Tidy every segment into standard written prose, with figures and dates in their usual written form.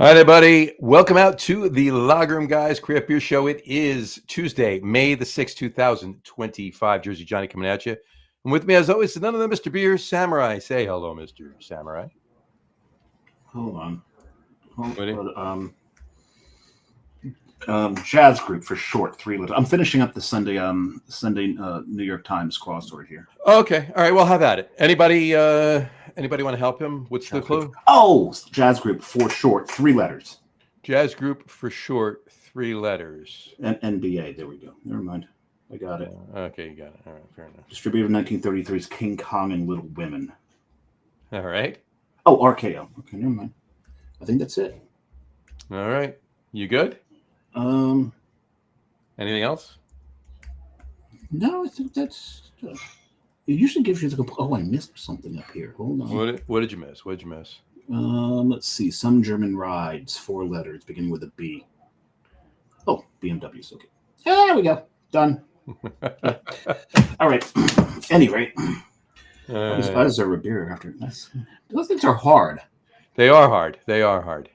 All right, everybody. Welcome out to the Lager Room Guys Craft Beer Show. It is Tuesday, May the 6th, 2025. Jersey Johnny coming at you. And with me, as always, none other than Mr. Beer Samurai. Say hello, Mr. Samurai. Hold on. What Jazz Group for short, 3 letters. I'm finishing up the Sunday New York Times crossword here. Okay. All right. Well, how about it? Anybody want to help him? What's the clue? Oh, Jazz Group for short, 3 letters. Jazz Group for short, 3 letters. NBA. There we go. Never mind. I got it. Okay, you got it. All right, fair enough. Distributed in 1933's King Kong and Little Women. All right. Oh, RKO. Okay, never mind. I think that's it. All right. You good? Anything else? No, I think that's. It usually gives you the. Oh, I missed something up here. Hold on. What did you miss? What did you miss? Let's see. Some German rides, 4 letters, beginning with a B. Oh, BMW's okay. There we go. Done. All right. Any rate, these guys are a beer after. Those things are hard. They are hard. They are hard.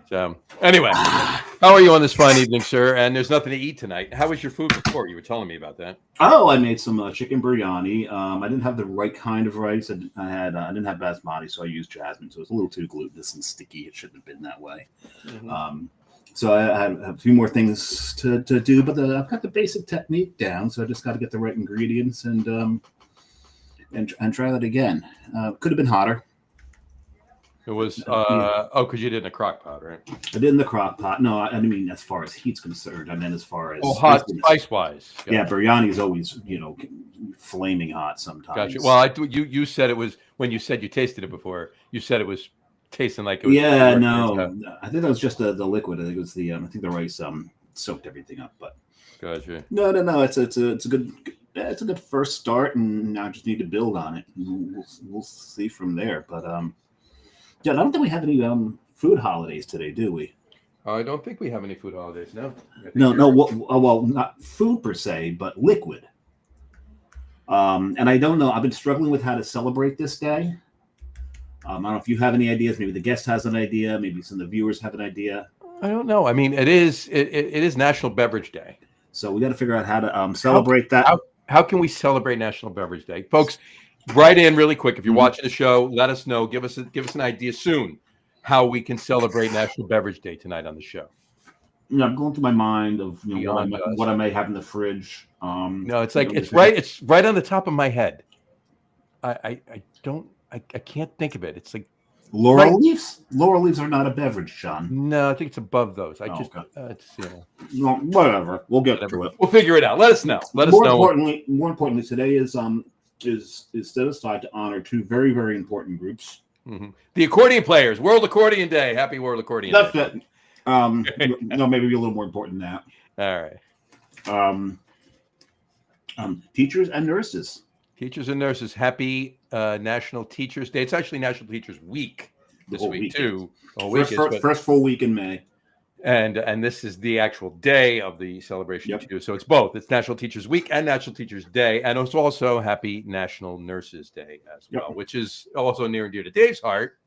So, anyway, how are you on this fine evening, sir? And there's nothing to eat tonight. How was your food before? You were telling me about that. Oh, I made some chicken biryani. I didn't have the right kind of rice. I didn't have basmati, so I used jasmine. So it's a little too glutinous and sticky. It shouldn't have been that way. Mm-hmm. So I had a few more things to do, but I've got the basic technique down. So I just got to get the right ingredients and try that again. Could have been hotter. It was because you did in a crock pot, right? I did in the crock pot. No, I mean as far as heat's concerned. I meant as far as hot spice wise. Yeah, biryani is always flaming hot sometimes. Gotcha. Well, you said it was when you said you tasted it before. You said it was tasting like it was. Yeah, no, I think that was just the liquid. I think it was the I think the rice soaked everything up. But gotcha. No. It's a good first start, and now I just need to build on it. We'll see from there. But yeah, I don't think we have any food holidays today, do we? I don't think we have any food holidays. No. No. Well, not food per se, but liquid. And I don't know. I've been struggling with how to celebrate this day. I don't know if you have any ideas. Maybe the guest has an idea. Maybe some of the viewers have an idea. I don't know. I mean, it is National Beverage Day. So we got to figure out how to celebrate that. How can we celebrate National Beverage Day, folks? Write in really quick if you're watching the show. Let us know. Give us an idea soon how we can celebrate National Beverage Day tonight on the show. I'm going through my mind of what I may have in the fridge. No, it's like it's right on the top of my head. I can't think of it. It's like laurel leaves. Laurel leaves are not a beverage, John. No, I think it's above those. Whatever. We'll get to it. We'll figure it out. Let us know. More importantly, today is set aside to honor 2 very, very important groups. Mm-hmm. The accordion players. World Accordion Day. Happy World Accordion Day. That's it. No, maybe a little more important than that. All right. Teachers and nurses. Teachers and nurses. Happy National Teachers Day. It's actually National Teachers Week this week too. First full week in May. And this is the actual day of the celebration too. So it's both. It's National Teachers Week and National Teachers Day, and it's also Happy National Nurses Day as well, which is also near and dear to Dave's heart.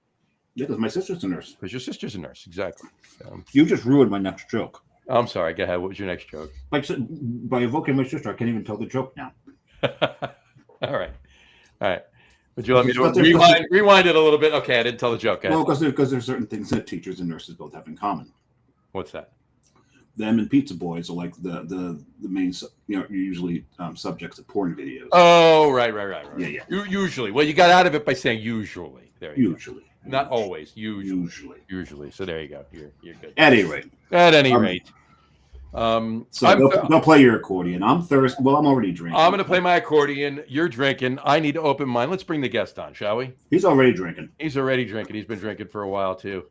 Yeah, because my sister's a nurse. Because your sister's a nurse, exactly. You just ruined my next joke. I'm sorry. Go ahead. What was your next joke? By evoking my sister, I can't even tell the joke now. All right. Would you let me rewind it a little bit? Okay, I didn't tell the joke. Well, because there's certain things that teachers and nurses both have in common. What's that? Them and Pizza Boys are like the main, usually subjects of porn videos. Oh, right. Yeah. Usually. Well, you got out of it by saying usually. There you go. Not always. Usually. So there you go. You're good. At any rate. So go play your accordion. I'm thirsty. Well, I'm already drinking. I'm going to play my accordion. You're drinking. I need to open mine. Let's bring the guest on, shall we? He's already drinking. He's been drinking for a while too.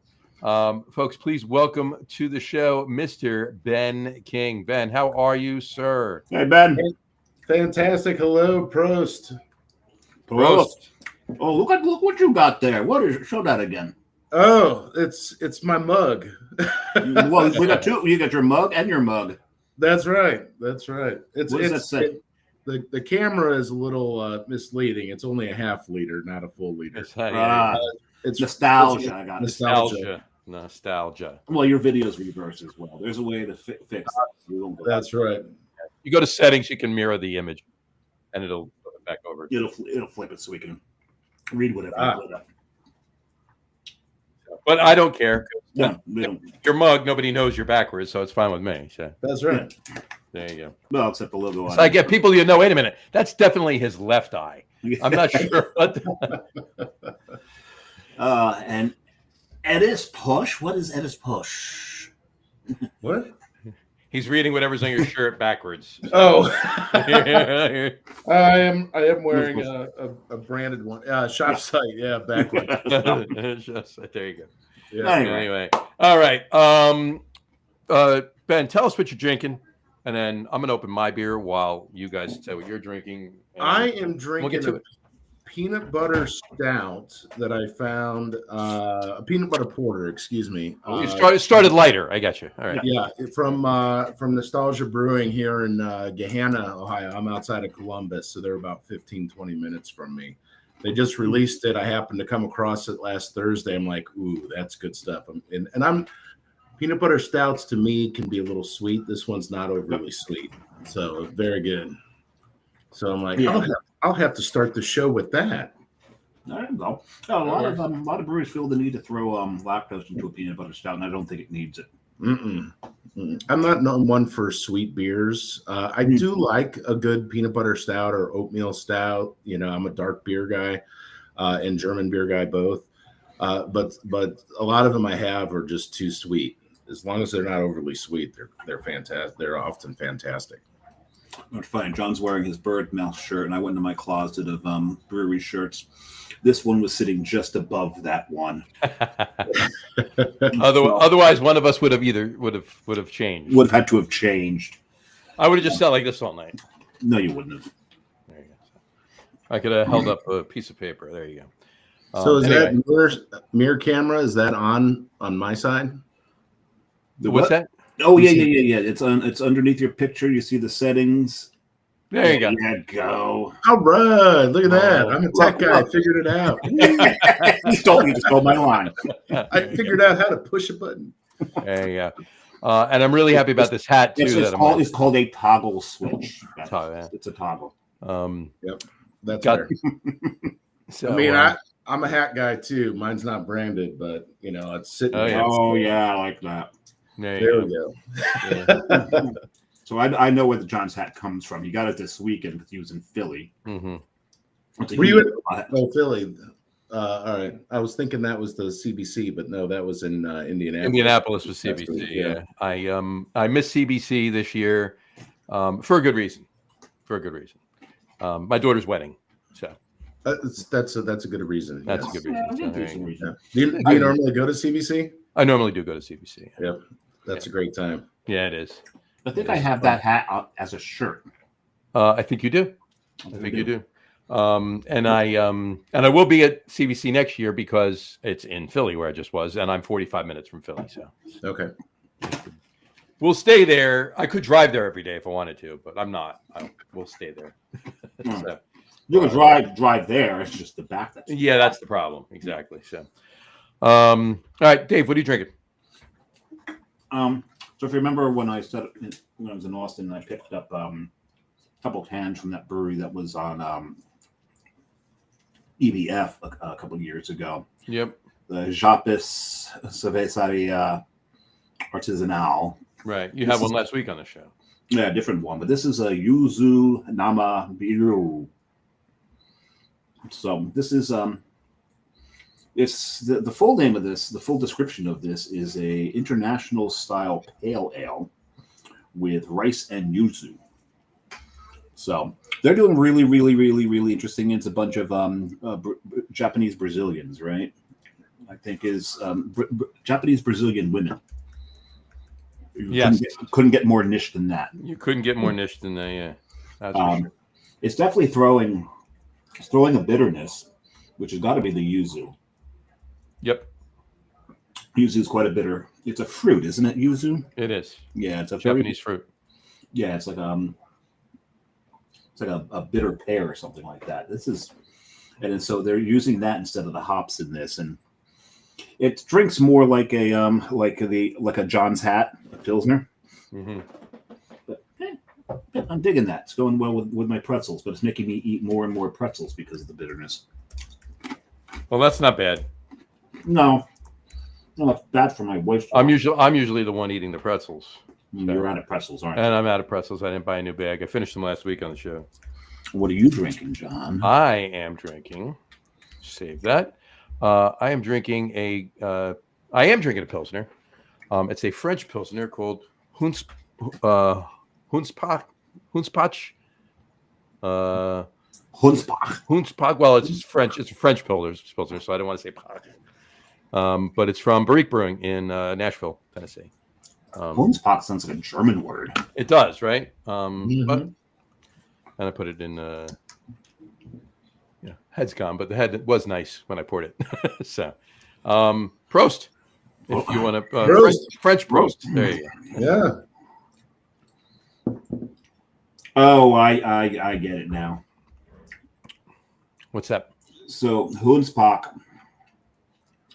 Folks, please welcome to the show, Mr. Ben King. Ben, how are you, sir? Hey, Ben. Fantastic. Hello, Prost. Oh, look what you got there. What is it? Show that again. Oh, it's my mug. Well, we got 2. You got your mug and your mug. That's right. What does that say? The camera is a little misleading. It's only a half liter, not a full liter. It's nostalgia. I got nostalgia. Nostalgia. Well, your video's reversed as well. There's a way to fix that. That's right. You go to settings, you can mirror the image, and it'll flip it back over. It'll flip it so we can read whatever you put up. But I don't care. No, we don't. Your mug, nobody knows you're backwards, so it's fine with me. So That's right. there you go. Well, except the logo. So I get people you know. Wait a minute, that's definitely his left eye. I'm not sure what. And Edis Push. What is Edis Push? What? He's reading whatever's on your shirt backwards. Oh, I am wearing a branded one. Shop site, yeah, backwards. There you go. Yeah. Anyway, all right. Ben, tell us what you're drinking, and then I'm gonna open my beer while you guys say what you're drinking. I am drinking get to a peanut butter stout that I found, a peanut butter porter, excuse me. You started lighter. I got you. All right. Yeah, from Nostalgia Brewing here in Gahanna, Ohio. I'm outside of Columbus, so they're about 15, 20 minutes from me. They just released it. I happened to come across it last Thursday. I'm like, ooh, that's good stuff. And peanut butter stouts to me can be a little sweet. This one's not overly sweet, so very good. So I'm like, I'll have to start the show with that. There you go. A lot of breweries feel the need to throw lactose into a peanut butter stout, and I don't think it needs it. I'm not one for sweet beers. I do like a good peanut butter stout or oatmeal stout. You know, I'm a dark beer guy and German beer guy both. But a lot of them I have are just too sweet. As long as they're not overly sweet, they're fantastic. They're often fantastic. It's funny. John's wearing his bird mouth shirt, and I went into my closet of brewery shirts. This one was sitting just above that one. Otherwise, one of us would have changed. Would have had to have changed. I would have just sat like this all night. No, you wouldn't have. There you go. I could have held up a piece of paper. There you go. So is that mirror camera? Is that on my side? What's that? Oh yeah. It's underneath your picture. You see the settings. There you go. There you go. All right, look at that. I'm a tech guy. I figured it out. You stole my line. I figured out how to push a button. There you go. And I'm really happy about this hat too. It's called a toggle switch. It's a toggle. Yep, that's fair. So, I mean, I'm a hat guy too. Mine's not branded, but it's sitting. Oh yeah, I like that. There we go. Yeah. So I know where the John's hat comes from. He got it this weekend because he was in Philly. Mm-hmm. Were you in Philly? All right. I was thinking that was the CBC, but no, that was in Indianapolis. Indianapolis was CBC. Yeah. I missed CBC this year for a good reason. My daughter's wedding. So that's a good reason. That's a good reason. Yeah. Do you normally go to CBC? I normally do go to CBC. Yep. That's a great time. Yeah, it is. I think I have that hat as a shirt. I think you do. I think you do. And I will be at CBC next year because it's in Philly where I just was, and I'm 45 minutes from Philly. So okay, we'll stay there. I could drive there every day if I wanted to, but I'm not. We'll stay there. So, you can drive there. It's just the back. That's the problem. Exactly. So, all right, Dave, what are you drinking? So if you remember when I was in Austin, I picked up a couple cans from that brewery that was on EBF a couple of years ago. Yep. The Japis Cerveseria Artisanal. Right. You had one last week on the show. Yeah, a different one. But this is a Yuzu Nama Biru. So this is it's the full name of this, the full description of this is a international style pale ale with rice and yuzu. So they're doing really, really, really, really interesting. It's a bunch of Japanese Brazilians, right? I think is Japanese Brazilian women. Yes, couldn't get more niche than that. You couldn't get more niche than that. Yeah, that's for sure. It's definitely throwing a bitterness, which has got to be the yuzu. Yep. Yuzu is quite a bitter. It's a fruit, isn't it? Yuzu. It is. Yeah, it's a Japanese fruit. Yeah, it's like a bitter pear or something like that. And so they're using that instead of the hops in this, and It drinks more like a John's Hat Pilsner. Mm-hmm. But I'm digging that. It's going well with my pretzels, but it's making me eat more and more pretzels because of the bitterness. Well, that's not bad. No, it's bad for my wife. I'm usually the one eating the pretzels. You're out of pretzels, aren't you? And I'm out of pretzels. I didn't buy a new bag. I finished them last week on the show. What are you drinking, John? I am drinking. Save that. I am drinking a Pilsner. It's a French Pilsner called Hunspach. Hunspach. Hunspach. Well, it's French. It's a French Pilsner, so I don't want to say Pach. But it's from Brewery Brewing in Nashville, Tennessee. Hunspach sounds like a German word. It does, right? But and I put it in. Head's gone, but the head was nice when I poured it. So, Prost. If you want to French Prost. There you go. Yeah. Oh, I get it now. What's that? So Hunspach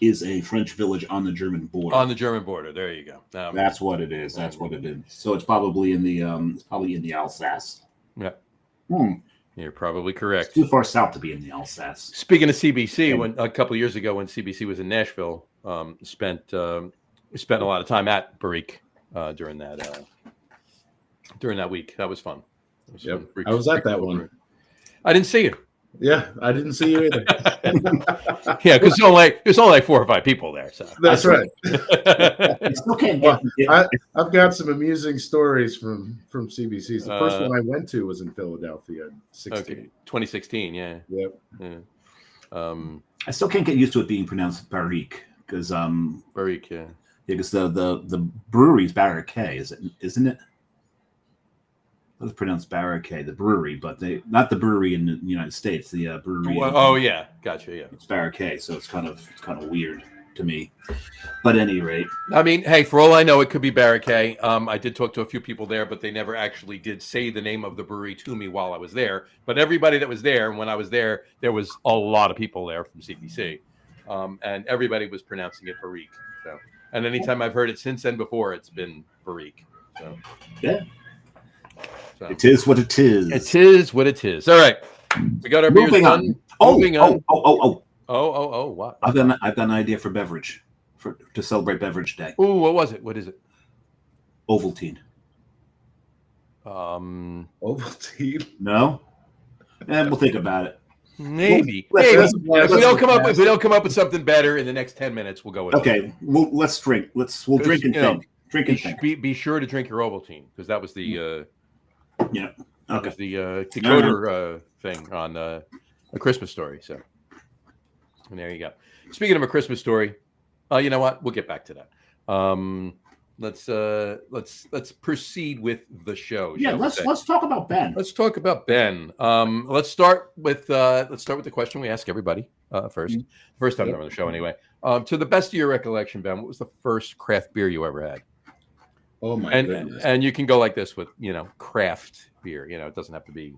is a French village on the German border. On the German border. There you go. That's what it is. That's what it is. So it's probably in the Alsace. Yeah. Hmm. You're probably correct. It's too far south to be in the Alsace. Speaking of CBC, when a couple of years ago when CBC was in Nashville, spent a lot of time at Brewery during that week. That was fun. Yep. I was at that one. I didn't see you. Yeah, I didn't see you either. Yeah, because there's only like 4 or 5 people there. So that's right. I still can't get. I've got some amusing stories from CBCs. The first one I went to was in Philadelphia, 2016. Yeah. Yep. Yeah. I still can't get used to it being pronounced Barrique because Barrique, yeah. Because the brewery's Barrique, isn't it? It's pronounced Barrique, the brewery, but not the brewery in the United States. The brewery. Yeah, gotcha. Yeah, it's Barrique, so it's kind of weird to me. But at any rate, I mean, hey, for all I know, it could be Barrique. I did talk to a few people there, but they never actually did say the name of the brewery to me while I was there. But everybody that was there, when I was there was a lot of people there from CBC, and everybody was pronouncing it Barrique. So, and anytime I've heard it since then before, it's been Barrique. So, yeah. So, it is what it is. It is what it is. All right, we got our beers done. Moving on. What? I've got an idea for beverage to celebrate Beverage Day. Oh, what was it? What is it? Ovaltine. Ovaltine? No. And we'll think about it. Maybe. If we don't come up with something better in the next 10 minutes, we'll go with it. Okay. Let's drink. We'll drink and think. Drink and think. Be sure to drink your Ovaltine because that was the yeah. Okay. Was the decoder thing on A Christmas Story. So, and there you go. Speaking of A Christmas Story, you know what? We'll get back to that. Let's proceed with the show. Yeah, let's talk about Ben. Let's talk about Ben. Let's start with the question we ask everybody first. Mm-hmm. First time on the show, anyway. To the best of your recollection, Ben, what was the first craft beer you ever had? Oh my goodness! And you can go like this with craft beer. It doesn't have to be.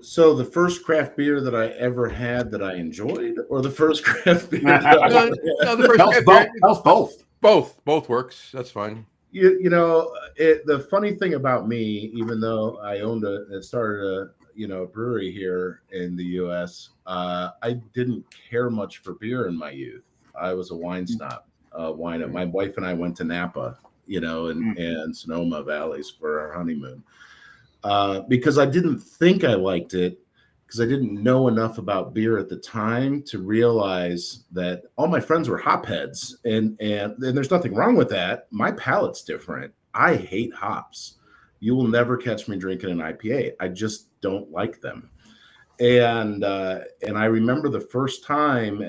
So the first craft beer that I ever had that I enjoyed, or the first craft beer? The first craft beer. Both works. That's fine. The funny thing about me, even though I started a brewery here in the U.S., I didn't care much for beer in my youth. I was a wine snob. My wife and I went to Napa, and Sonoma Valleys for our honeymoon. Because I didn't think I liked it, because I didn't know enough about beer at the time to realize that all my friends were hopheads, and there's nothing wrong with that. My palate's different. I hate hops. You will never catch me drinking an IPA. I just don't like them. And I remember the first time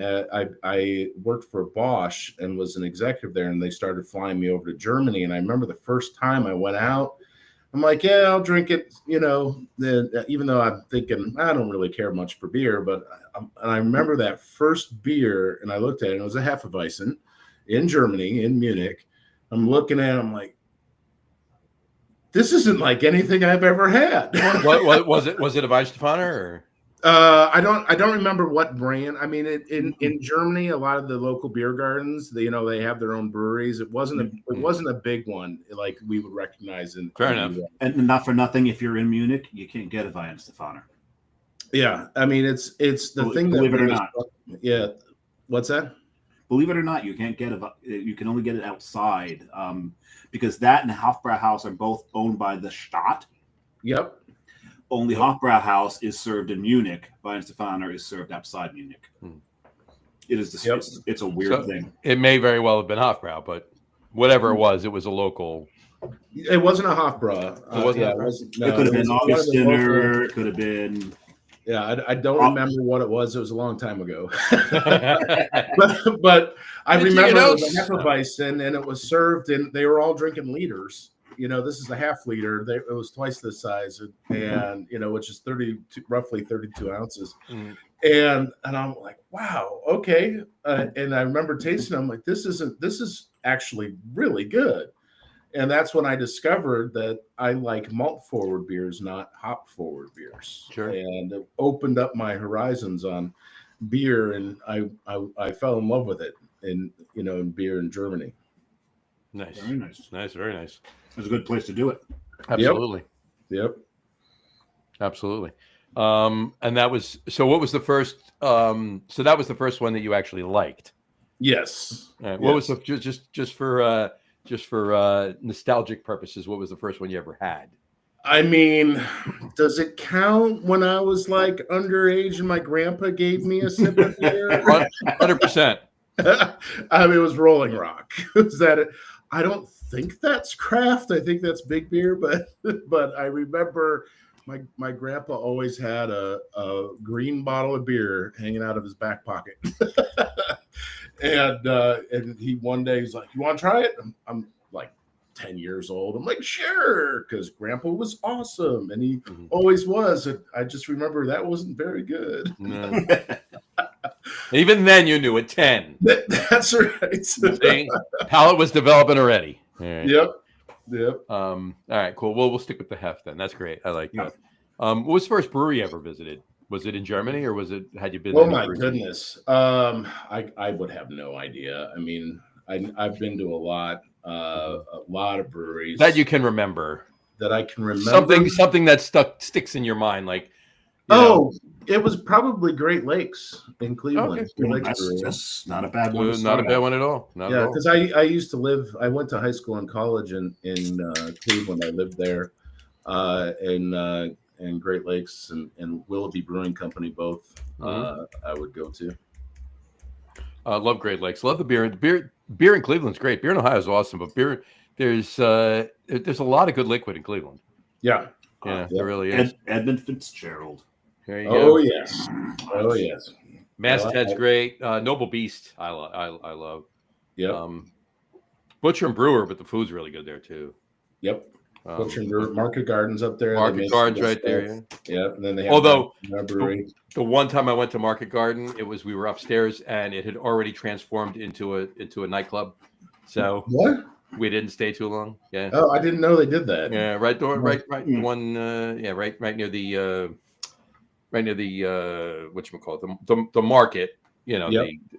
I worked for Bosch and was an executive there, and they started flying me over to Germany. And I remember the first time I went out, I'm like, yeah, I'll drink it, even though I'm thinking I don't really care much for beer. But I remember that first beer, and I looked at it, and it was a Hefeweizen in Germany, in Munich. I'm looking at it, I'm like, this isn't like anything I've ever had. What was it? Was it a Weihenstephaner or? I don't remember what brand. I mean, in Germany, a lot of the local beer gardens, they have their own breweries. It wasn't a big one like we would recognize in Fair the enough. US. And not for nothing, if you're in Munich, you can't get a Weihenstephaner. Yeah, I mean, it's the thing that believe it or not. Yeah, what's that? Believe it or not, you can't get you can only get it outside, because that and Hofbrauhaus are both owned by the Stadt. Yep. Only Hofbrauhaus is served in Munich. Weihenstephaner is served outside Munich. It is it's a weird thing. It may very well have been Hofbrau, but whatever it was a local. It wasn't a Hofbrau. It wasn't. It could have been Augustiner. It could have been. Yeah, I don't remember what it was. It was a long time ago. but I remember it was a Hefeweizen, and it was served, and they were all drinking liters. This is a half liter. It was twice this size, and which is roughly 32 ounces. And I'm like, wow, okay. And I remember tasting. I'm like, this is actually really good. And that's when I discovered that I like malt forward beers, not hop forward beers. Sure. And it opened up my horizons on beer, and I fell in love with it in beer in Germany. Nice. Very nice. Nice. Very nice. It's a good place to do it. Absolutely. Yep. Absolutely. And that was, so what was the first, so that was the first one that you actually liked? Yes. What was the, just for nostalgic purposes, what was the first one you ever had? I mean, does it count when I was like underage and my grandpa gave me a sip of beer? 100%. I mean, it was Rolling Rock. Was that it? I don't think that's craft. I think that's big beer, but I remember my grandpa always had a green bottle of beer hanging out of his back pocket. And he one day he's like, "You want to try it?" I'm like 10 years old. I'm like, "Sure," because Grandpa was awesome, and he always was. And I just remember that wasn't very good. No. Even then, you knew at 10. That's right. See, palate was developing already. Right. Yep. All right, cool. Well, we'll stick with the heft then. That's great. I like that. What was the first brewery you ever visited? Was it in Germany, or had you been? Oh my goodness. I would have no idea. I mean, I've been to a lot of breweries that you can remember. That I can remember. Something that sticks in your mind, like. It was probably Great Lakes in Cleveland. Okay. That's not a bad one. Not a bad one at all. Because I used to live. I went to high school and college in Cleveland. I lived there, in Great Lakes and Willoughby Brewing Company. Both I would go to. I love Great Lakes. Love the beer. Beer in Cleveland's great. Beer in Ohio is awesome, but there's a lot of good liquid in Cleveland. Yeah, there really is. Edmund Fitzgerald. There you go. Oh yes. Masthead's great. Noble Beast, I love. Yep. Butcher and Brewer, but the food's really good there too. Yep. Butcher and Brewer, Market Gardens up there. Market Gardens right there. Yeah. Yep. And then they have brewery. The one time I went to Market Garden, we were upstairs and it had already transformed into a nightclub. So what? We didn't stay too long. Yeah. Oh, I didn't know they did that. Yeah, right near the whatchamacallit, the market,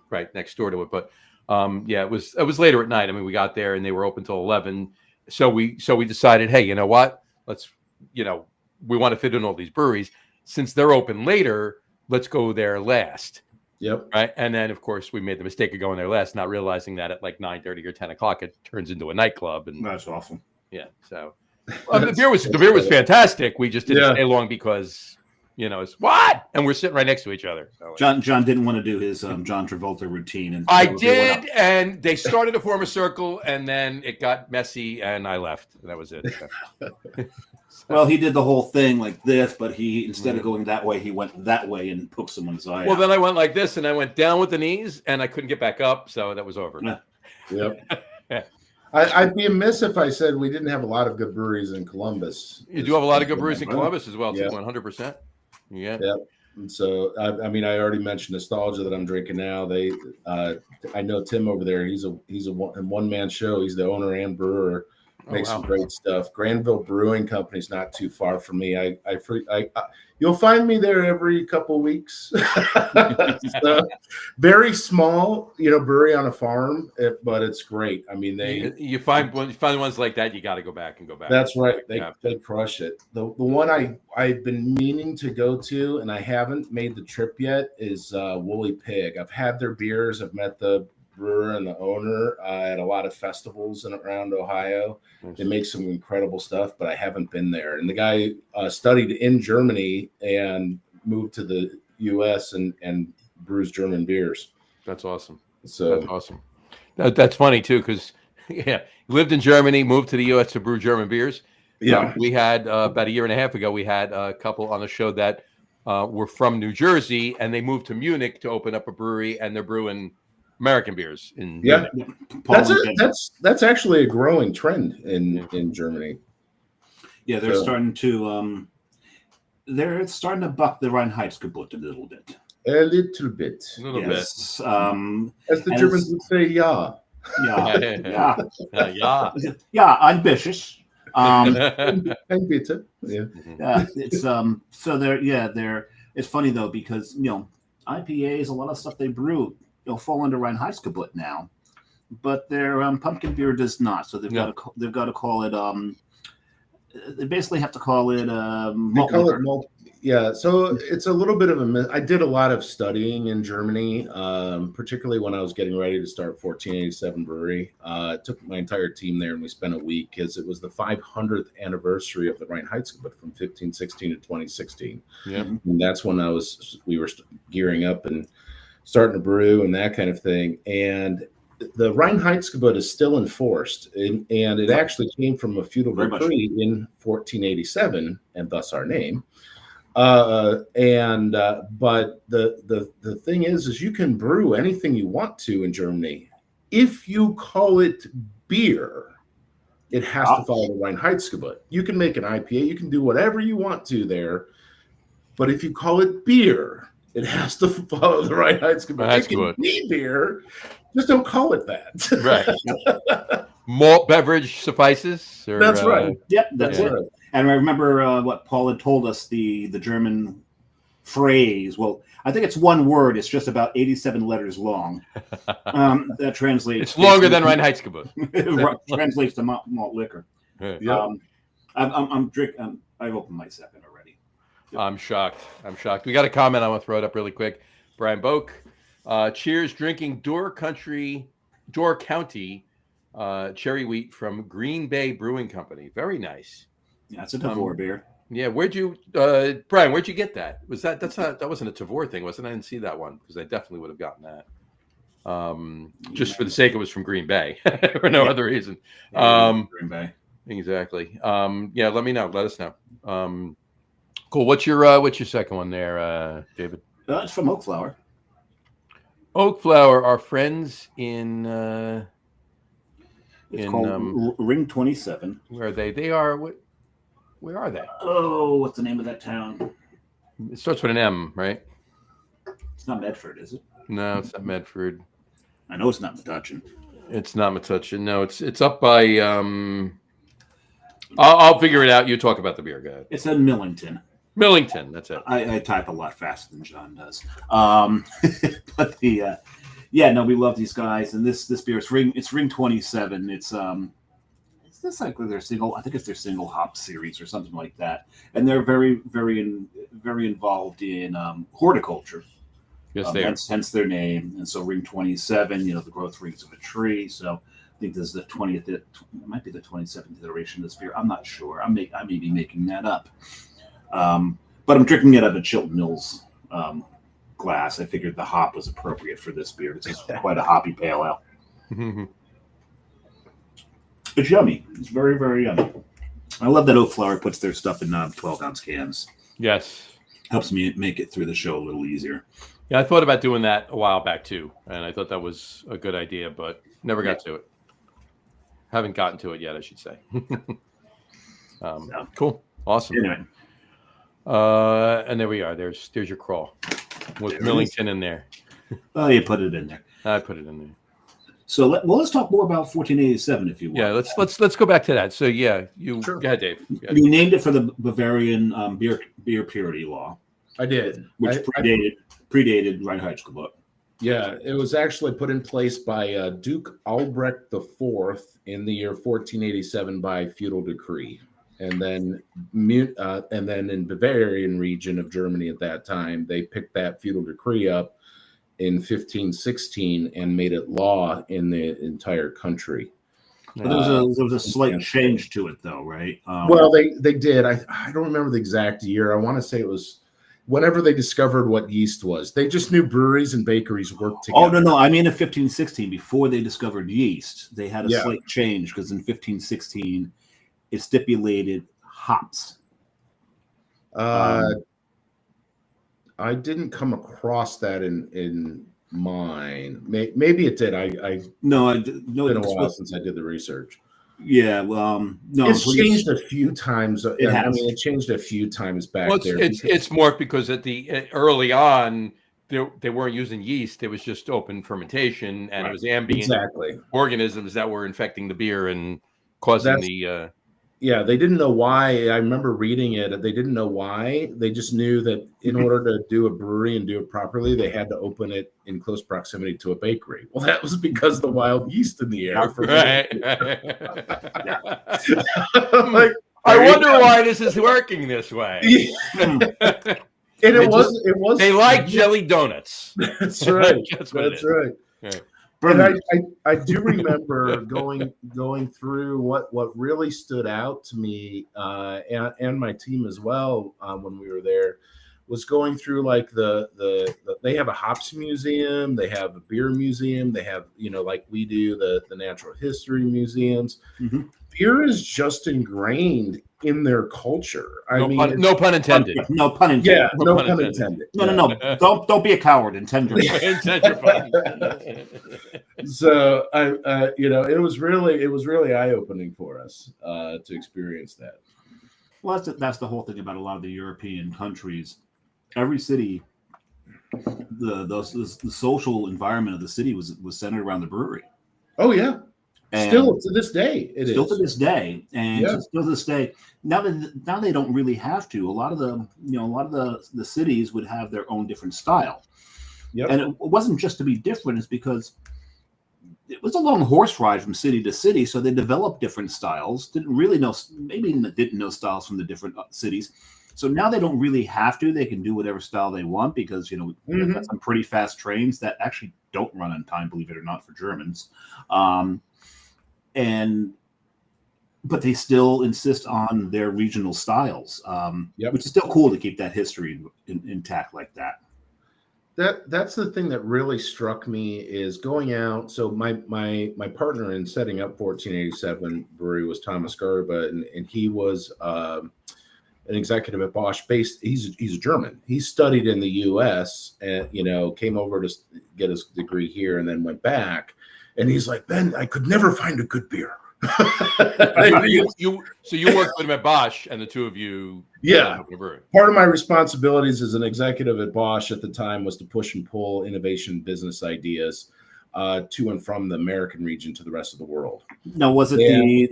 right next door to it. But it was later at night. I mean, we got there and they were open till 11. So we decided, hey, you know what? We want to fit in all these breweries. Since they're open later, let's go there last. Yep. Right. And then of course we made the mistake of going there last, not realizing that at like 9:30 or 10 o'clock it turns into a nightclub. And that's awesome. Yeah. So the beer was fantastic. We just didn't stay long because it's what? And we're sitting right next to each other. So, John dididn't want to do his John Travolta routine. And I did, and they started to form a circle, and then it got messy, and I left. And that was it. Well, he did the whole thing like this, but he instead of going that way, he went that way and poked someone's eye. Well, then I went like this, and I went down with the knees, and I couldn't get back up, so that was over. Yep. I'd be amiss if I said we didn't have a lot of good breweries in Columbus. You do have a lot of good breweries in Columbus as well, too, 100%. Yeah. Yep. And so, I mean, I already mentioned Nostalgia that I'm drinking now. I know Tim over there. He's a one-man show. He's the owner and brewer. Make some great stuff. Granville Brewing Company's not too far from me. You'll find me there every couple weeks. So, very small, brewery on a farm, but it's great. I mean, you find ones like that, you got to go back. That's right. They crush it. The one I've been meaning to go to, and I haven't made the trip yet, is Woolly Pig. I've had their beers. I've met the brewer and the owner at a lot of festivals around Ohio. They make some incredible stuff, but I haven't been there. And the guy studied in Germany and moved to the U.S. and brews German beers. That's awesome. So that's awesome. That's funny too, because lived in Germany, moved to the U.S. to brew German beers. Yeah, we had about a year and a half ago. We had a couple on the show that were from New Jersey, and they moved to Munich to open up a brewery, and they're brewing American beers in Munich. That's actually a growing trend in Germany. Yeah, they're starting to buck the Reinheitsgebot a little bit. A little bit. Yes. As the Germans would say, yeah. Yeah, ambitious. And bitter. Yeah. It's so they're it's funny though, because IPAs, a lot of stuff they brew fall under Reinheitsgebot now, but their pumpkin beer does not. So they've got to call it they basically have to call it malt liquor. Yeah, so it's a little bit of a I did a lot of studying in Germany, particularly when I was getting ready to start 1487 Brewery. Took my entire team there, and we spent a week because it was the 500th anniversary of the Reinheitsgebot from 1516 to 2016. Yeah, and that's when we were gearing up and starting to brew and that kind of thing. And the Reinheitsgebot is still enforced, and it actually came from a feudal decree in 1487, and thus our name. But the thing is you can brew anything you want to in Germany. If you call it beer, it has to follow the Reinheitsgebot. You can make an IPA, you can do whatever you want to there, but if you call it beer, it has to follow the Reinheitsgebot. It can be beer, just don't call it that. Right. Malt beverage suffices. That's right. Yep, that's it. And I remember what Paul had told us, the German phrase. Well, I think it's one word. It's just about 87 letters long. That translates. It's longer than Reinheitsgebot. Translates to malt liquor. Yeah. I'm drinking. I've opened my second already. Yep. I'm shocked. We got a comment. I'm gonna throw it up really quick. Brian Boak. Cheers, drinking Door County cherry wheat from Green Bay Brewing Company. Very nice. Yeah, it's a Tavor beer. Yeah, Brian? Where'd you get that? That wasn't a Tavor thing, wasn't it? I didn't see that one because I definitely would have gotten that. Just for the sake it was from Green Bay, for no other reason. Green Bay. Exactly. Let me know. Let us know. Cool. What's your second one there, David? It's from Oak Flower. Oak Flower, our friends in. It's called Ring 27. Where are they? They are what? Where are they? Oh, what's the name of that town? It starts with an M, right? It's not Medford, is it? No, it's not Medford. I know it's not Metuchen. It's not Metuchen. No, it's up by. I'll figure it out. You talk about the beer, guy. It's in Millington. Millington, that's it. I type a lot faster than John does. But we love these guys, and this beer is Ring 27. It's this like their single? I think it's their single hop series or something like that, and they're very, very, very involved in horticulture. Yes, they are. Hence their name. And so Ring 27, the growth rings of a tree. So I think this is the 20th. It might be the 27th iteration of this beer. I'm not sure. I may be making that up. But I'm drinking it out of a Chilton Mills glass. I figured the hop was appropriate for this beer. It's quite a hoppy pale ale. It's yummy. It's very, very yummy. I love that Oak Flower puts their stuff in 12-ounce cans. Yes. Helps me make it through the show a little easier. Yeah, I thought about doing that a while back too, and I thought that was a good idea, but never got to it. Haven't gotten to it yet, I should say. Cool. Awesome. Anyway. And there we are. There's your crawl with Millington in there. Oh, you put it in there. I put it in there. So let's talk more about 1487 if you want. Yeah, let's go back to that. So yeah, Sure. Go ahead, Dave. You named it for the Bavarian beer purity law. I did. Which predated Reinheitsgebot. Yeah, it was actually put in place by Duke Albrecht IV in the year 1487 by feudal decree, and then in Bavarian region of Germany at that time, they picked that feudal decree up in 1516 and made it law in the entire country. But there was a slight change to it, though, right? Well, they did. I don't remember the exact year. I want to say it was whenever they discovered what yeast was. They just knew breweries and bakeries worked together. Oh, no. I mean, in 1516, before they discovered yeast, they had a slight change because in 1516, it stipulated hops. I didn't come across that in mine. Maybe it did. No, it's been a while since I did the research. Yeah, well, no, it's changed a few times. It has. I mean, it changed a few times back there. It's more because early on they weren't using yeast; it was just open fermentation, and it was ambient organisms that were infecting the beer and causing the. Yeah, they didn't know why. I remember reading it. They didn't know why. They just knew that in order to do a brewery and do it properly, they had to open it in close proximity to a bakery. Well, that was because of the wild yeast in the air. Like, I wonder why this is working this way. And it was. They like jelly donuts. That's right. That's right. Yeah. But I do remember going through what really stood out to me and my team as well when we were there was going through like the they have a hops museum, they have a beer museum, they have like we do the natural history museums. Mm-hmm. Beer is just ingrained in their culture. No pun intended. No pun intended. Yeah, no pun intended. No. Don't be a coward. Intend your fun. So it was really eye opening for us to experience that. Well, that's the whole thing about a lot of the European countries. Every city, the social environment of the city was centered around the brewery. Oh yeah. And still to this day, still to this day. Now they don't really have to. A lot of the cities would have their own different style. Yep. And it wasn't just to be different, it's because it was a long horse ride from city to city. So they developed different styles, didn't know styles from the different cities. So now they don't really have to. They can do whatever style they want because, we've got some pretty fast trains that actually don't run on time, believe it or not, for Germans. But they still insist on their regional styles, which is still cool to keep that history intact like that. That's the thing that really struck me is going out. So my partner in setting up 1487 Brewery was Thomas Garba, and he was an executive at Bosch. He's a German. He studied in the U.S. and came over to get his degree here, and then went back. And he's like, Ben, I could never find a good beer. So you worked with him at Bosch, and the two of you. Yeah. Part of my responsibilities as an executive at Bosch at the time was to push and pull innovation business ideas to and from the American region to the rest of the world. Now, was it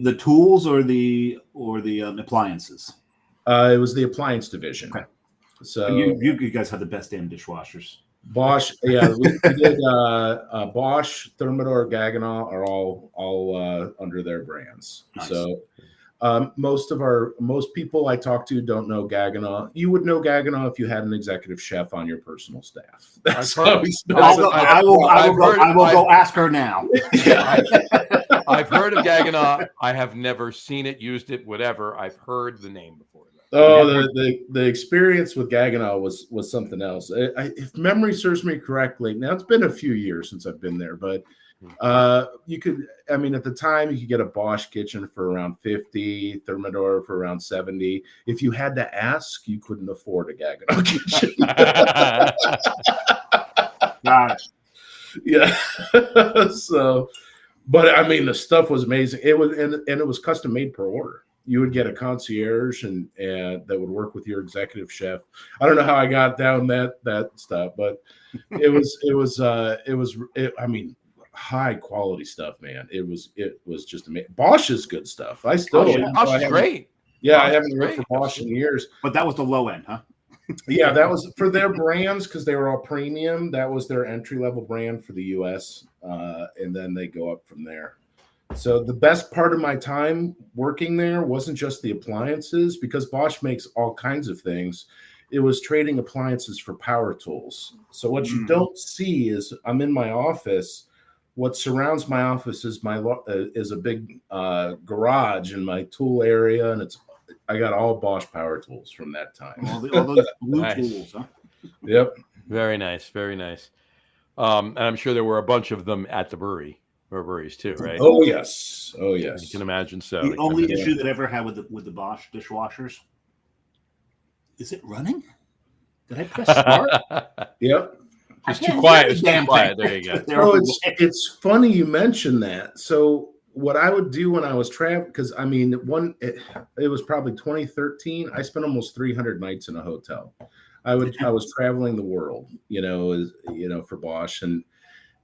the tools or the appliances? It was the appliance division. Okay. So you guys have the best damn dishwashers. Bosch, yeah, we did. Bosch, Thermador, Gaggenau are all under their brands. Nice. So most people I talk to don't know Gaggenau. You would know Gaggenau if you had an executive chef on your personal staff. That's how we spend. I will go ask her now. Yeah. I've heard of Gaggenau. I have never seen it, used it, whatever. I've heard the name before. Oh, the experience with Gaggenau was something else. If memory serves me correctly, now it's been a few years since I've been there, but you could, at the time you could get a Bosch kitchen for around 50, Thermador for around 70. If you had to ask, you couldn't afford a Gaggenau kitchen. Yeah. So, but the stuff was amazing. It was, and it was custom made per order. You would get a concierge and that would work with your executive chef. I don't know how I got down that stuff, but it was high quality stuff, man. It was just amazing. Bosch is good stuff. I still Bosch is great. Yeah, Bosch I haven't is worked for great. Bosch in years. But that was the low end, huh? Yeah, that was for their brands because they were all premium. That was their entry level brand for the US. And then they go up from there. So the best part of my time working there wasn't just the appliances, because Bosch makes all kinds of things. It was trading appliances for power tools. So what you don't see is I'm in my office. What surrounds my office is is a big garage in my tool area, and I got all Bosch power tools from that time. All those blue Nice. tools, huh? Yep. Very nice. Very nice. And I'm sure there were a bunch of them at the breweries too, right? Oh yes. Oh yes. You can imagine so. The only issue that I ever had with the Bosch dishwashers, is it running? Did I press start? Yep. It's too quiet. It's too quiet. There you go. Oh, it's funny you mentioned that. So what I would do when I was traveling, because I mean, it was probably 2013. I spent almost 300 nights in a hotel. I was traveling the world, for Bosch, and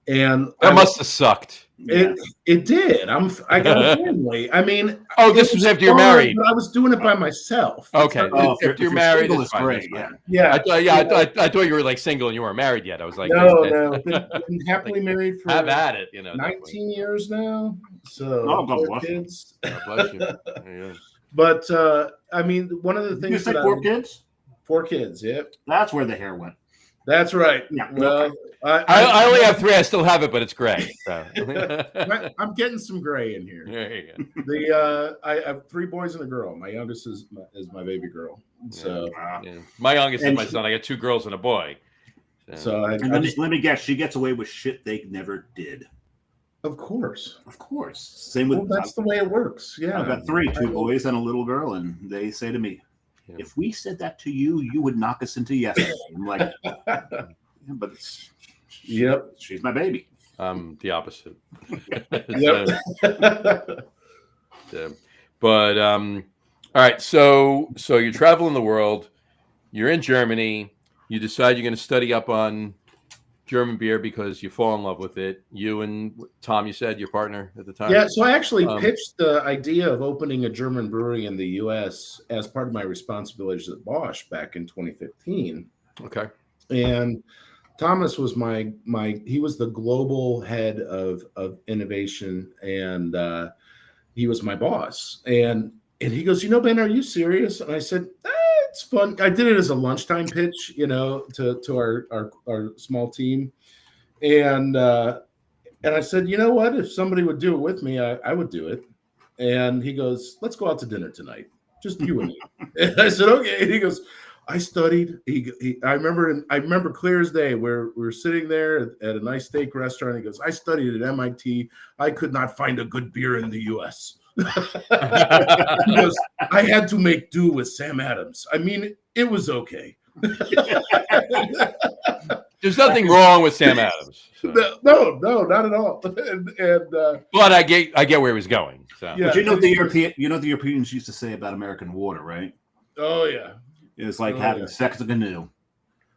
That must have sucked. It did. I got a family. I mean, this was after you're married. But I was doing it by myself. Okay. If you're married, single, it's fine. great. Yeah. I thought you were like single and you weren't married yet. I was like, no. Been happily married for have at it. 19 years now. So God 4 kids. God bless you. Yeah. But I mean, one of the things. You said 4 kids? 4 kids. Yep. That's where the hair went. That's right. Yeah. Well, I only have 3. I still have it, but it's gray. So. I'm getting some gray in here. There you go. I have 3 boys and a girl. My youngest is my baby girl. So yeah. My youngest is my son. I got 2 girls and a boy. So let me guess. She gets away with shit they never did. Of course. Same with. That's the way it works. Yeah. I've got 2 boys and a little girl, and they say to me, "If we said that to you, you would knock us into yesterday." I'm like, but it's. Yep. She's my baby. The opposite. Yep. But all right. So you're traveling the world. You're in Germany. You decide you're going to study up on German beer because you fall in love with it. You and Tom, you said, your partner at the time. Yeah. So I actually pitched the idea of opening a German brewery in the U.S. as part of my responsibilities at Bosch back in 2015. Okay. And Thomas was he was the global head of innovation, and he was my boss. And he goes, Ben, are you serious? And I said, it's fun. I did it as a lunchtime pitch, to our small team. And I said, you know what? If somebody would do it with me, I would do it. And he goes, let's go out to dinner tonight. Just you and me. And I said, okay. And he goes, I studied. I remember clear as day where we were sitting there at a nice steak restaurant. He goes, I studied at MIT. I could not find a good beer in the U.S. He goes, I had to make do with Sam Adams. I mean, it was okay. There's nothing wrong with Sam Adams. So. No, not at all. But I get where he was going. So. Yeah. But you know the Europeans used to say about American water, right? Oh yeah. It's like having sex in a canoe,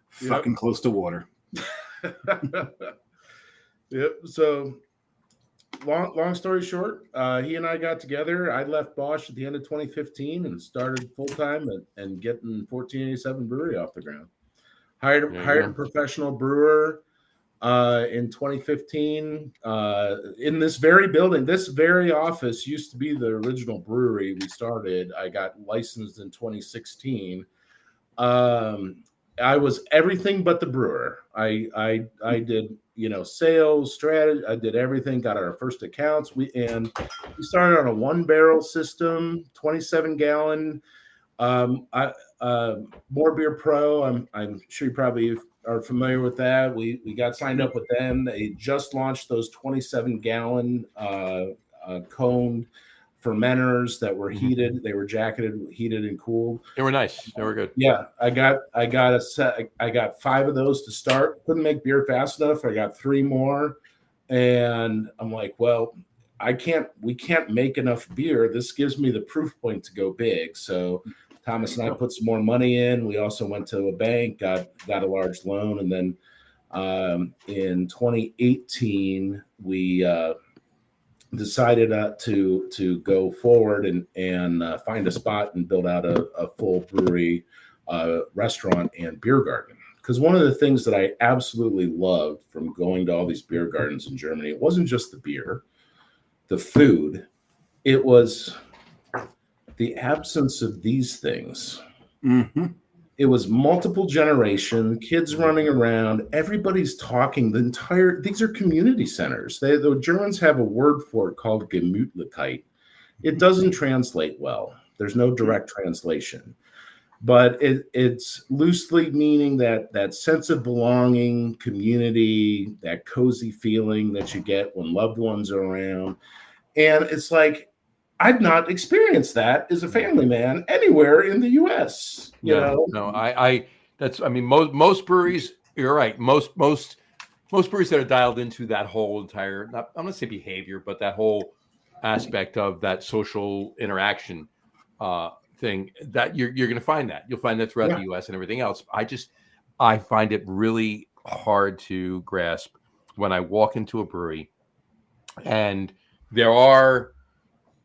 fucking close to water. Yep. So, long story short, he and I got together. I left Bosch at the end of 2015 and started full time and getting 1487 Brewery off the ground. Hired a professional brewer in 2015 in this very building. This very office used to be the original brewery we started. I got licensed in 2016. I was everything but the brewer. I did sales, strategy. I did everything. Got our first accounts. We started on a 1-barrel system, 27-gallon. More Beer Pro. I'm sure you probably are familiar with that. We got signed up with them. They just launched those 27-gallon coned fermenters that were heated. They were jacketed, heated, and cooled. They were nice. They were good. Yeah, I got a set. I got 5 of those to start. Couldn't make beer fast enough. I got 3 more, and I'm like, well, we can't make enough beer. This gives me the proof point to go big. So Thomas and I put some more money in. We also went to a bank, got a large loan, and then In 2018, we decided to go forward and find a spot and build out a full brewery, restaurant, and beer garden. Because one of the things that I absolutely loved from going to all these beer gardens in Germany, it wasn't just the beer, the food, it was the absence of these things. Mm-hmm. It was multiple generation, kids running around, everybody's talking. These are community centers. The Germans have a word for it called Gemütlichkeit. It doesn't translate well. There's no direct translation. But it's loosely meaning that sense of belonging, community, that cozy feeling that you get when loved ones are around. And it's like, I've not experienced that as a family man anywhere in the U.S. No, most breweries, you're right. Most breweries that are dialed into that whole entire, I'm not going to say behavior, but that whole aspect of that social interaction thing, that you're going to find that. You'll find that throughout the U.S. and everything else. I find it really hard to grasp when I walk into a brewery and there are,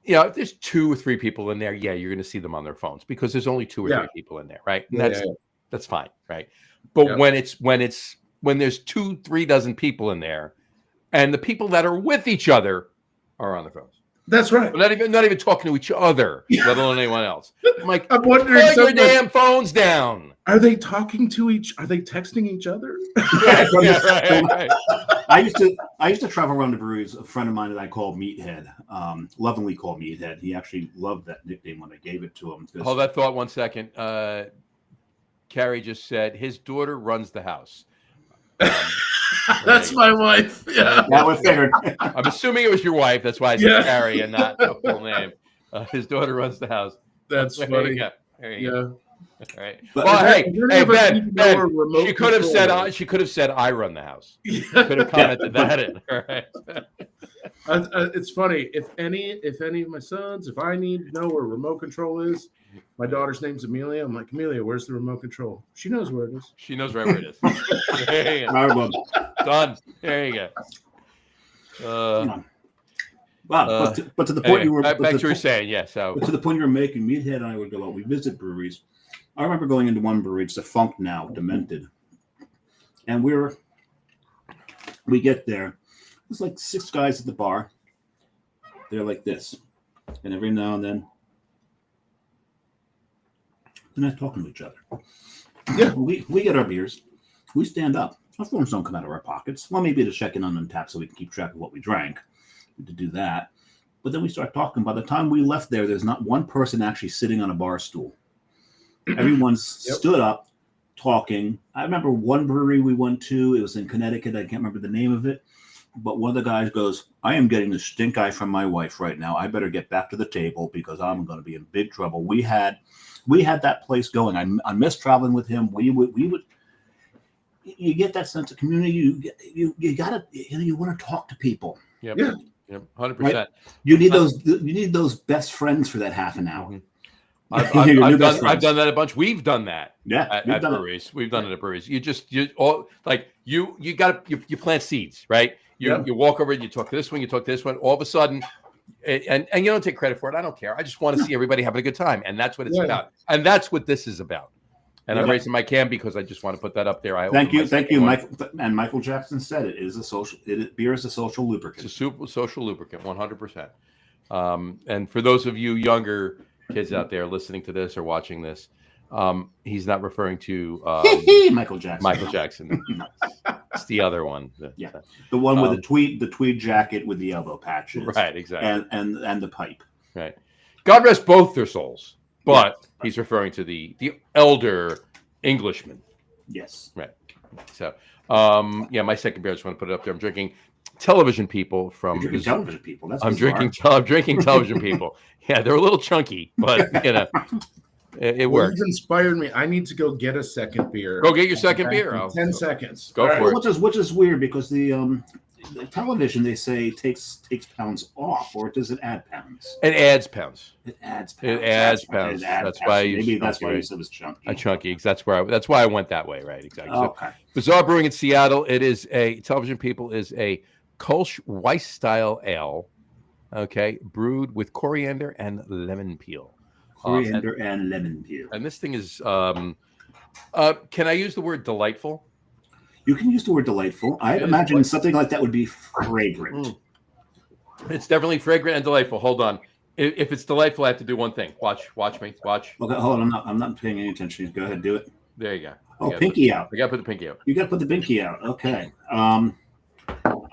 if there's 2 or 3 people in there, you're going to see them on their phones because there's only 2 or 3 people in there, right? And that's fine, right? But when there's 2-3 dozen people in there, and the people that are with each other are on their phones. That's right. Not even talking to each other, let alone anyone else. I'm like, I'm wondering, put your damn phones down. Are they talking to Are they texting each other? Right. I used to travel around the breweries. A friend of mine that I called Meathead, lovingly called Meathead. He actually loved that nickname when I gave it to him. Hold that thought 1 second. Carrie just said his daughter runs the house. That's my wife. Yeah, that was figured. I'm assuming it was your wife. That's why I said Carrie and not the full name. His daughter runs the house. That's funny. There you go. All right. But Ben, she could have said I run the house. Could have commented that in. All right. It's funny. If any of my sons, if I need to know where remote control is, my daughter's name's Amelia. I'm like, Amelia, where's the remote control? She knows where it is. She knows right where it is. There you go. Done. There you go. But to the point you were back to what you were saying, But to the point you were making, Meathead and I would go out. We visit breweries. I remember going into one brewery. It's defunct now, Demented, and we get there. There's like 6 guys at the bar. They're like this, and every now and then they're not talking to each other. Yeah, we get our beers. We stand up. Our phones don't come out of our pockets. Well, maybe to check in on Untappd so we can keep track of what we drank. To do that. But then we start talking. By the time we left there's not one person actually sitting on a bar stool. Everyone's stood up talking. I remember one brewery we went to. It was in Connecticut. I can't remember the name of it. But one of the guys goes, I am getting the stink eye from my wife right now. I better get back to the table because I'm going to be in big trouble. We had that place going. I miss traveling with him. We would. You get that sense of community. You gotta. You want to talk to people. Yep. Yeah. 100%. Right? You need those best friends for that half an hour. Mm-hmm. I've done that a bunch. We've done that. At breweries. We've done it at breweries. You plant seeds, right? You walk over and you talk to this one, you talk to this one. All of a sudden, and you don't take credit for it. I don't care. I just want to see everybody having a good time, and that's what it's about. And that's what this is about. And I'm raising my can because I just want to put that up there. Thank you, Mike. And Michael Jackson said it is a social. Beer is a social lubricant. It's a super social lubricant, 100%. And for those of you younger kids out there listening to this or watching this, he's not referring to Michael Jackson. Michael Jackson. It's the other one. The one with the tweed jacket with the elbow patches. Right, exactly. And the pipe. Right. God rest both their souls. But he's referring to the elder Englishman. Yes. Right. So, my second beer, I just want to put it up there. I'm drinking Television People from. You're drinking Television People. That's I'm drinking Television People. Yeah, they're a little chunky, but it works. You've inspired me. I need to go get a second beer. Go get your second beer. 10 seconds. Go for it. Which is weird because the the television, they say takes pounds off, or does it add pounds? It adds pounds. It adds pounds. It adds That's why- pounds. it adds That's pounds. why So you maybe that's chunky, why you right? said it was chunky. A chunky. That's why I went that way, right? Exactly. So, Okay. Bizarre Brewing in Seattle. It is a television people is a Kolsch Weiss style ale. Okay, brewed with coriander and lemon peel. Coriander and lemon peel. And this thing is. Can I use the word delightful? You can use the word delightful. I imagine something like that would be fragrant. It's definitely fragrant and delightful. Hold on. If it's delightful, I have to do one thing. Watch me. Watch. Okay, hold on. I'm not paying any attention. Go ahead, do it. There you go. Oh, pinky out. I got to put the pinky out. You got to put the pinky out. Okay.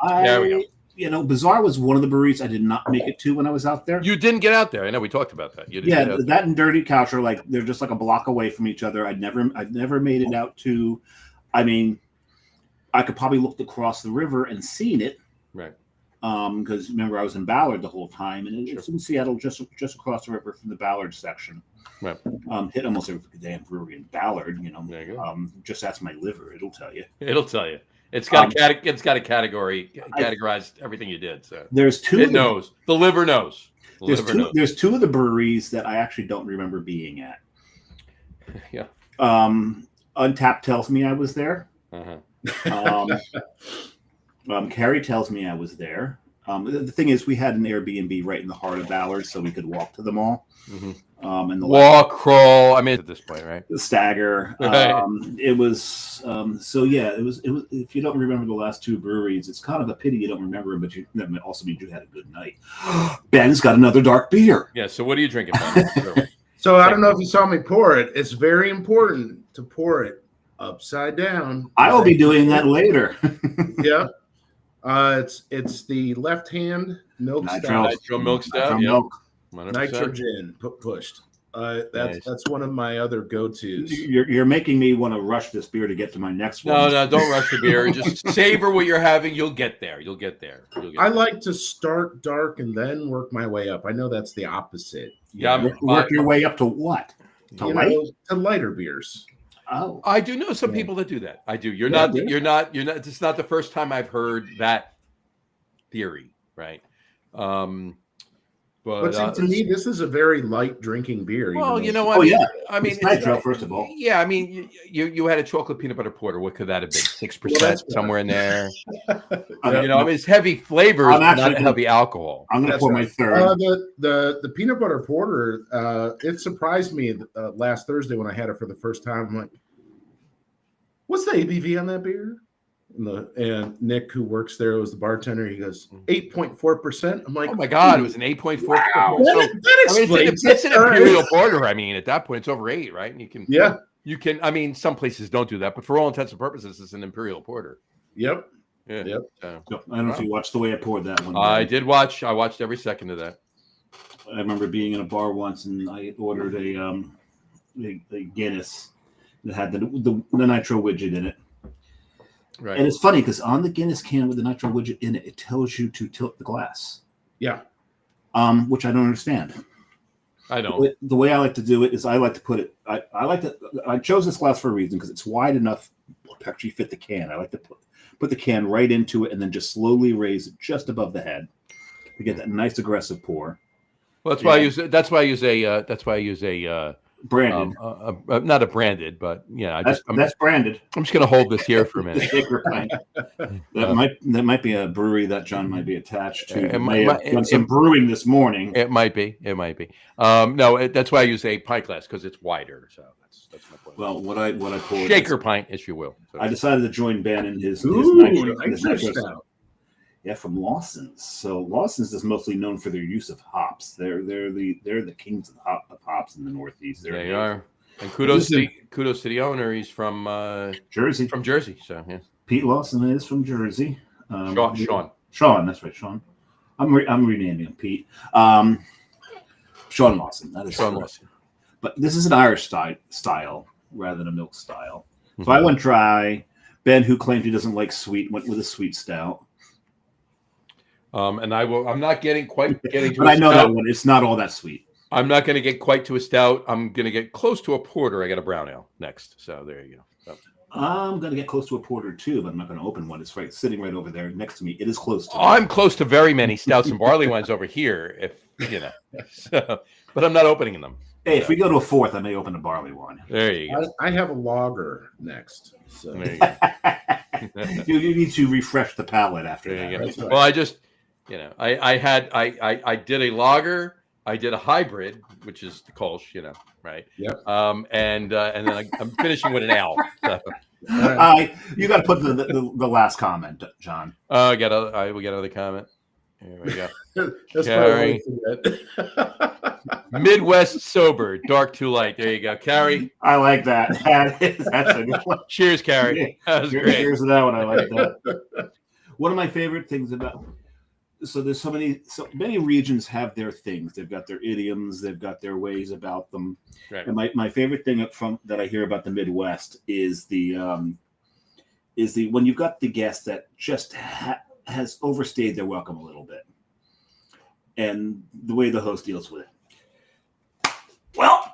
There we go. You know, Bizarre was one of the breweries I did not make it to when I was out there. You didn't get out there. I know we talked about that. You didn't get out that and Dirty Couch are like they're just like a block away from each other. I've never made it out to. I mean, I could probably looked across the river and seen it. Right. Because remember I was in Ballard the whole time, and it's in Seattle, just across the river from the Ballard section. Right. Hit almost every damn brewery in Ballard. You know. There you go. Just ask my liver; it'll tell you. It'll tell you. It's got a category categorized everything you did. So there's two. It knows. The liver knows. There's two of the breweries that I actually don't remember being at. Yeah. Untapped tells me I was there. Uh-huh. Carrie tells me I was there. The thing is, we had an Airbnb right in the heart of Ballard, so we could walk to them all. Mm-hmm. And the walk, crawl. I mean, at this point, right? The stagger. Right. It was. So yeah, it was. If you don't remember the last two breweries, it's kind of a pity you don't remember them, but that also means you had a good night. Ben's got another dark beer. Yeah. So what are you drinking, Ben? So I don't know if you saw me pour it. It's very important to pour it upside down. I will be doing that later. Yeah. It's the left hand milk stout. Nitro milk stout. Nitro milk. 100%. Nitrogen pushed. That's one of my other go-tos. You're making me want to rush this beer to get to my next one. No, don't rush the beer. Just savor what you're having. You'll get there. I like to start dark and then work my way up. I know that's the opposite. Yeah, work your way up to what? To lighter beers. Oh, I do know some people that do that. I do. You're not. It's not the first time I've heard that theory, right? But to me, this is a very light drinking beer. Well, you know, I mean, it's nitro, first of all. Yeah, I mean, you had a chocolate peanut butter porter. What could that have been? 6% somewhere in there. I mean, it's heavy flavors, but not heavy alcohol. I'm going to pour my third. The peanut butter porter. It surprised me last Thursday when I had it for the first time. I'm like, what's the ABV on that beer? And Nick, who works there, was the bartender. He goes 8.4%. I'm like, oh my god, it was an 8.4%. Wow. It's an imperial porter. I mean, at that point, it's over 8, right? And you can. I mean, some places don't do that, but for all intents and purposes, it's an imperial porter. Yep. Yeah. Yep. I don't know if you watched the way I poured that one. I did watch. I watched every second of that. I remember being in a bar once, and I ordered a Guinness that had the nitro widget in it. Right. And it's funny because on the Guinness can with the nitro widget in it, it tells you to tilt the glass. Yeah. Which I don't understand. I don't. The way I like to do it is I like to put it. I chose this glass for a reason because it's wide enough to actually fit the can. I like to put the can right into it and then just slowly raise it just above the head to get that nice aggressive pour. Well, that's why I use. That's why I use a branded, not a branded, but yeah, that's branded. I'm just going to hold this here for a minute. That might be a brewery that John might be attached to. It might have done some brewing this morning. It might be. No, that's why I use a pint glass because it's wider. So that's my point. Well, what I poured shaker pint, if you will. So. I decided to join Ben in his nitro stout. Yeah, from Lawson's. So Lawson's is mostly known for their use of hops. They're the kings of hops in the Northeast. They are. And kudos to the owner. He's from Jersey. From Jersey. So yeah. Pete Lawson is from Jersey. Sean. That's right, Sean. I'm renaming him Pete. Sean Lawson. That is Sean Lawson. But this is an Irish style rather than a milk style. So I went dry. Ben, who claimed he doesn't like sweet, went with a sweet stout. And I'm not getting to but I know that one. It's not all that sweet. I'm not going to get quite to a stout. I'm going to get close to a porter. I got a brown ale next. So there you go. So. I'm going to get close to a porter too, but I'm not going to open one. It's sitting right over there next to me. It is close to me. I'm close to very many stouts and barley wines over here, if you know. So, but I'm not opening them. Hey, if we go to a fourth, I may open a barley wine. There you go. I have a lager next. So There you go. you need to refresh the palate after There that. you go. Well, I just, I did a lager, I did a hybrid, which is the Kolsch, right? Yep. And then I'm finishing with an ale. So. You got to put the last comment, John. We got another comment. Here we go. That's Carrie. Midwest sober, dark too light. There you go, Carrie. I like that. That's a good one. Cheers, Carrie. That was great. Cheers to that one. I like that. One of my favorite things about there's so many regions have their things. They've got their idioms. They've got their ways about them. Right. And my favorite thing that I hear about the Midwest is the when you've got the guest that just has overstayed their welcome a little bit, and the way the host deals with it. Well,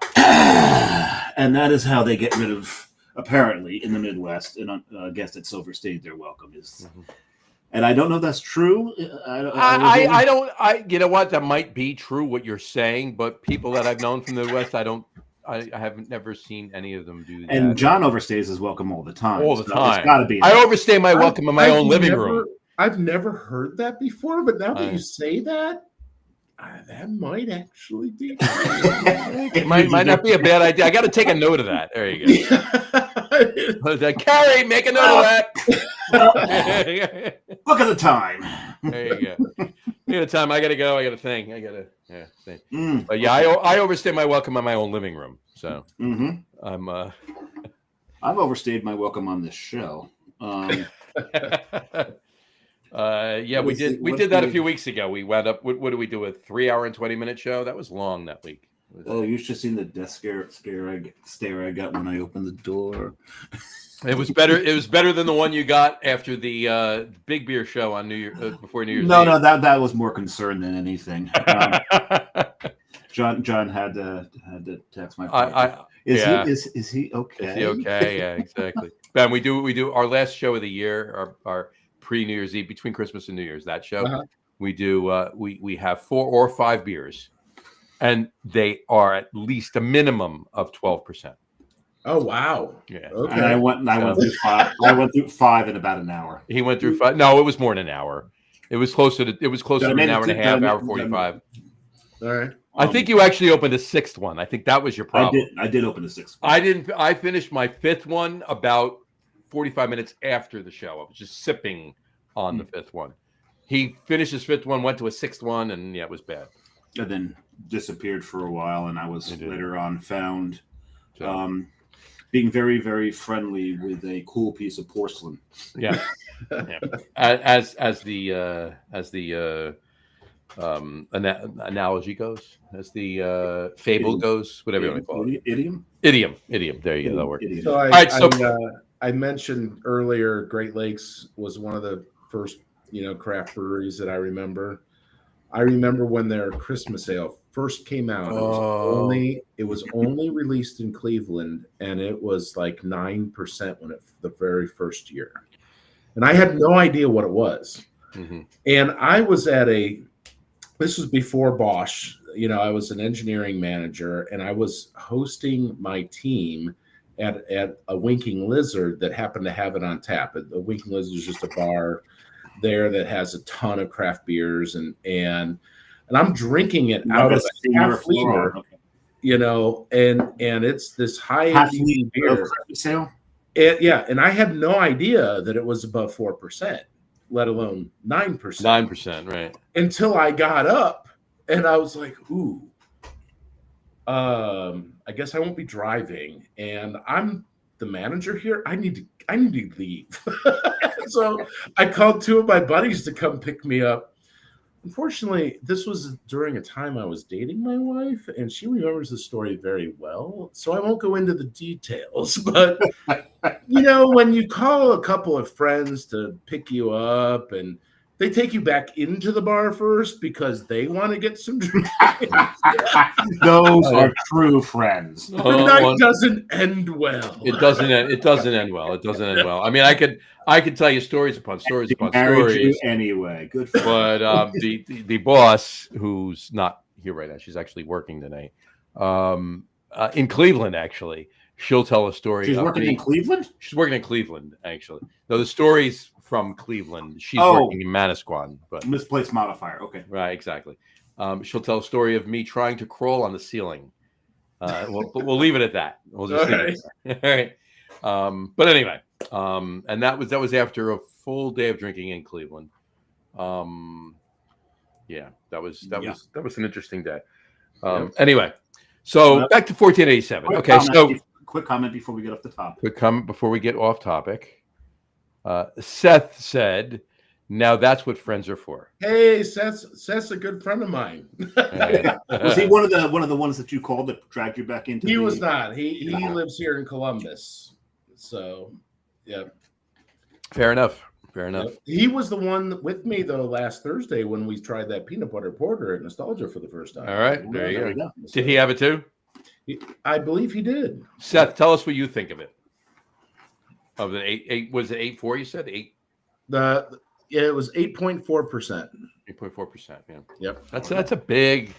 and that is how they get rid of, apparently, in the Midwest, and a guest that's overstayed their welcome is. Mm-hmm. And I don't know if that's true. I don't. You know what? That might be true what you're saying, but people that I've known from the West, I haven't never seen any of them do that. And John overstays his welcome all the time. All the time. It's got to be. I overstay my welcome in my own living room. I've never heard that before, but now that you say that, that might actually be. It might not be a bad idea. I got to take a note of that. There you go. Carrie, make a note of that. Look at the time. There you go. Look at the time. I got to go. I got to think. Think. But yeah, I overstay my welcome in my own living room. So I've overstayed my welcome on this show. We did that a few weeks ago. We wound up. What did we do? A 3-hour and 20-minute show? That was long that week. You should have seen the death stare I got when I opened the door. It was better. It was better than the one you got after the big beer show on New Year before New Year's Eve. No, that was more concern than anything. John had to text my partner. Is he okay? Is he okay? Yeah, exactly. Ben, we do our last show of the year, our pre-New Year's Eve, between Christmas and New Year's. That show we do. We have 4 or 5 beers, and they are at least a minimum of 12%. Oh wow! Yeah, okay. And I went through 5. I went through 5 in about an hour. He went through 5. No, it was more than an hour. It was closer to an hour and a half, hour 45. All right. I think you actually opened a 6th one. I think that was your problem. I did open a 6th one. I finished my 5th one about 45 minutes after the show. I was just sipping on the 5th one. He finished his 5th one, went to a 6th one, and it was bad. And then disappeared for a while, and I was later on found being very, very friendly with a cool piece of porcelain. Yeah. As the analogy goes, as the fable goes, whatever you want to call it. Idiom. There you go. That works. So I mentioned earlier, Great Lakes was one of the first, craft breweries that I remember. I remember when their Christmas ale first came out. It was only released in Cleveland, and it was like 9% the very first year. And I had no idea what it was. Mm-hmm. And I was this was before Bosch. I was an engineering manager, and I was hosting my team at a Winking Lizard that happened to have it on tap. The Winking Lizard is just a bar there that has a ton of craft beers, and I'm drinking it out of a half liter, and it's this high ABV beer. And I had no idea that it was above 4%, let alone 9%. 9%, right? Until I got up, and I was like, "Ooh, I guess I won't be driving, and I'm the manager here. I need to leave." So I called 2 of my buddies to come pick me up. Unfortunately, this was during a time I was dating my wife, and she remembers the story very well. So I won't go into the details, but when you call a couple of friends to pick you up and They take you back into the bar first because they want to get some drinks. Those are true friends. The night doesn't end well. It doesn't end. It doesn't end well. It doesn't end well. I mean, I could tell you stories upon stories upon stories. Anyway, good. For but the boss, who's not here right now, she's actually working tonight, in Cleveland. Actually, she'll tell a story. She's working in Cleveland. She's working in Cleveland, actually. No, the story's from Cleveland. She's working in Manasquan, but misplaced modifier. Okay, right, exactly. She'll tell a story of me trying to crawl on the ceiling. We'll leave it at that. We'll just leave it there. All right. But anyway, and that was after a full day of drinking in Cleveland. Yeah, that was an interesting day. Anyway, so back to 1487. Okay, quick comment before we get off the topic. Quick comment before we get off topic. Seth said, "Now that's what friends are for." Hey, Seth's a good friend of mine. Was he one of the ones that you called that dragged you back into? He was not. He lives here in Columbus. So, yeah. Fair enough. Yep. He was the one with me though last Thursday when we tried that peanut butter porter at Nostalgia for the first time. All right, there you go. Did he have it too? I believe he did. Seth, tell us what you think of it. Of the eight was it 8.4? You said 8. It was 8.4%. 8.4%. Yeah. Yep. That's a big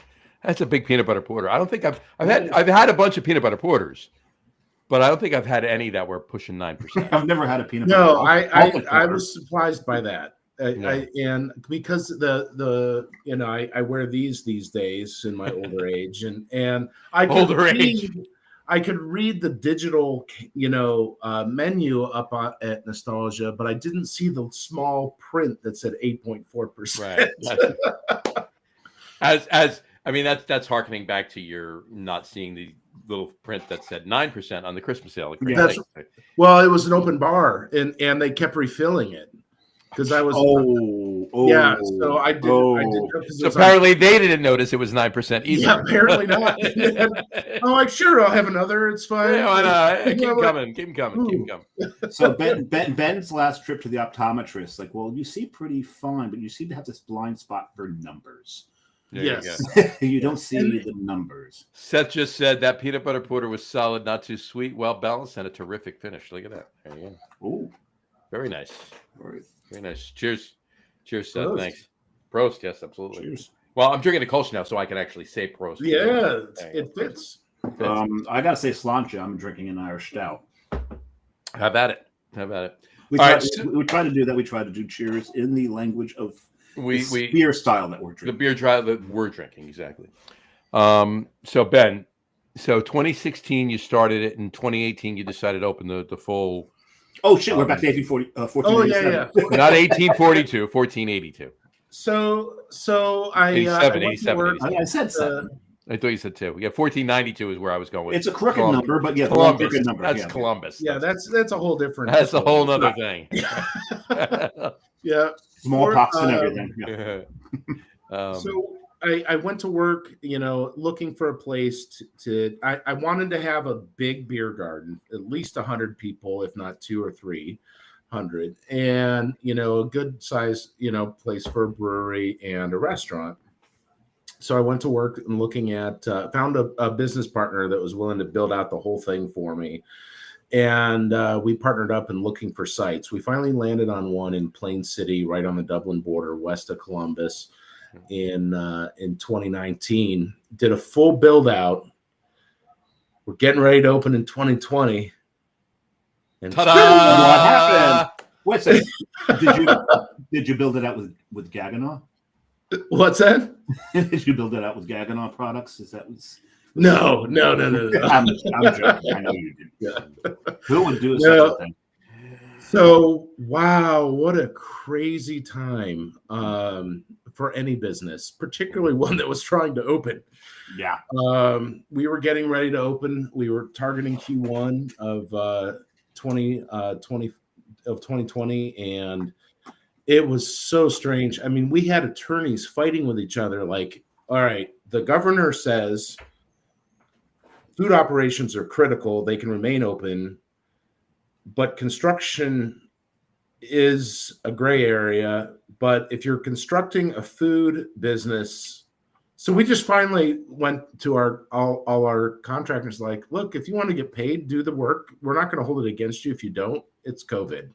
peanut butter porter. I don't think I've had a bunch of peanut butter porters, but I don't think I've had any that were pushing 9%. I've never had a peanut butter. No, I I was surprised by that. And because I wear these days in my older age, and I could read the digital menu up at Nostalgia, but I didn't see the small print that said 8.4%. Right. I mean that's harkening back to your not seeing the little print that said 9% on the Christmas sale. Well, it was an open bar, and they kept refilling it. Because I was, so I did. So apparently they didn't notice it was 9% either. Yeah, apparently not. I'm like, sure, I'll have another. It's fine. Yeah, keep coming. So Ben's last trip to the optometrist, like, well, you see pretty fine, but you seem to have this blind spot for numbers. Yes, you don't see the numbers. Seth just said that peanut butter porter was solid, not too sweet, well balanced, and a terrific finish. Look at that. There you go. Ooh, very nice. Very nice. Cheers, Seth. Prost. Thanks. Prost. Yes, absolutely. Cheers. Well, I'm drinking a Kolsch now, so I can actually say prost. Yeah, it fits. I gotta say, Sláinte. I'm drinking an Irish stout. Have at it. We try to do that. We try to do cheers in the language of beer style that we're drinking. The beer style that we're drinking, exactly. So Ben, 2016 you started it. In 2018 you decided to open the full. Oh shit! We're back to 1487. Oh yeah. Not 1842, 1482. So I 87. I said 7. I thought you said 2. Yeah, 1492 is where I was going with. It's a crooked number, but yeah, Columbus. Crooked number. That's Columbus. Yeah, that's a whole different. That's a whole other thing. Yeah, smallpox and everything. Yeah. So I went to work, looking for a place to. I wanted to have a big beer garden, at least 100 people, if not 200 or 300, and a good size, place for a brewery and a restaurant. So I went to work and looking at, found a business partner that was willing to build out the whole thing for me. And we partnered up in looking for sites. We finally landed on one in Plain City, right on the Dublin border, west of Columbus, in 2019. Did a full build out. We're getting ready to open in 2020. And what happened? What's it? Did you build it out with Gaggenau? What's that? Did you build it out with Gaggenau products? Is that what's No. I'm joking. I know you did. Yeah. Who would do such a thing? So, wow, what a crazy time for any business, particularly one that was trying to open. Yeah. We were getting ready to open. We were targeting Q1 of 2020, and it was so strange. I mean, we had attorneys fighting with each other like, all right, the governor says food operations are critical. They can remain open, but construction is a gray area, but if you're constructing a food business, so we just finally went to all our contractors like, look, if you want to get paid, do the work. We're not going to hold it against you if you don't. It's COVID.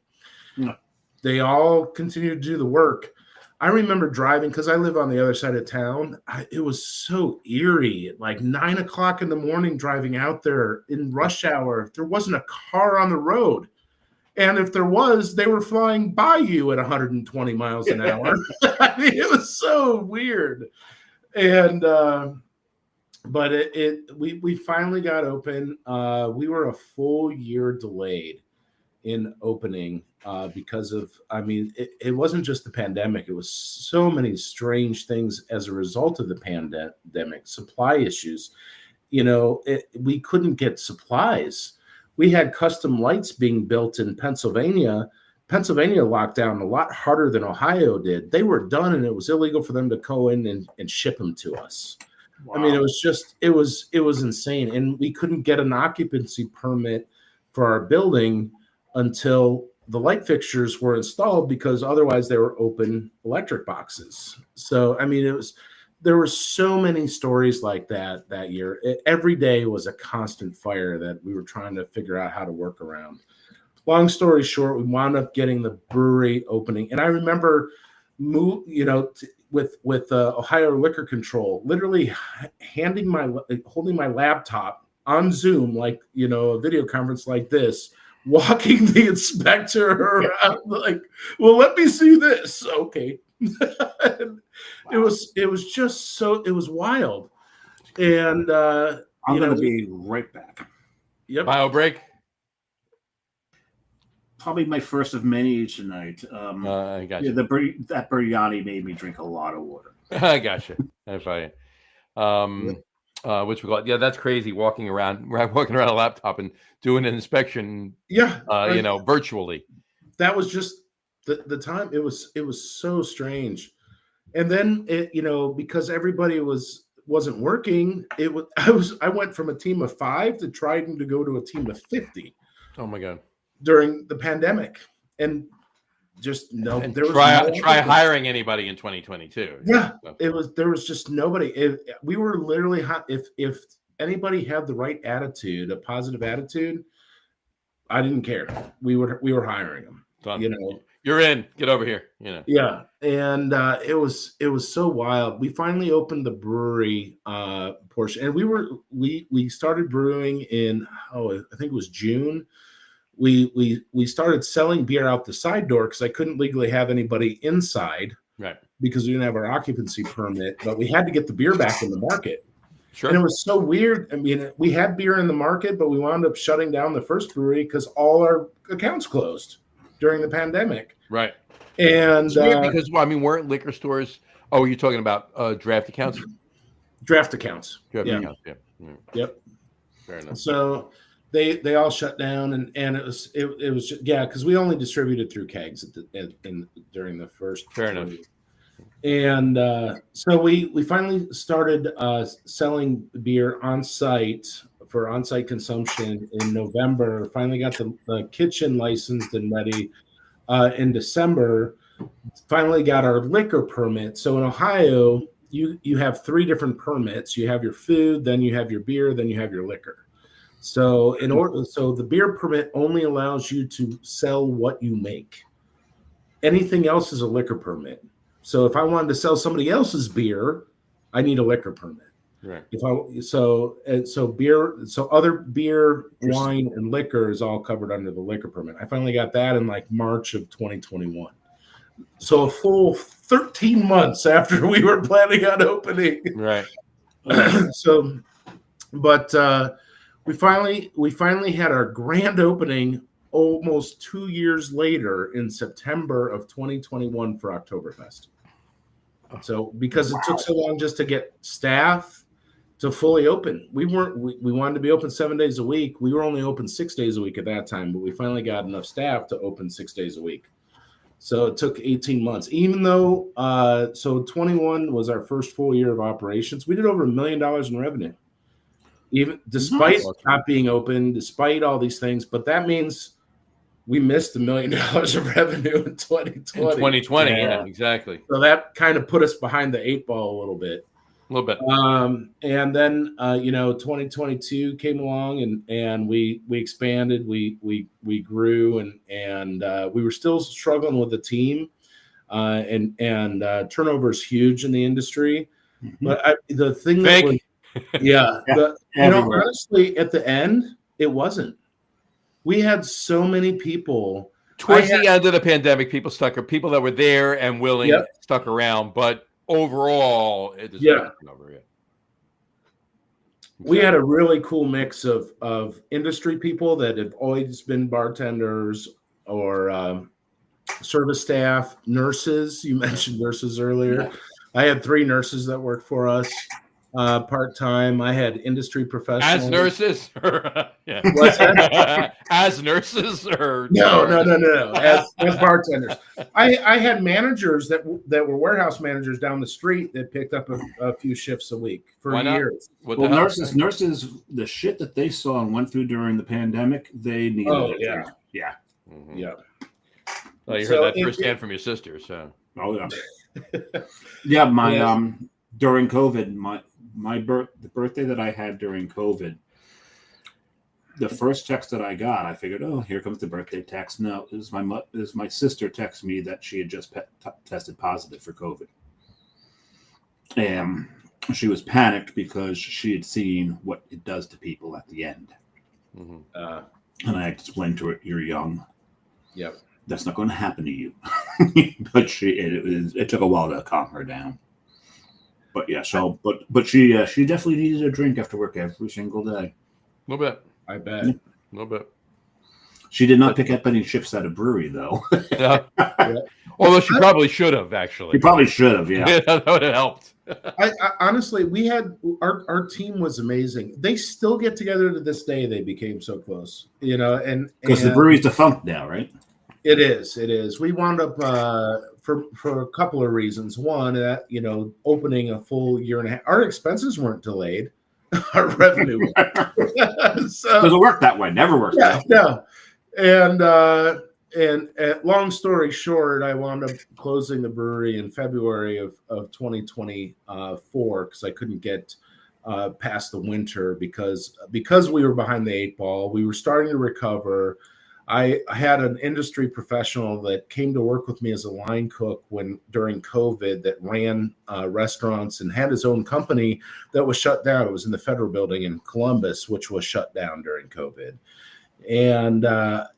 No. They all continue to do the work. I remember driving because I live on the other side of town. It was so eerie at like 9 o'clock in the morning driving out there in rush hour. There wasn't a car on the road. And if there was, they were flying by you at 120 miles an hour. I mean, it was so weird. And but we finally got open. We were a full year delayed in opening because of, I mean, it wasn't just the pandemic. It was so many strange things as a result of the pandemic, supply issues. You know, we couldn't get supplies. We had custom lights being built in Pennsylvania. Pennsylvania locked down a lot harder than Ohio did. They were done, and it was illegal for them to go in and ship them to us. Wow. I mean, it was insane. And we couldn't get an occupancy permit for our building until the light fixtures were installed, because otherwise they were open electric boxes. So, I mean, there were so many stories like that year. Every day was a constant fire that we were trying to figure out how to work around. Long story short, we wound up getting the brewery opening. And I remember, with Ohio Liquor Control, literally holding my laptop on Zoom, like, a video conference like this, walking the inspector around, like, well, let me see this. Okay. Wow. It was just so, it was wild. And I'm going to be right back. Yep. Bio break. Probably my first of many tonight. I got you. That biryani made me drink a lot of water. I got you. That's fine. Which we call it. Yeah, that's crazy. Walking around a laptop and doing an inspection. Yeah, virtually. That was just the time. It was so strange. And then because everybody wasn't working, I went from a team of 5 to trying to go to a team of 50. Oh my God. During the pandemic, and just try hiring anybody in 2022. Yeah, there was just nobody. We were literally, if anybody had the right attitude, a positive attitude, I didn't care. We were hiring them. Done. You're in. Get over here. Yeah, and it was so wild. We finally opened the brewery portion, and we started brewing in I think it was June. We started selling beer out the side door because I couldn't legally have anybody inside, right? Because we didn't have our occupancy permit, but we had to get the beer back in the market. Sure. And it was so weird. I mean, we had beer in the market, but we wound up shutting down the first brewery because all our accounts closed during the pandemic. Right. And because weren't liquor stores? Oh, you're talking about draft accounts? Draft accounts. Accounts, yeah. Yep. Fair enough. So they all shut down, and it was because we only distributed through kegs during the first. Fair enough. And so we finally started selling beer on site for on-site consumption in November. Finally got the kitchen licensed and ready in December. Finally got our liquor permit. So in Ohio, you have 3 different permits. You have your food, then you have your beer, then you have your liquor. So the beer permit only allows you to sell what you make. Anything else is a liquor permit. So if I wanted to sell somebody else's beer, I need a liquor permit. Right. Other beer, wine, and liquor is all covered under the liquor permit. I finally got that in like March of 2021. So a full 13 months after we were planning on opening. Right. We finally had our grand opening almost 2 years later in September of 2021 for Oktoberfest. So because it took so long just to get staff to fully open, we wanted to be open 7 days a week. We were only open 6 days a week at that time, but we finally got enough staff to open 6 days a week. So it took 18 months, even though 21 was our first full year of operations. We did over $1 million in revenue. Even despite not being open, despite all these things, but that means we missed $1 million of revenue in 2020. In 2020, yeah, exactly. So that kind of put us behind the 8 ball a little bit. A little bit. And then 2022 came along, and we expanded, we grew, and we were still struggling with the team, and turnover is huge in the industry. Mm-hmm. But the thing Fake. that was, honestly, at the end, it wasn't. We had so many people. Towards the end of the pandemic, people that were there and willing stuck around, but overall, it is over. Yeah. We had a really cool mix of industry people that have always been bartenders or service staff, nurses. You mentioned nurses earlier. Yeah. I had 3 nurses that worked for us part-time. I had industry professionals. As nurses? Yeah. What's that? As nurses? Or No. As bartenders. I had managers that were warehouse managers down the street that picked up a few shifts a week for years. Well, nurses, the shit that they saw and went through during the pandemic, they needed it. Yeah. Yeah. Mm-hmm. Yeah. Well, you heard that firsthand from your sister, so. Oh, yeah. Yeah, during COVID, the birthday that I had during COVID, the first text that I got, I figured, oh, here comes the birthday text. No, it was my sister texted me that she had just tested positive for COVID. And she was panicked because she had seen what it does to people at the end. Mm-hmm. And I explained to her, you're young. Yep. That's not going to happen to you. But it took a while to calm her down. But yeah, but she definitely needed a drink after work every single day. A little bit. I bet. A little bit. She did not pick up any shifts at a brewery, though. Yeah. Although she probably should have, actually. She probably should have, yeah. That would have helped. I honestly, we had our team was amazing. They still get together to this day. They became so close, and because the brewery's defunct now, right? It is. We wound up for a couple of reasons. One, opening a full year and a half. Our expenses weren't delayed. Our revenue. So, doesn't work that way. Never works. Yeah, no. And long story short, I wound up closing the brewery in February of 2024 because I couldn't get past the winter because we were behind the 8 ball. We were starting to recover. I had an industry professional that came to work with me as a line cook during COVID that ran restaurants and had his own company that was shut down. It was in the Federal Building in Columbus, which was shut down during COVID. And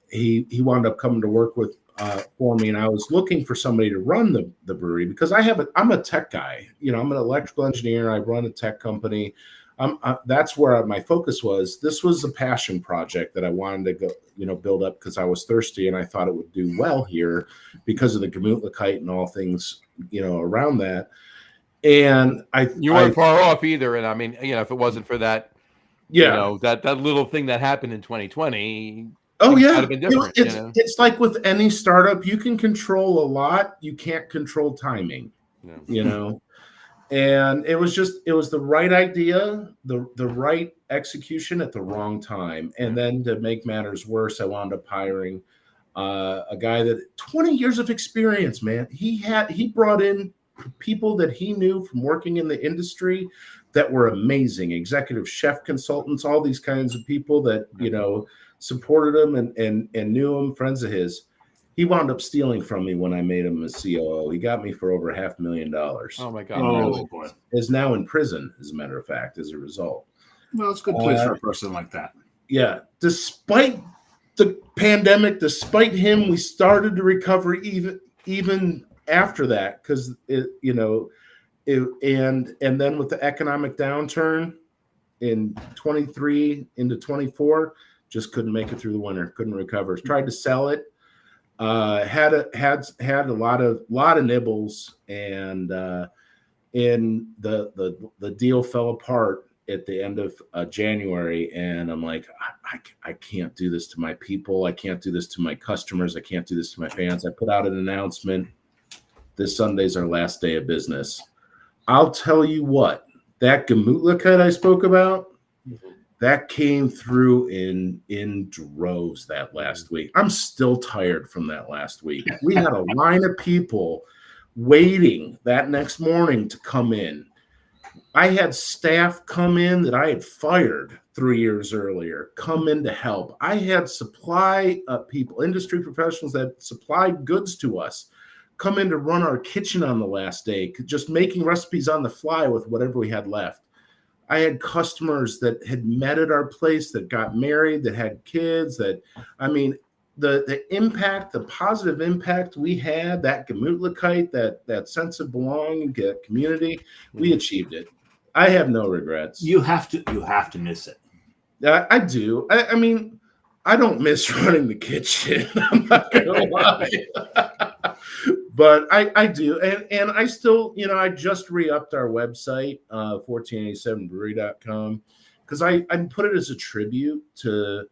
he wound up coming to work for me, and I was looking for somebody to run the brewery because I'm a tech guy. I'm an electrical engineer. I run a tech company. That's where my focus was. This was a passion project that I wanted to go, build up because I was thirsty and I thought it would do well here because of the Gemütlichkeit and all things, around that. And you weren't far off either. And I mean, if it wasn't for that, that little thing that happened in 2020. Oh yeah, have been different, it's like with any startup, you can control a lot, you can't control timing. And it was the right idea, the right execution at the wrong time. And then to make matters worse, I wound up hiring a guy that 20 years of experience, man. He brought in people that he knew from working in the industry that were amazing, executive chef consultants, all these kinds of people that, supported him and knew him, friends of his. He wound up stealing from me when I made him a COO. He got me for over $500,000. Oh my God! Oh boy! Is now in prison, as a matter of fact, as a result. Well, it's a good place for a person like that. Yeah. Despite the pandemic, despite him, we started to recover even after that because and then with the economic downturn in 23 into 24, just couldn't make it through the winter. Couldn't recover. Tried to sell it. Had a lot of nibbles, and the deal fell apart at the end of January, and I'm like, I can't do this to my people. I can't do this to my customers. I can't do this to my fans. I put out an announcement. This Sunday's our last day of business. I'll tell you what, that Gemütlichkeit I spoke about, that came through in droves that last week. I'm still tired from that last week. We had a line of people waiting that next morning to come in. I had staff come in that I had fired 3 years earlier, come in to help. I had supply people, industry professionals that supplied goods to us, come in to run our kitchen on the last day, just making recipes on the fly with whatever we had left. I had customers that had met at our place, that got married, that had kids, the impact, the positive impact we had, that Gemütlichkeit, that sense of belonging, community, we achieved it. I have no regrets. You have to miss it. I do. I mean, I don't miss running the kitchen. I'm not gonna lie. But I do. And I still, I just re-upped our website, 1487brewery.com, because I put it as a tribute to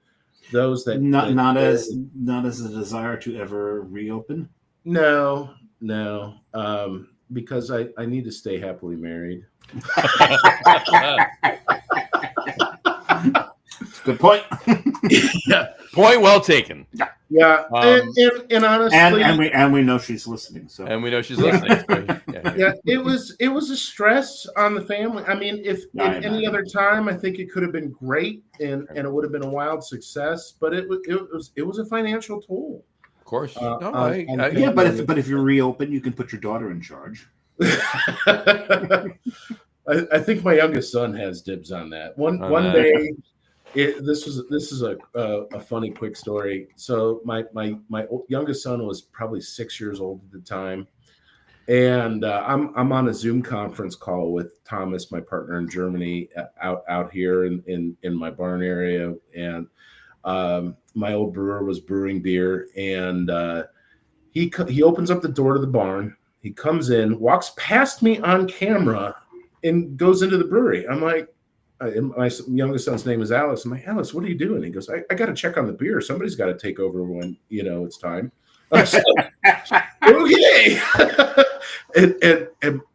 those that not as a desire to ever reopen. No, because I need to stay happily married. Good point. Yeah. Point well taken. Yeah. And honestly, and we know she's listening. So and we know she's listening. Yeah, it was a stress on the family. I mean, if any other time, I think it could have been great and it would have been a wild success. But it was a financial tool. Of course. But if you reopen, you can put your daughter in charge. I think my youngest son has dibs on that. One day, this is a funny quick story. So my youngest son was probably 6 years old at the time, and I'm on a Zoom conference call with Thomas, my partner in Germany, out here in my barn area, and my old brewer was brewing beer, and he opens up the door to the barn. He comes in, walks past me on camera, and goes into the brewery. I'm like, my youngest son's name is Alice. I'm like, Alice, what are you doing? He goes, I got to check on the beer. Somebody's got to take over when it's time. I said, okay.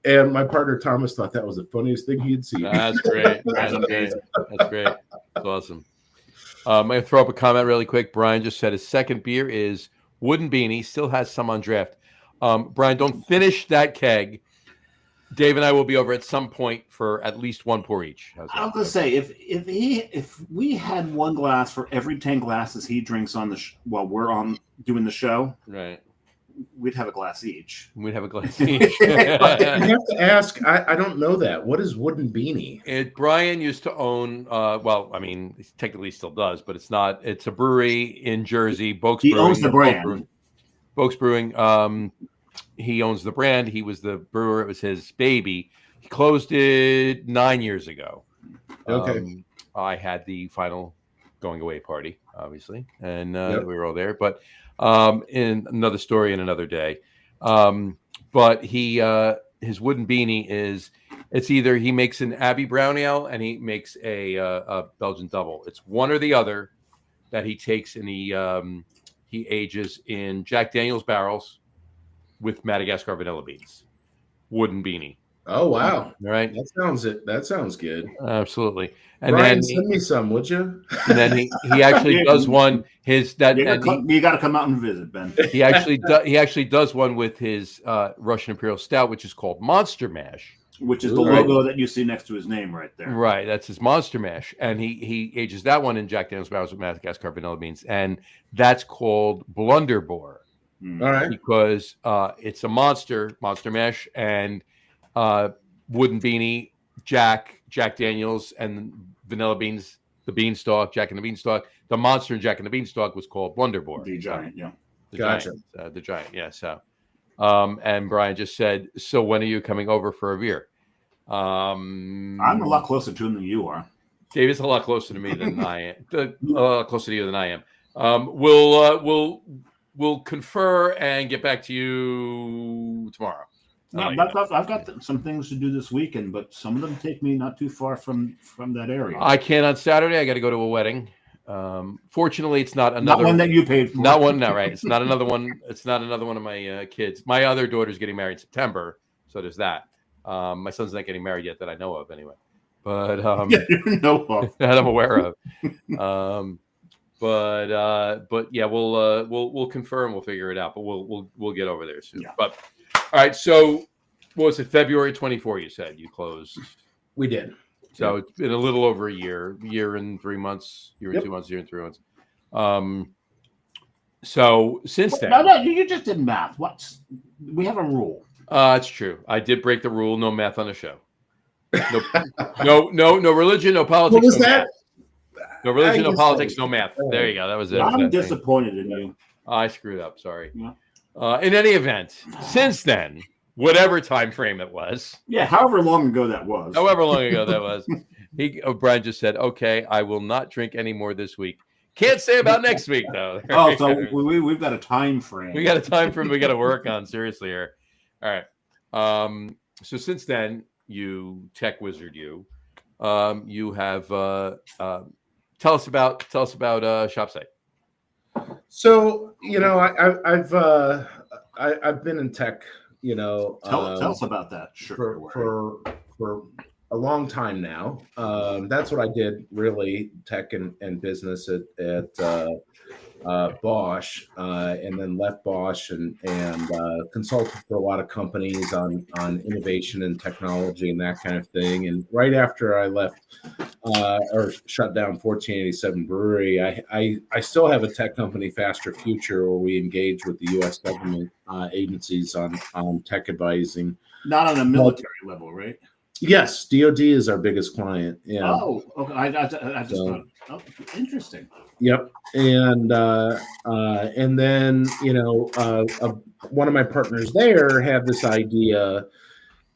and my partner Thomas thought that was the funniest thing he had seen. That's great. That's great. That's awesome. I'm going to throw up a comment really quick. Brian just said his second beer is Wooden Beanie. Still has some on draft. Brian, don't finish that keg. Dave and I will be over at some point for at least one pour each. I was gonna say if we had one glass for every 10 glasses he drinks on while we're on doing the show, right? We'd have a glass each. I have to ask. I don't know that. What is Wooden Beanie? Brian used to own. He technically still does, but it's not. It's a brewery in Jersey. Boakes he Brewing. Owns the brand. Boakes Brewing. He owns the brand. He was the brewer. It was his baby. He closed it 9 years ago. Okay. I had the final going away party, obviously, and we were all there. But in another story in another day. But his Wooden Beanie it's either he makes an Abbey Brown Ale and he makes a Belgian double. It's one or the other that he takes and he ages in Jack Daniel's barrels with Madagascar vanilla beans. Wooden Beanie. Oh wow! All right, that sounds good. Absolutely. And Brian, then send me some, would you? And then he actually does one. You got to come out and visit, Ben. He actually does one with his Russian Imperial Stout, which is called Monster Mash, which is the logo that you see next to his name right there. Right, that's his Monster Mash, and he ages that one in Jack Daniel's barrels with Madagascar vanilla beans, and that's called Blunderbore. All right, because it's a monster mash, and Wooden Beanie, Jack Daniels, and vanilla beans, the Beanstalk, Jack and the Beanstalk. The monster in Jack and the Beanstalk was called Blunderbore. The giant, yeah. Gotcha. The giant, yeah. So, and Brian just said, so when are you coming over for a beer? I'm a lot closer to him than you are. David's a lot closer to me than I am. A lot closer to you than I am. We'll confer and get back to you tomorrow. I've got some things to do this weekend, but some of them take me not too far from that area. I can on Saturday. I got to go to a wedding. Fortunately, it's not another one that you paid for. Not one, no, right? It's not another one. It's not another one of my kids. My other daughter's getting married in September, so there's that. My son's not getting married yet that I know of, anyway. but no off. that I'm aware of. But yeah, we'll confirm. We'll figure it out. But we'll get over there soon. Yeah. But all right. So what was it? February 24. You said you closed. We did. So it's been a little over a year and 3 months, year and 2 months, year and 3 months. So since then, no, you just did math. We have a rule. It's true. I did break the rule. No math on the show. No religion, no politics. What was no that? Math. No religion, no politics, no math. There you go. That was it. I'm disappointed in you. I screwed up. Sorry. Yeah. In any event, since then, whatever time frame it was. Yeah, however long ago that was. Brian just said, "Okay, I will not drink anymore this week." Can't say about next week though. So we've got a time frame. We got a time frame we got to work on seriously here. All right. So since then, you tech wizard, you have tell us about ShopSite. So I've been in tech. Tell us about that. Sure. For a long time now. That's what I did, really, tech and business at Bosch, and then left Bosch and consulted for a lot of companies on innovation and technology and that kind of thing. And right after I left or shut down 1487 Brewery, I still have a tech company, Faster Future, where we engage with the U.S. government agencies on tech advising. Not on a military level, right? Yes, DoD is our biggest client. Yeah. Oh, okay. I just thought. Oh, interesting. Yep. And then one of my partners there had this idea,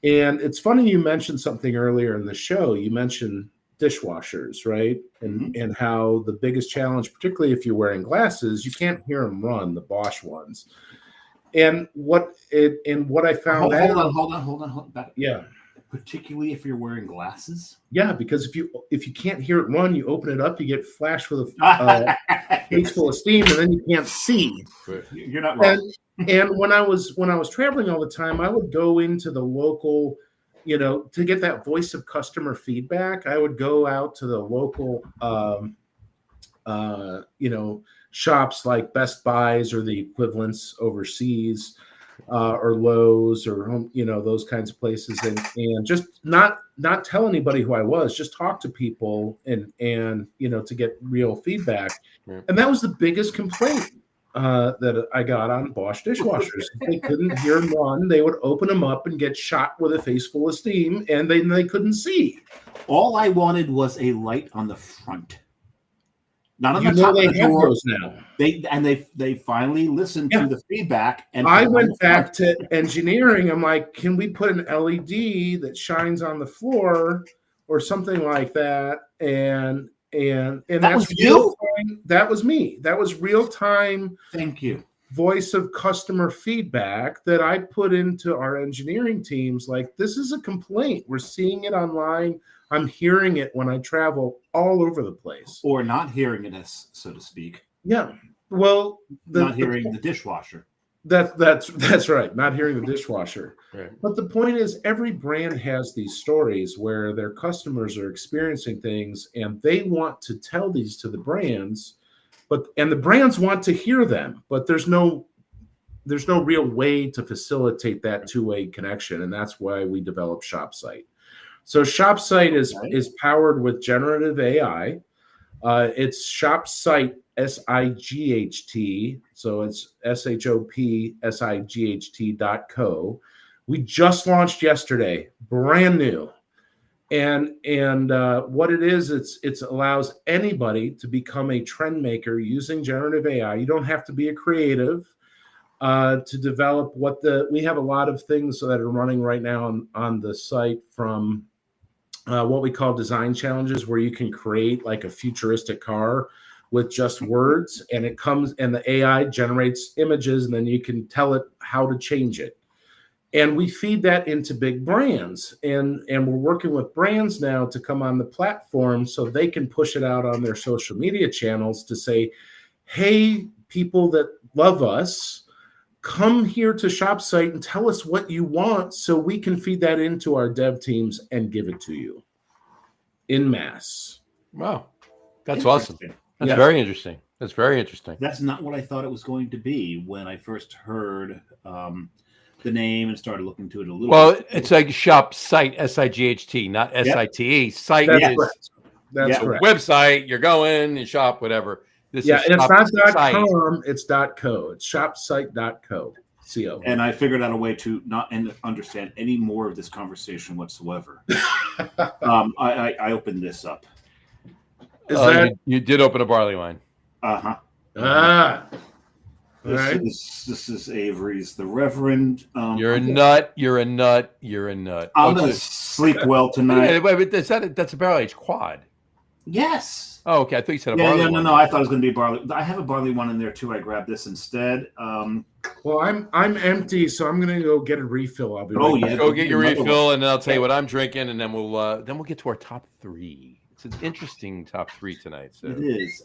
and it's funny you mentioned something earlier in the show. You mentioned dishwashers, right? And how the biggest challenge, particularly if you're wearing glasses, you can't hear them run, the Bosch ones. And what I found out. Hold on. Yeah. Particularly if you're wearing glasses. Yeah, because if you can't hear it run, you open it up, you get flashed with a face full of steam, and then you can't see. You're not wrong. And when I was traveling all the time, I would go into the local, to get that voice of customer feedback. I would go out to the local, shops like Best Buys or the equivalents overseas. Or Lowe's or those kinds of places, and just not tell anybody who I was, just talk to people and to get real feedback. Yeah. And that was the biggest complaint that I got on Bosch dishwashers. They couldn't hear them run. They would open them up and get shot with a face full of steam, and they couldn't see. All I wanted was a light on the front. Not on the top of the door. Those now. They finally listened to the feedback. And I went back to engineering. I'm like, can we put an LED that shines on the floor or something like that? And that was you. That was me. That was real time. Thank you. Voice of customer feedback that I put into our engineering teams. Like, this is a complaint. We're seeing it online. I'm hearing it when I travel all over the place. Or not hearing it, so to speak. Yeah. Well, not hearing the dishwasher. That's right. Not hearing the dishwasher. Right. But the point is, every brand has these stories where their customers are experiencing things and they want to tell these to the brands, and the brands want to hear them, but there's no real way to facilitate that two-way connection. And that's why we developed ShopSite. So ShopSite is powered with generative AI. It's ShopSite, SIGHT. So it's ShopSight.co. We just launched yesterday, brand new. And what it is, it allows anybody to become a trend maker using generative AI. You don't have to be a creative to develop we have a lot of things that are running right now on the site, from what we call design challenges, where you can create like a futuristic car with just words, and it comes and the AI generates images, and then you can tell it how to change it. And we feed that into big brands, and we're working with brands now to come on the platform so they can push it out on their social media channels to say, hey, people that love us, come here to ShopSite and tell us what you want so we can feed that into our dev teams and give it to you. in mass. Wow, that's awesome. Interesting. That's Yes. very interesting. That's very interesting. That's not what I thought it was going to be when I first heard the name and started looking into it a little Well, bit. it's like shop site, SIGHT, not SITE. Site That's is correct. That's Yeah. a correct. website. You're going, you shop, whatever. This Yeah, is and it's shop not site. .com, it's .co. It's shopsite.co. CO. And I figured out a way to not understand any more of this conversation whatsoever. I opened this up. Is that you did open a barley wine. Uh-huh. All right. This is Avery's, the Reverend. You're a nut. You're a nut. You're a nut. I'm gonna sleep well tonight. Yeah, but that's a barrel aged quad. Yes. Oh, okay. I thought you said a Yeah, barley yeah, wine. no. I thought it was gonna be barley. I have a barley one in there too. I grabbed this instead. Well, I'm empty, so I'm gonna go get a refill. I'll be Oh, right yeah. back. Go get your Another refill, and then I'll tell you what I'm drinking, and then we'll get to our top three. It's an interesting top three tonight. So It is.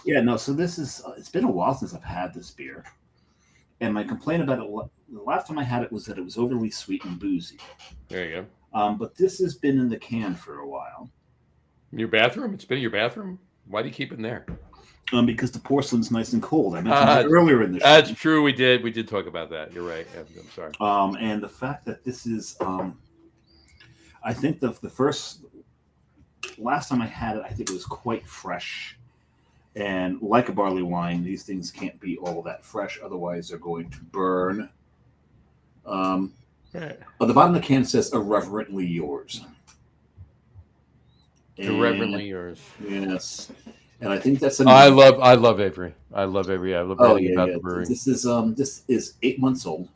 Yeah, no. So this is. It's been a while since I've had this beer, and my complaint about it the last time I had it was that it was overly sweet and boozy. there you But this has been in the can for a while. go. Your bathroom? It's been in your bathroom? Why do you keep it in there? Because the porcelain's nice and cold. I mentioned that earlier in the show. That's true. We did talk about that. You're right. I'm sorry. And the fact that this is, I think the last time I had it, I think it was quite fresh. And like a barley wine, these things can't be all that fresh, otherwise they're going to burn. Right. At the bottom of the can says "Irreverently Yours." Irreverently yours. Yes, and I think that's. I love Avery. I love Avery. I love everything about the brewery. This is 8 months old.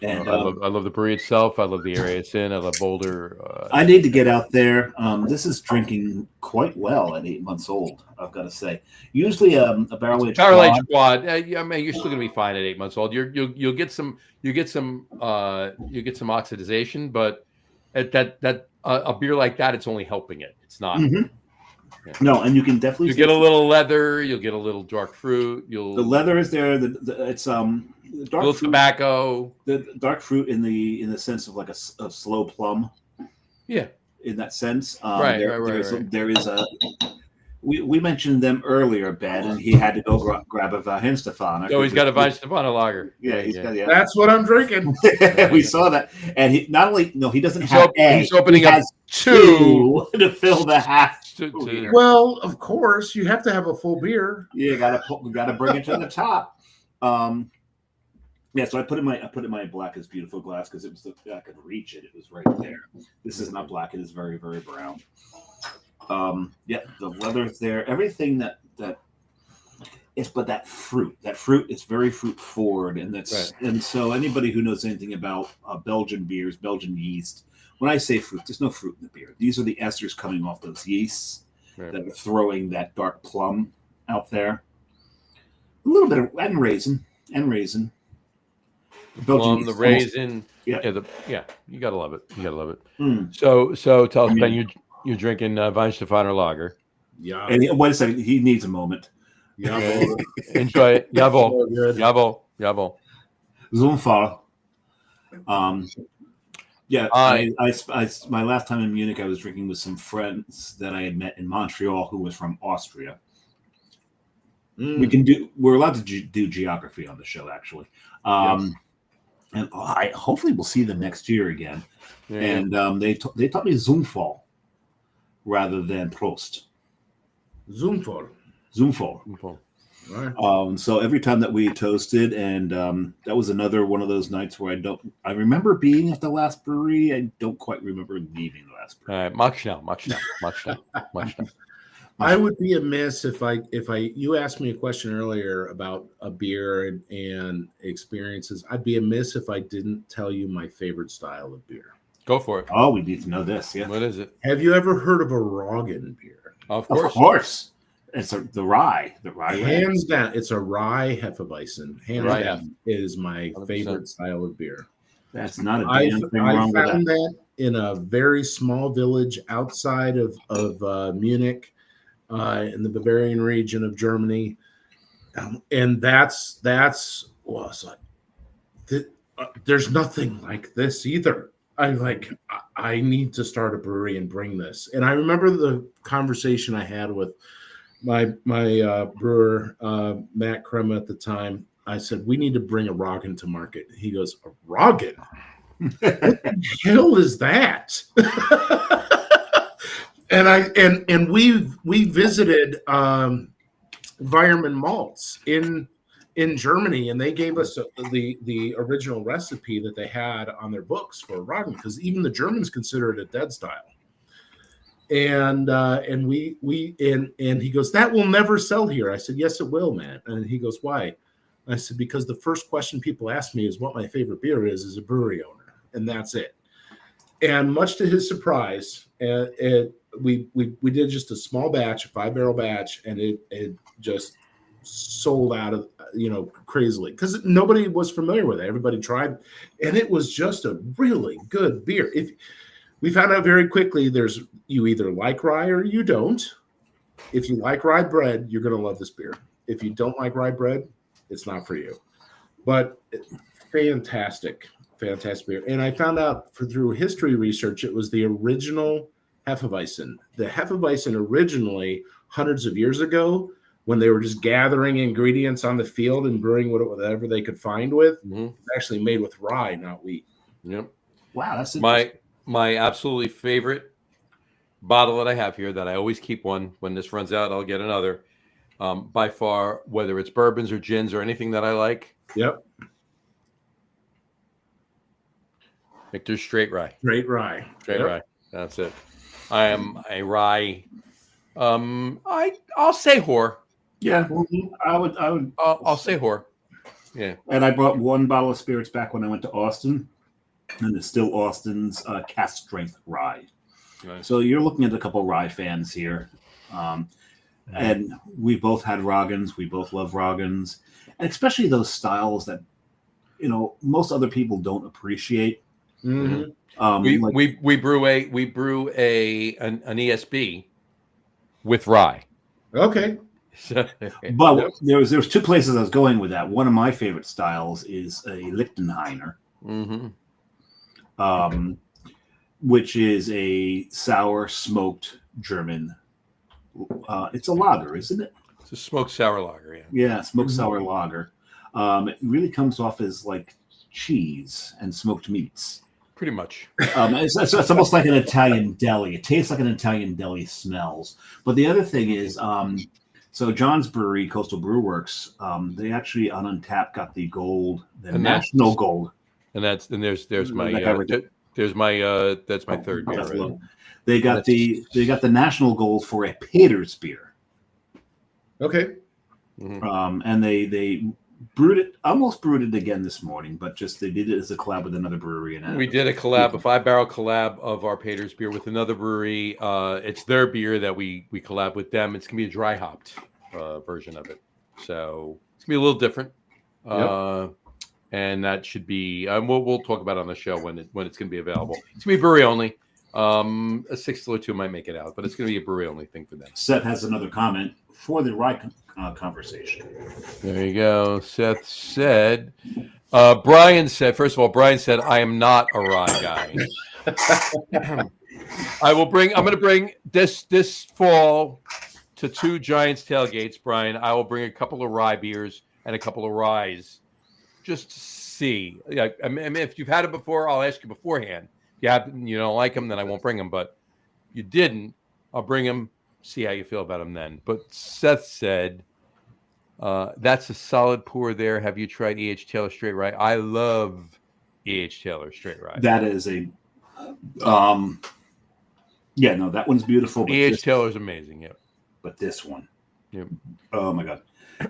And I love the brewery itself. I love the area it's in. I love Boulder. I need to get out there. This is drinking quite well at 8 months old, I've got to say. Usually a barrel aged quad. I mean, you're still going to be fine at 8 months old. You'll get some oxidization, but at that a beer like that, it's only helping it. It's not. Mm-hmm. Yeah. No, and you can definitely get a little leather. You'll get a little dark fruit. The leather is there. It's dark little fruit, tobacco. The dark fruit in the sense of like a slow plum. Yeah, in that sense. Right. There is a. We mentioned them earlier, Ben, and he had to go grab a Weihenstephaner. Oh, he's got a Weihenstephaner lager. Yeah, he's got. Yeah. That's what I'm drinking. We saw that, and he not only he doesn't have he's opening up two to fill the half. Well, of course, you have to have a full beer. Yeah, we gotta bring it to the top. Yeah, so I put in my black is beautiful glass because it was I could reach it. It was right there. This is not black. It is very, very brown. Yeah, the leather's there. Everything that is, but that fruit is very fruit forward, and and so anybody who knows anything about Belgian beers, Belgian yeast. When I say fruit, there's no fruit in the beer. These are the esters coming off those yeasts that are throwing that dark plum out there. A little bit of and raisin. Plum, the raisin. You gotta love it. So tell us, Ben, you're drinking Weihenstephaner lager. Yeah. And wait a second, he needs a moment. Jawohl. Enjoy it. Jawohl. Zumfall. Yeah, I my last time in Munich, I was drinking with some friends that I had met in Montreal who was from Austria. We're allowed to do geography on the show, actually. And hopefully we'll see them next year again. Yeah. And they taught me Zumfall rather than Prost. Zumfall. Right. So every time that we toasted, and that was another one of those nights where I remember being at the last brewery. I don't quite remember leaving the last brewery. Much now. I would be amiss if you asked me a question earlier about a beer and experiences. I'd be amiss if I didn't tell you my favorite style of beer. Go for it. Oh, we need to know this. Yeah. What is it? Have you ever heard of a Roggen beer? Of course. It's the rye. The rye. Hands down, it's a rye Hefeweizen. Hands down, it is my 100%. Favorite style of beer. That's not a damn thing wrong with that. I found that in a very small village outside of Munich, in the Bavarian region of Germany, and there's nothing like this either. I'm like, I need to start a brewery and bring this. And I remember the conversation I had with my brewer, Matt Crema at the time. I said, we need to bring a Roggen to market. He goes, a Roggen? What the hell is that? And we visited Weiermann Malts in Germany, and they gave us the original recipe that they had on their books for Roggen, because even the Germans consider it a dead style. And he goes, that will never sell here. I said, yes, it will, man. And he goes, why? I said, because the first question people ask me is what my favorite beer is as a brewery owner, and that's it. And much to his surprise, we did just a small batch, a 5-barrel batch, and it just sold out of, crazily, because nobody was familiar with it. Everybody tried, and it was just a really good beer. If we found out very quickly, you either like rye or you don't. If you like rye bread, you're going to love this beer. If you don't like rye bread, it's not for you. But fantastic beer. And I found out through history research, it was the original Hefeweizen. The Hefeweizen originally, hundreds of years ago, when they were just gathering ingredients on the field and brewing whatever they could find with, actually made with rye, not wheat. Yep. Wow, that's my absolutely favorite bottle that I have here, that I always keep one. When this runs out, I'll get another. By far, whether it's bourbons or gins or anything that I like. Yep. Victor's Straight Rye. Straight Rye. Straight Rye. That's it. I am a rye. I'll say whore. Yeah, I would. I'll say whore. Yeah. And I brought one bottle of spirits back when I went to Austin, and it's still Austin's cast strength rye. Nice. So you're looking at a couple rye fans here. And we both had Roggens. We both love Roggens, and especially those styles that, most other people don't appreciate. Mm-hmm. We brew an ESB with rye. Okay. But there was two places I was going with that. One of my favorite styles is a Lichtenheiner, which is a sour smoked German. It's a lager, isn't it? It's a smoked sour lager, yeah. Yeah, smoked sour lager. It really comes off as like cheese and smoked meats. Pretty much. It's almost like an Italian deli. It tastes like an Italian deli smells. But the other thing is, so John's Brewery, Coastal Brew Works, they actually on Untapped got the gold, national gold. And there's my that's my third beer. Right? They got the national gold for a Peter's beer. Okay. And they almost brewed it again this morning, but they did it as a collab with another brewery. And we did a 5-barrel collab of our Peter's beer with another brewery. It's their beer that we collab with them. It's gonna be a dry hopped version of it, so it's gonna be a little different. And that should be we'll talk about it on the show when it's gonna be available. It's gonna be brewery only. A 602 might make it out, but it's going to be a brewery only thing for them. Seth has another comment for the rye conversation. There you go. Seth said, Brian said, I am not a rye guy. I'm going to bring this fall to 2 Giants tailgates, Brian. I will bring a couple of rye beers and a couple of ryes just to see. I mean, if you've had it before, I'll ask you beforehand. You don't like them, then I won't bring them. But you didn't, I'll bring them, see how you feel about them then. But Seth said, that's a solid pour there. Have you tried E.H. Taylor Straight Rye? I love E.H. Taylor Straight Rye. That is a, that one's beautiful. E.H. Taylor's amazing, yeah. But this one, yep. Oh my God,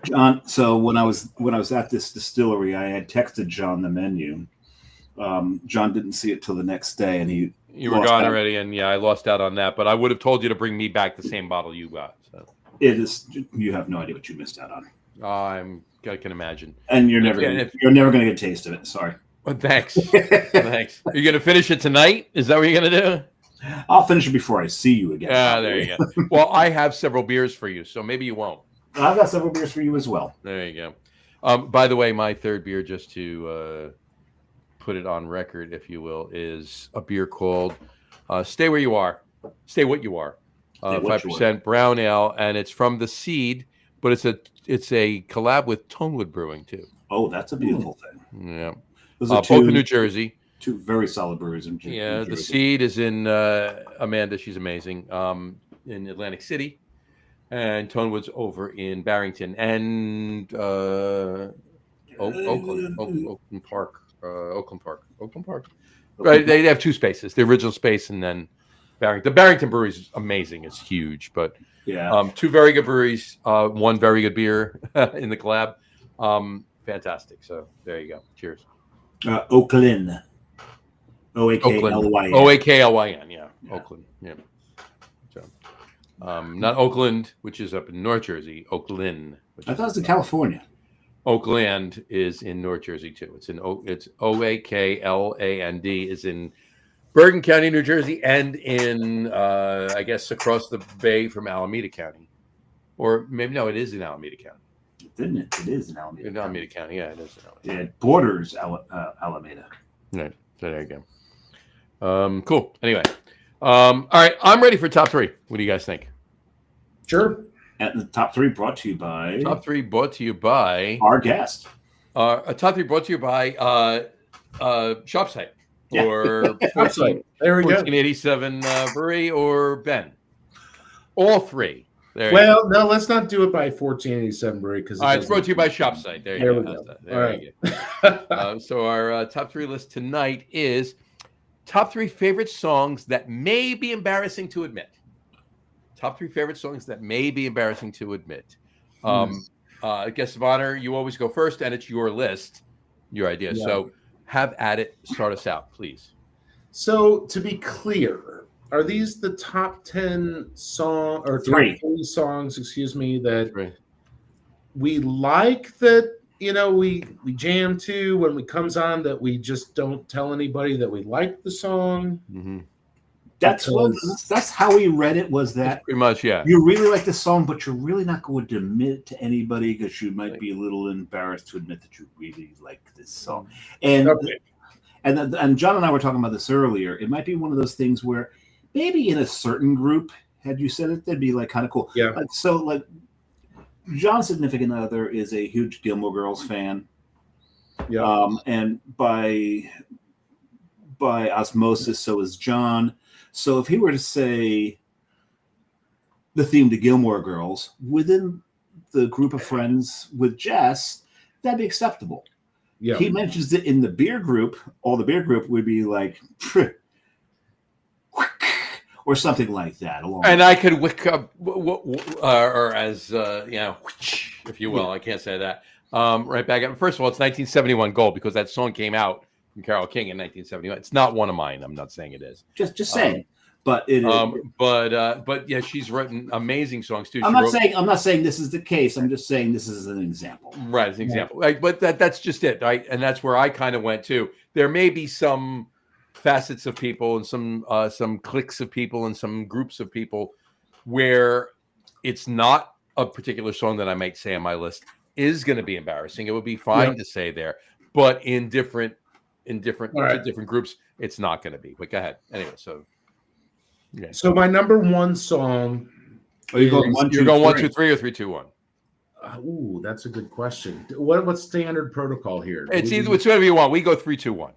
John. So when I was at this distillery, I had texted John the menu. John didn't see it till the next day, and you were gone already, and I lost out on that. But I would have told you to bring me back the same bottle you got. So it is. You have no idea what you missed out on. I can imagine. And you're never going to get a taste of it. Sorry. Well, thanks. Thanks. Are you going to finish it tonight? Is that what you're going to do? I'll finish it before I see you again. There you go. Well, I have several beers for you, so maybe you won't. I've got several beers for you as well. There you go. By the way, my third beer, just to put it on record, if you will, is a beer called Stay Where You Are. Stay What You Are. 5% brown ale, and it's from the Seed, but it's a collab with Tonewood Brewing too. Oh, that's a beautiful thing. Yeah. Those are both in New Jersey. Two very solid breweries in New Jersey. The Seed is in Amanda. She's amazing. In Atlantic City, and Tonewood's over in Barrington and Oakland Park. Oakland Park. Right. They have two spaces: the original space and then Barrington. The Barrington Brewery is amazing. It's huge, but two very good breweries. One very good beer in the collab. Fantastic. So there you go. Cheers. Oakland. Oaklyn. Oaklyn, yeah. Oakland, yeah. So, not Oakland, which is up in North Jersey. Oakland. I thought it was in California. Oakland is in North Jersey too. It's Oakland is in Bergen County, New Jersey, and in I guess across the bay from Alameda County, or maybe no, it is in Alameda County. Didn't it? It is in Alameda. In Alameda County, yeah, it is. Yeah, it borders Alameda. Right. So there you go. Cool. Anyway, all right. I'm ready for top three. What do you guys think? Sure. And the top three brought to you by our guest. Top three brought to you by ShopSite or ShopSite. There we go. 1487 Brewery or Ben. All three. No, let's not do it by 1487 Brewery because it's brought to you by ShopSite. There you go. There you go. So our top three list tonight is top three favorite songs that may be embarrassing to admit. Top three favorite songs that may be embarrassing to admit. Guest of honor, you always go first, and it's your list, your idea. Yeah. So have at it. Start us out, please. So to be clear, are these the top 10 song or three songs, that we like, that we jam to when it comes on, that we just don't tell anybody that we like the song? Mm-hmm. That's how we read it, was that pretty much, yeah. You really like the song, but you're really not going to admit it to anybody because you might be a little embarrassed to admit that you really like this song. And John and I were talking about this earlier. It might be one of those things where maybe in a certain group, had you said it, that'd be like kind of cool. Yeah. So John's significant other is a huge Gilmore Girls fan. Yeah. And by osmosis, so is John. So if he were to say the theme to Gilmore Girls within the group of friends with Jess, that'd be acceptable. Yeah. He mentions it in the beer group. All the beer group would be like, or something like that. And I could wick up, or as if you will. I can't say that. Right back up. First of all, it's 1971 Gold because that song came out from Carole King in 1971. It's not one of mine. I'm not saying it is. Just saying. But it is. But yeah, she's written amazing songs too. I'm not saying this is the case. I'm just saying this is an example. Right, it's an example. Right, but that's just it. Right, and that's where I kind of went to. There may be some facets of people and some cliques of people and some groups of people where it's not a particular song that I might say on my list is going to be embarrassing. It would be fine to say there, but in different groups, it's not going to be. But go ahead. Anyway, so. Okay. So my number one song. Are you going 1, 2, 3 or 3, 2, 1? Ooh, that's a good question. What's standard protocol here? It's whatever you want. We go 3, 2, 1.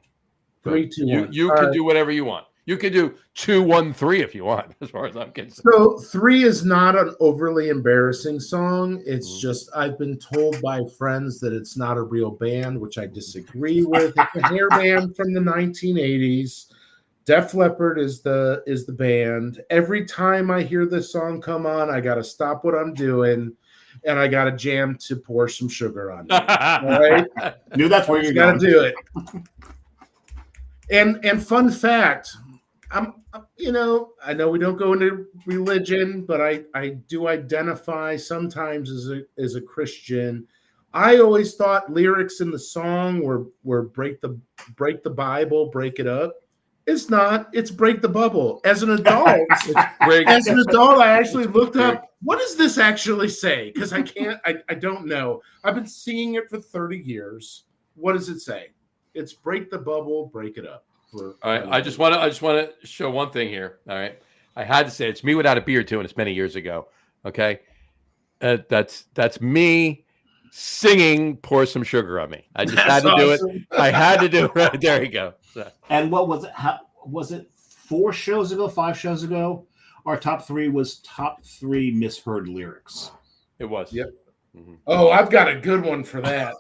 3, 2, 1. You can do whatever you want. You can do 2, 1, 3 if you want, as far as I'm concerned. So 3 is not an overly embarrassing song. It's just I've been told by friends that it's not a real band, which I disagree with. It's a hair band from the 1980s. Def Leppard is the band. Every time I hear this song come on, I got to stop what I'm doing, and I got to jam to Pour Some Sugar on it. All right? Knew that's where you're going to do it. And fun fact, I know we don't go into religion, but I do identify sometimes as a Christian. I always thought lyrics in the song were break the Bible, break it up. It's not. It's break the bubble. As an adult, I actually looked up, what does this actually say? Because I don't know. I've been singing it for 30 years. What does it say? It's break the bubble, break it up. All right, I just want to show one thing here. All right, I had to say it's me without a beard too, and it's many years ago. Okay, that's me singing "Pour Some Sugar on Me." I just had to do it. I had to do it. Right there you go. So. And what was it? Was it 4 shows ago, 5 shows ago? Our top 3 was top 3 misheard lyrics. It was. Yep. Mm-hmm. Oh, I've got a good one for that.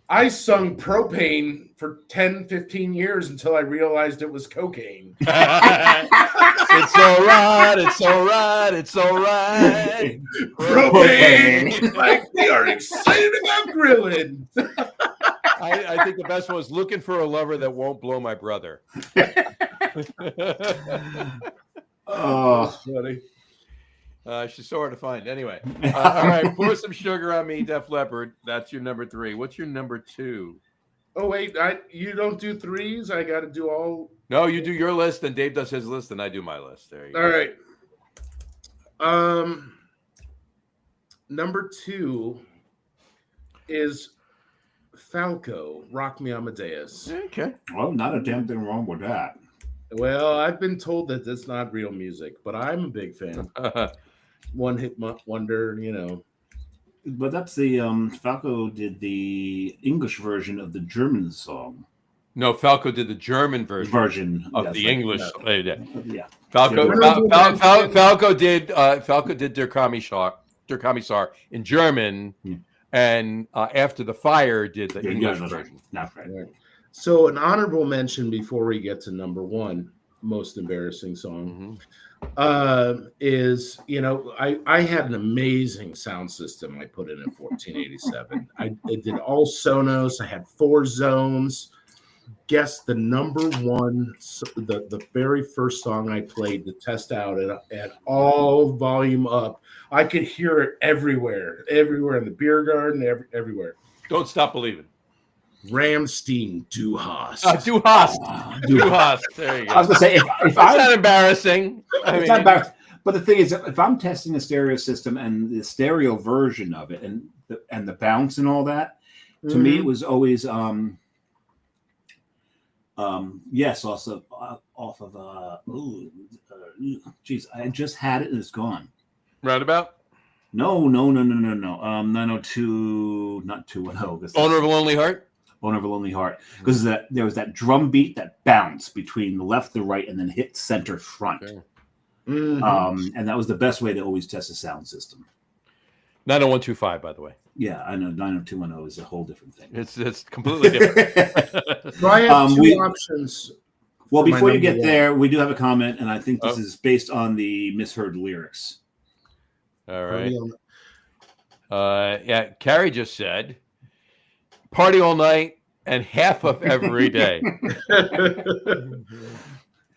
I sung propane for 10, 15 years until I realized it was cocaine. It's all right. It's all right. It's all right. Propane. Like we are excited about grilling. I think the best one was looking for a lover that won't blow my brother. Oh, that's funny. She's so hard to find. Anyway, all right. Pour Some Sugar on Me, Def Leppard. That's your number 3. What's your number 2? Oh wait, you don't do 3s. I got to do all. No, you do your list, and Dave does his list, and I do my list. There you all go. All right. Number 2 is Falco. Rock Me Amadeus. Okay. well, not a damn thing wrong with that. Well, I've been told that that's not real music, but I'm a big fan. One hit wonder, you know. But that's the Falco did the English version of the German song. No, Falco did the German version of the English. Yeah. Falco did Der Kommissar in German, and After the Fire did the English version. Not right. So an honorable mention before we get to number 1 most embarrassing song is, you know, I had an amazing sound system I put in 1487. I did all Sonos. I had 4 zones. Guess the number 1, the very first song I played to test out at all volume up. I could hear it everywhere in the beer garden, everywhere. Don't Stop Believing. Rammstein, Du Hast. Du Hast. Du Hast. There you go. I was going to say, if that's not embarrassing. It's not embarrassing. But the thing is, if I'm testing a stereo system and the stereo version of it and the bounce and all that, to me it was always yes, also off of geez, I just had it and it's gone. Roundabout? No. 902, not 210. Owner of a Lonely Heart? Owner of a Lonely Heart. Because there was that drum beat that bounced between the left, the right, and then hit center front. Okay. And that was the best way to always test a sound system. 90125, by the way. Yeah, I know 90210 is a whole different thing. It's completely different. So I have 2 options. Well, before you get there, we do have a comment, and I think this is based on the misheard lyrics. All right. Yeah, Carrie just said, party all night and half of every day.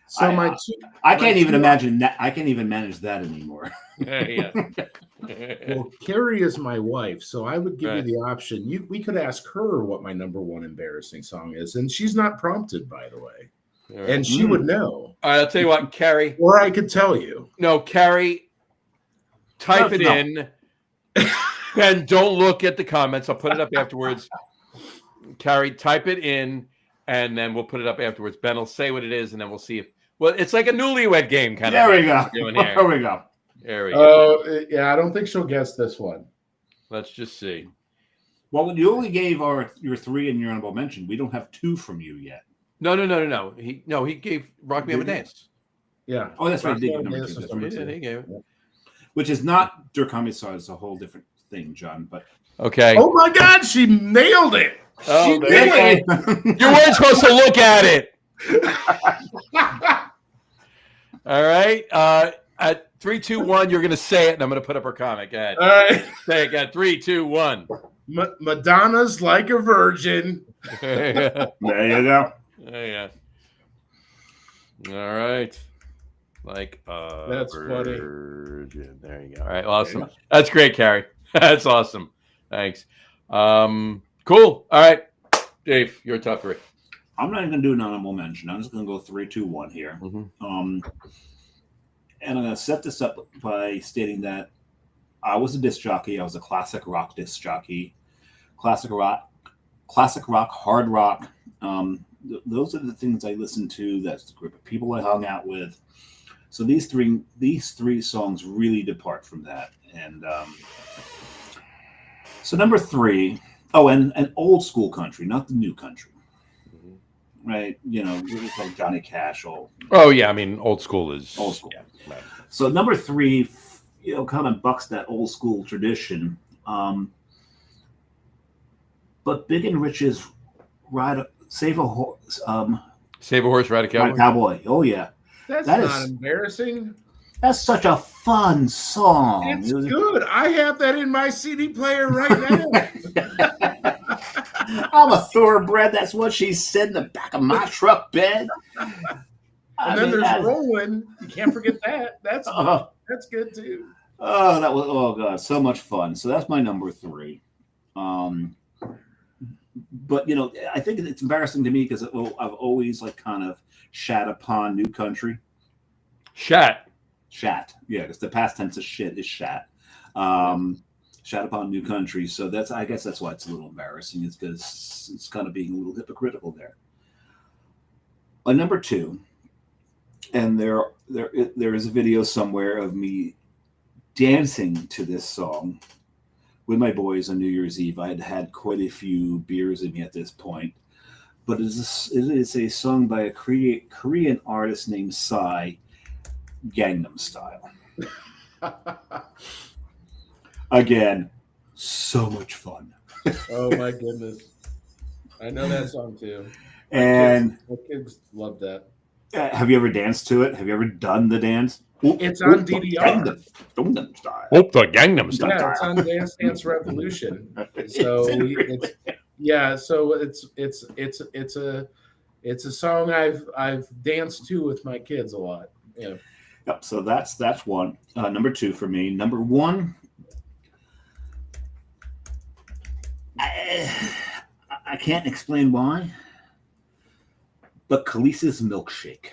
So I can't even imagine that. I can't even manage that anymore. Yeah. Well, Carrie is my wife, so I would give you the option. We could ask her what my number 1 embarrassing song is, and she's not prompted, by the way, and she would know. All right, I'll tell you what, Carrie. Or I could tell you. No, Carrie, type it in, and don't look at the comments. I'll put it up afterwards. Carrie, type it in, and then we'll put it up afterwards. Ben will say what it is, and then we'll see if. Well, it's like a newlywed game kind of. There we go. There we go. There we go. Yeah, I don't think she'll guess this one. Let's just see. Well, you only gave your 3 and your honorable mention. We don't have 2 from you yet. No. He gave Rock Me Amadeus. Yeah. Oh, that's right. He gave it. Which is not Der Kommissar. It's a whole different thing, John. But okay. Oh my God, she nailed it. Oh, she did it. You weren't supposed to look at it. All right. At 3, 2, 1, you're going to say it, and I'm going to put up her comment. Go ahead. All right. Say it again. 3, 2, 1. Madonna's Like a Virgin. There you go. Yeah. All right. Like a That's virgin. Funny. There you go. All right. Awesome. That's great, Carrie. That's awesome. Thanks. Cool. All right. Dave, your top 3. I'm not even going to do an honorable mention. I'm just going to go 3, 2, 1 here. And I'm going to set this up by stating that I was a disc jockey. I was a classic rock disc jockey. Classic rock, hard rock, Those are the things I listened to. That's the group of people I hung out with. So these three songs really depart from that. And so number 3, and old school country, not the new country, right? It's like Johnny Cash. Oh yeah, I mean old school is old school. Yeah, right. So number 3, kind of bucks that old school tradition. But Big and Rich's Save a Horse, Save a Horse, Ride a Cowboy. Ride a Cowboy. Oh yeah, That's not embarrassing. That's such a fun song. It's good. I have that in my CD player right now. I'm a thoroughbred. That's what she said in the back of my truck bed. And then there's Rolling. You can't forget that. That's good too. Oh god, so much fun. So that's my number 3. But I think it's embarrassing to me because I've always kind of shat upon new country. Shat, yeah, because the past tense of shit is shat. Shat upon new country. So I guess that's why it's a little embarrassing, is because it's kind of being a little hypocritical there. My number 2, and there is a video somewhere of me dancing to this song with my boys on New Year's Eve. I had had quite a few beers in me at this point, but it is a song by a Korean artist named Psy, Gangnam Style. Again, so much fun. Oh my goodness. I know that song too. And my kids love that. Have you ever danced to it? Have you ever done the dance? It's on DDR. Gangnam Style. The Gangnam Style. Yeah, it's on Dance Dance Revolution. So it's a song I've danced to with my kids a lot. Yeah. Yep. So that's one. Number 2 for me. Number 1. I can't explain why, but Khaleesi's Milkshake.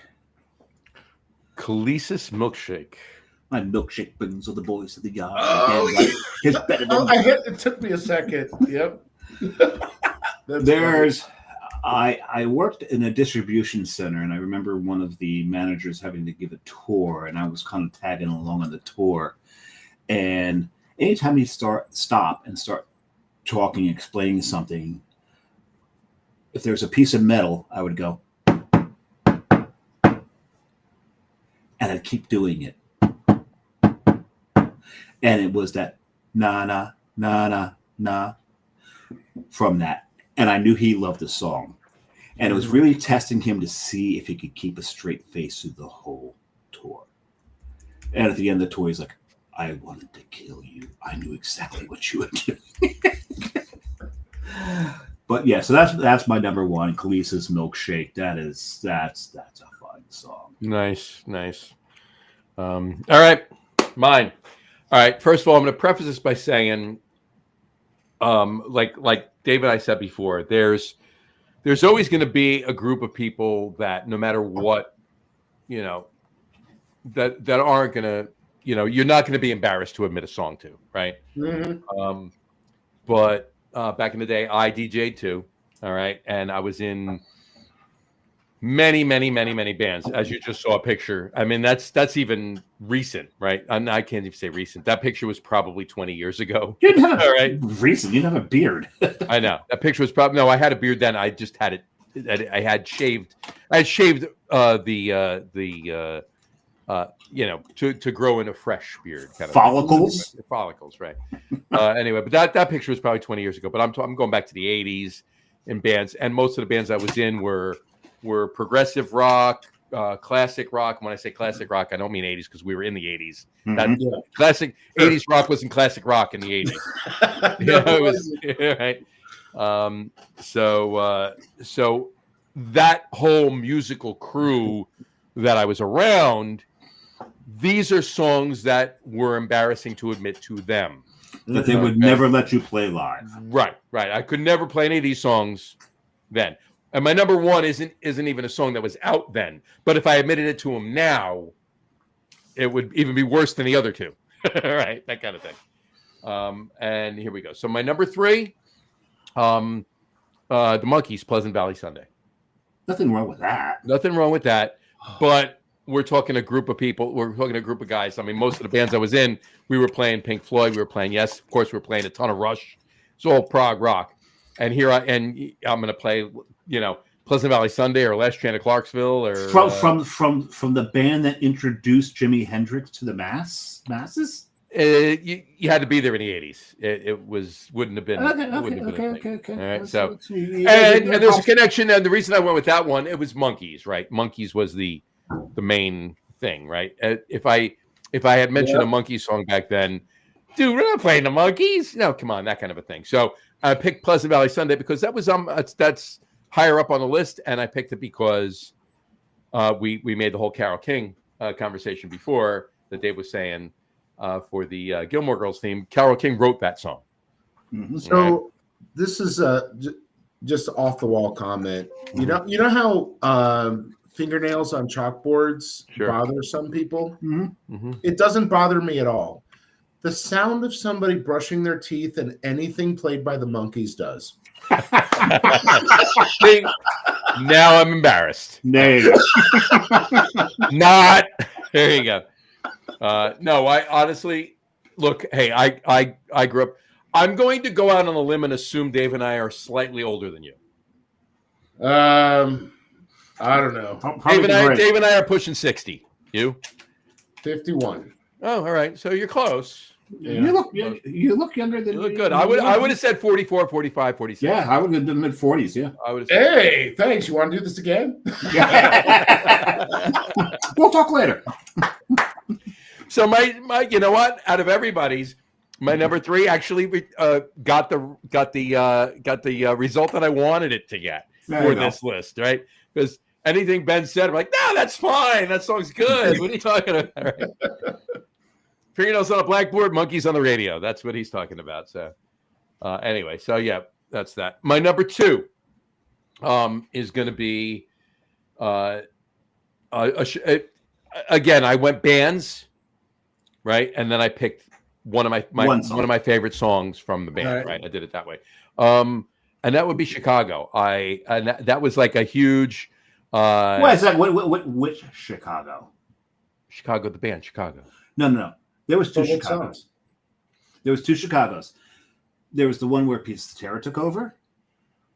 Khaleesi's Milkshake. My milkshake brings all the boys to the yard. It's better than it took me a second. Yep. I worked in a distribution center, and I remember one of the managers having to give a tour, and I was kind of tagging along on the tour. And anytime he'd stop and start talking, explaining something, if there's a piece of metal, I would go, and I'd keep doing it. And it was that na na na na na from that. And I knew he loved the song. And it was really testing him to see if he could keep a straight face through the whole tour. And at the end of the tour, he's like, I wanted to kill you. I knew exactly what you would do. But yeah, so that's my number 1, Khaleesi's Milkshake. That's a fun song. Nice. All right, mine. All right. First of all, I'm going to preface this by saying, like David and I said before, there's always going to be a group of people that no matter what, that aren't going to, you're not going to be embarrassed to admit a song to, right? Mm-hmm. But back in the day, I DJ'd too. All right. And I was in many bands, as you just saw a picture. I mean, that's even recent, right? I can't even say recent. That picture was probably 20 years ago. You didn't have all right. Recent. You didn't have a beard. I know. That picture was probably, no, I had a beard then. I just had it. I had shaved to grow in a fresh beard. Kind of follicles. Follicles, right. Anyway, but that picture was probably 20 years ago. But I'm going back to the 80s in bands, and most of the bands I was in were progressive rock, classic rock. When I say classic rock, I don't mean 80s because we were in the 80s. Mm-hmm. Classic 80s rock wasn't classic rock in the 80s. It was right. So that whole musical crew that I was around, these are songs that were embarrassing to admit to them. That they would never let you play live. Right. I could never play any of these songs then. And my number 1 isn't even a song that was out then. But if I admitted it to him now, it would even be worse than the other 2. Right? That kind of thing. And here we go. So my number 3, the Monkees, Pleasant Valley Sunday. Nothing wrong with that. Nothing wrong with that. But we're talking a group of people. We're talking a group of guys. I mean, most of the bands I was in, we were playing Pink Floyd. We were playing Yes. Of course, we were playing a ton of Rush. It's all prog rock. And I'm going to play, Pleasant Valley Sunday or Last Train to Clarksville or from the band that introduced Jimi Hendrix to the masses. You had to be there in the 80s. It wouldn't have been. Okay. All right. So and there's a connection, and the reason I went with that one, it was Monkees, right? Monkees was the main thing, right? If I had mentioned a Monkees song back then, dude, we're not playing the Monkees. No, come on, that kind of a thing. So I picked Pleasant Valley Sunday because that was that's higher up on the list, and I picked it because we made the whole Carole King conversation before that Dave was saying. For the Gilmore Girls theme, Carole King wrote that song. Mm-hmm. So this is just off the wall comment. Mm-hmm. You know how fingernails on chalkboards bother some people? Mm-hmm. Mm-hmm. It doesn't bother me at all. The sound of somebody brushing their teeth and anything played by the Monkees does. Now I'm embarrassed. Not. There you go. No, I honestly look. Hey, I grew up. I'm going to go out on a limb and assume Dave and I are slightly older than you. I don't know. Dave and I are pushing 60. You? 51. Oh, all right. So you're close. Yeah. You look younger than. You look good. I would have said 44, 45, 46. Yeah, I would have done mid-40s. Yeah, I would have. Hey, thanks. You want to do this again? We'll talk later. So my you know what? Out of everybody's, my number 3 actually got the result that I wanted it to get for this list, right? Because anything Ben said, I'm like, no, that's fine. That song's good. What are you talking about? Right? Fingernails on a blackboard, Monkees on the radio. That's what he's talking about. So anyway, so yeah, that's that. My number 2 is going to be again. I went bands. Right, and then I picked one of my favorite songs from the band. Right, I did it that way, and that would be Chicago. That was like a huge. What is that? Which Chicago? Chicago, the band, Chicago. No. There was 2 Chicagos. There was 2 Chicagos. There was the one where Peter Cetera took over,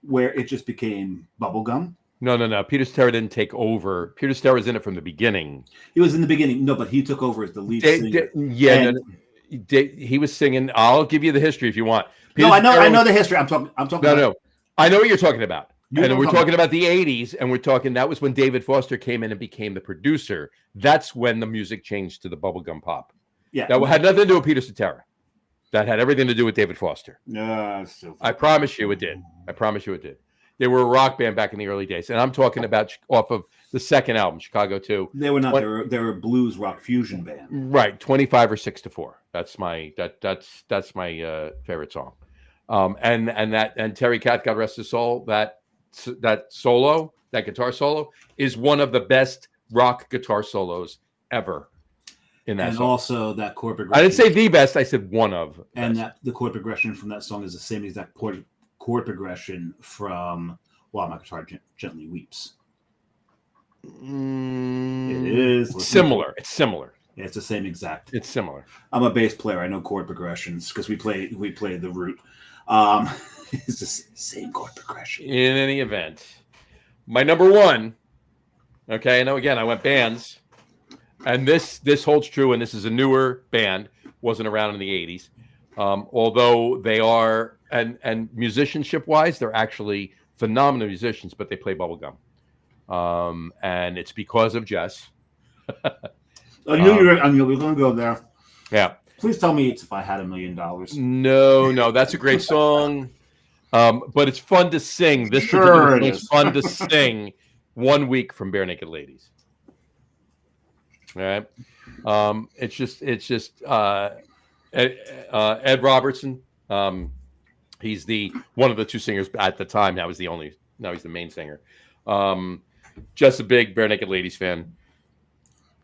where it just became bubblegum. No. Peter Cetera didn't take over. Peter Cetera was in it from the beginning. He was in the beginning. No, but he took over as the lead singer. He was singing. I'll give you the history if you want. I know the history. I'm talking. No. I know what you're talking about. And we're talking about the 80s, and we're talking that was when David Foster came in and became the producer. That's when the music changed to the bubblegum pop. Yeah. That had nothing to do with Peter Cetera. That had everything to do with David Foster. I promise you it did. They were a rock band back in the early days, and I'm talking about off of the second album, Chicago 2. They were not. They were a blues rock fusion band. Right, 25 or 6 to 4. That's my favorite song. And Terry Kath, God rest his soul, that solo, that guitar solo, is one of the best rock guitar solos ever. In that and song. Also that chord progression. I didn't say the best. I said one of. And the chord progression from that song is the same exact chord progression from "While My Guitar Gently Weeps." It is similar. It's similar. Yeah, it's the same exact. It's similar. I'm a bass player. I know chord progressions because we play the root. It's the same chord progression. In any event, my number 1. Okay, now again I went bands. And this holds true, and this is a newer band, wasn't around in the 80s. Although they are, and musicianship-wise, they're actually phenomenal musicians, but they play bubblegum. And it's because of Jess. I knew you were going to go there. Yeah. Please tell me it's If I Had $1 Million. No, that's a great song. But it's fun to sing. This particular song is fun to sing 1 week from Bare Naked Ladies. All right. It's just Ed Robertson. He's one of the 2 singers at the time. Now he's the main singer. Just a big Bare Naked Ladies fan.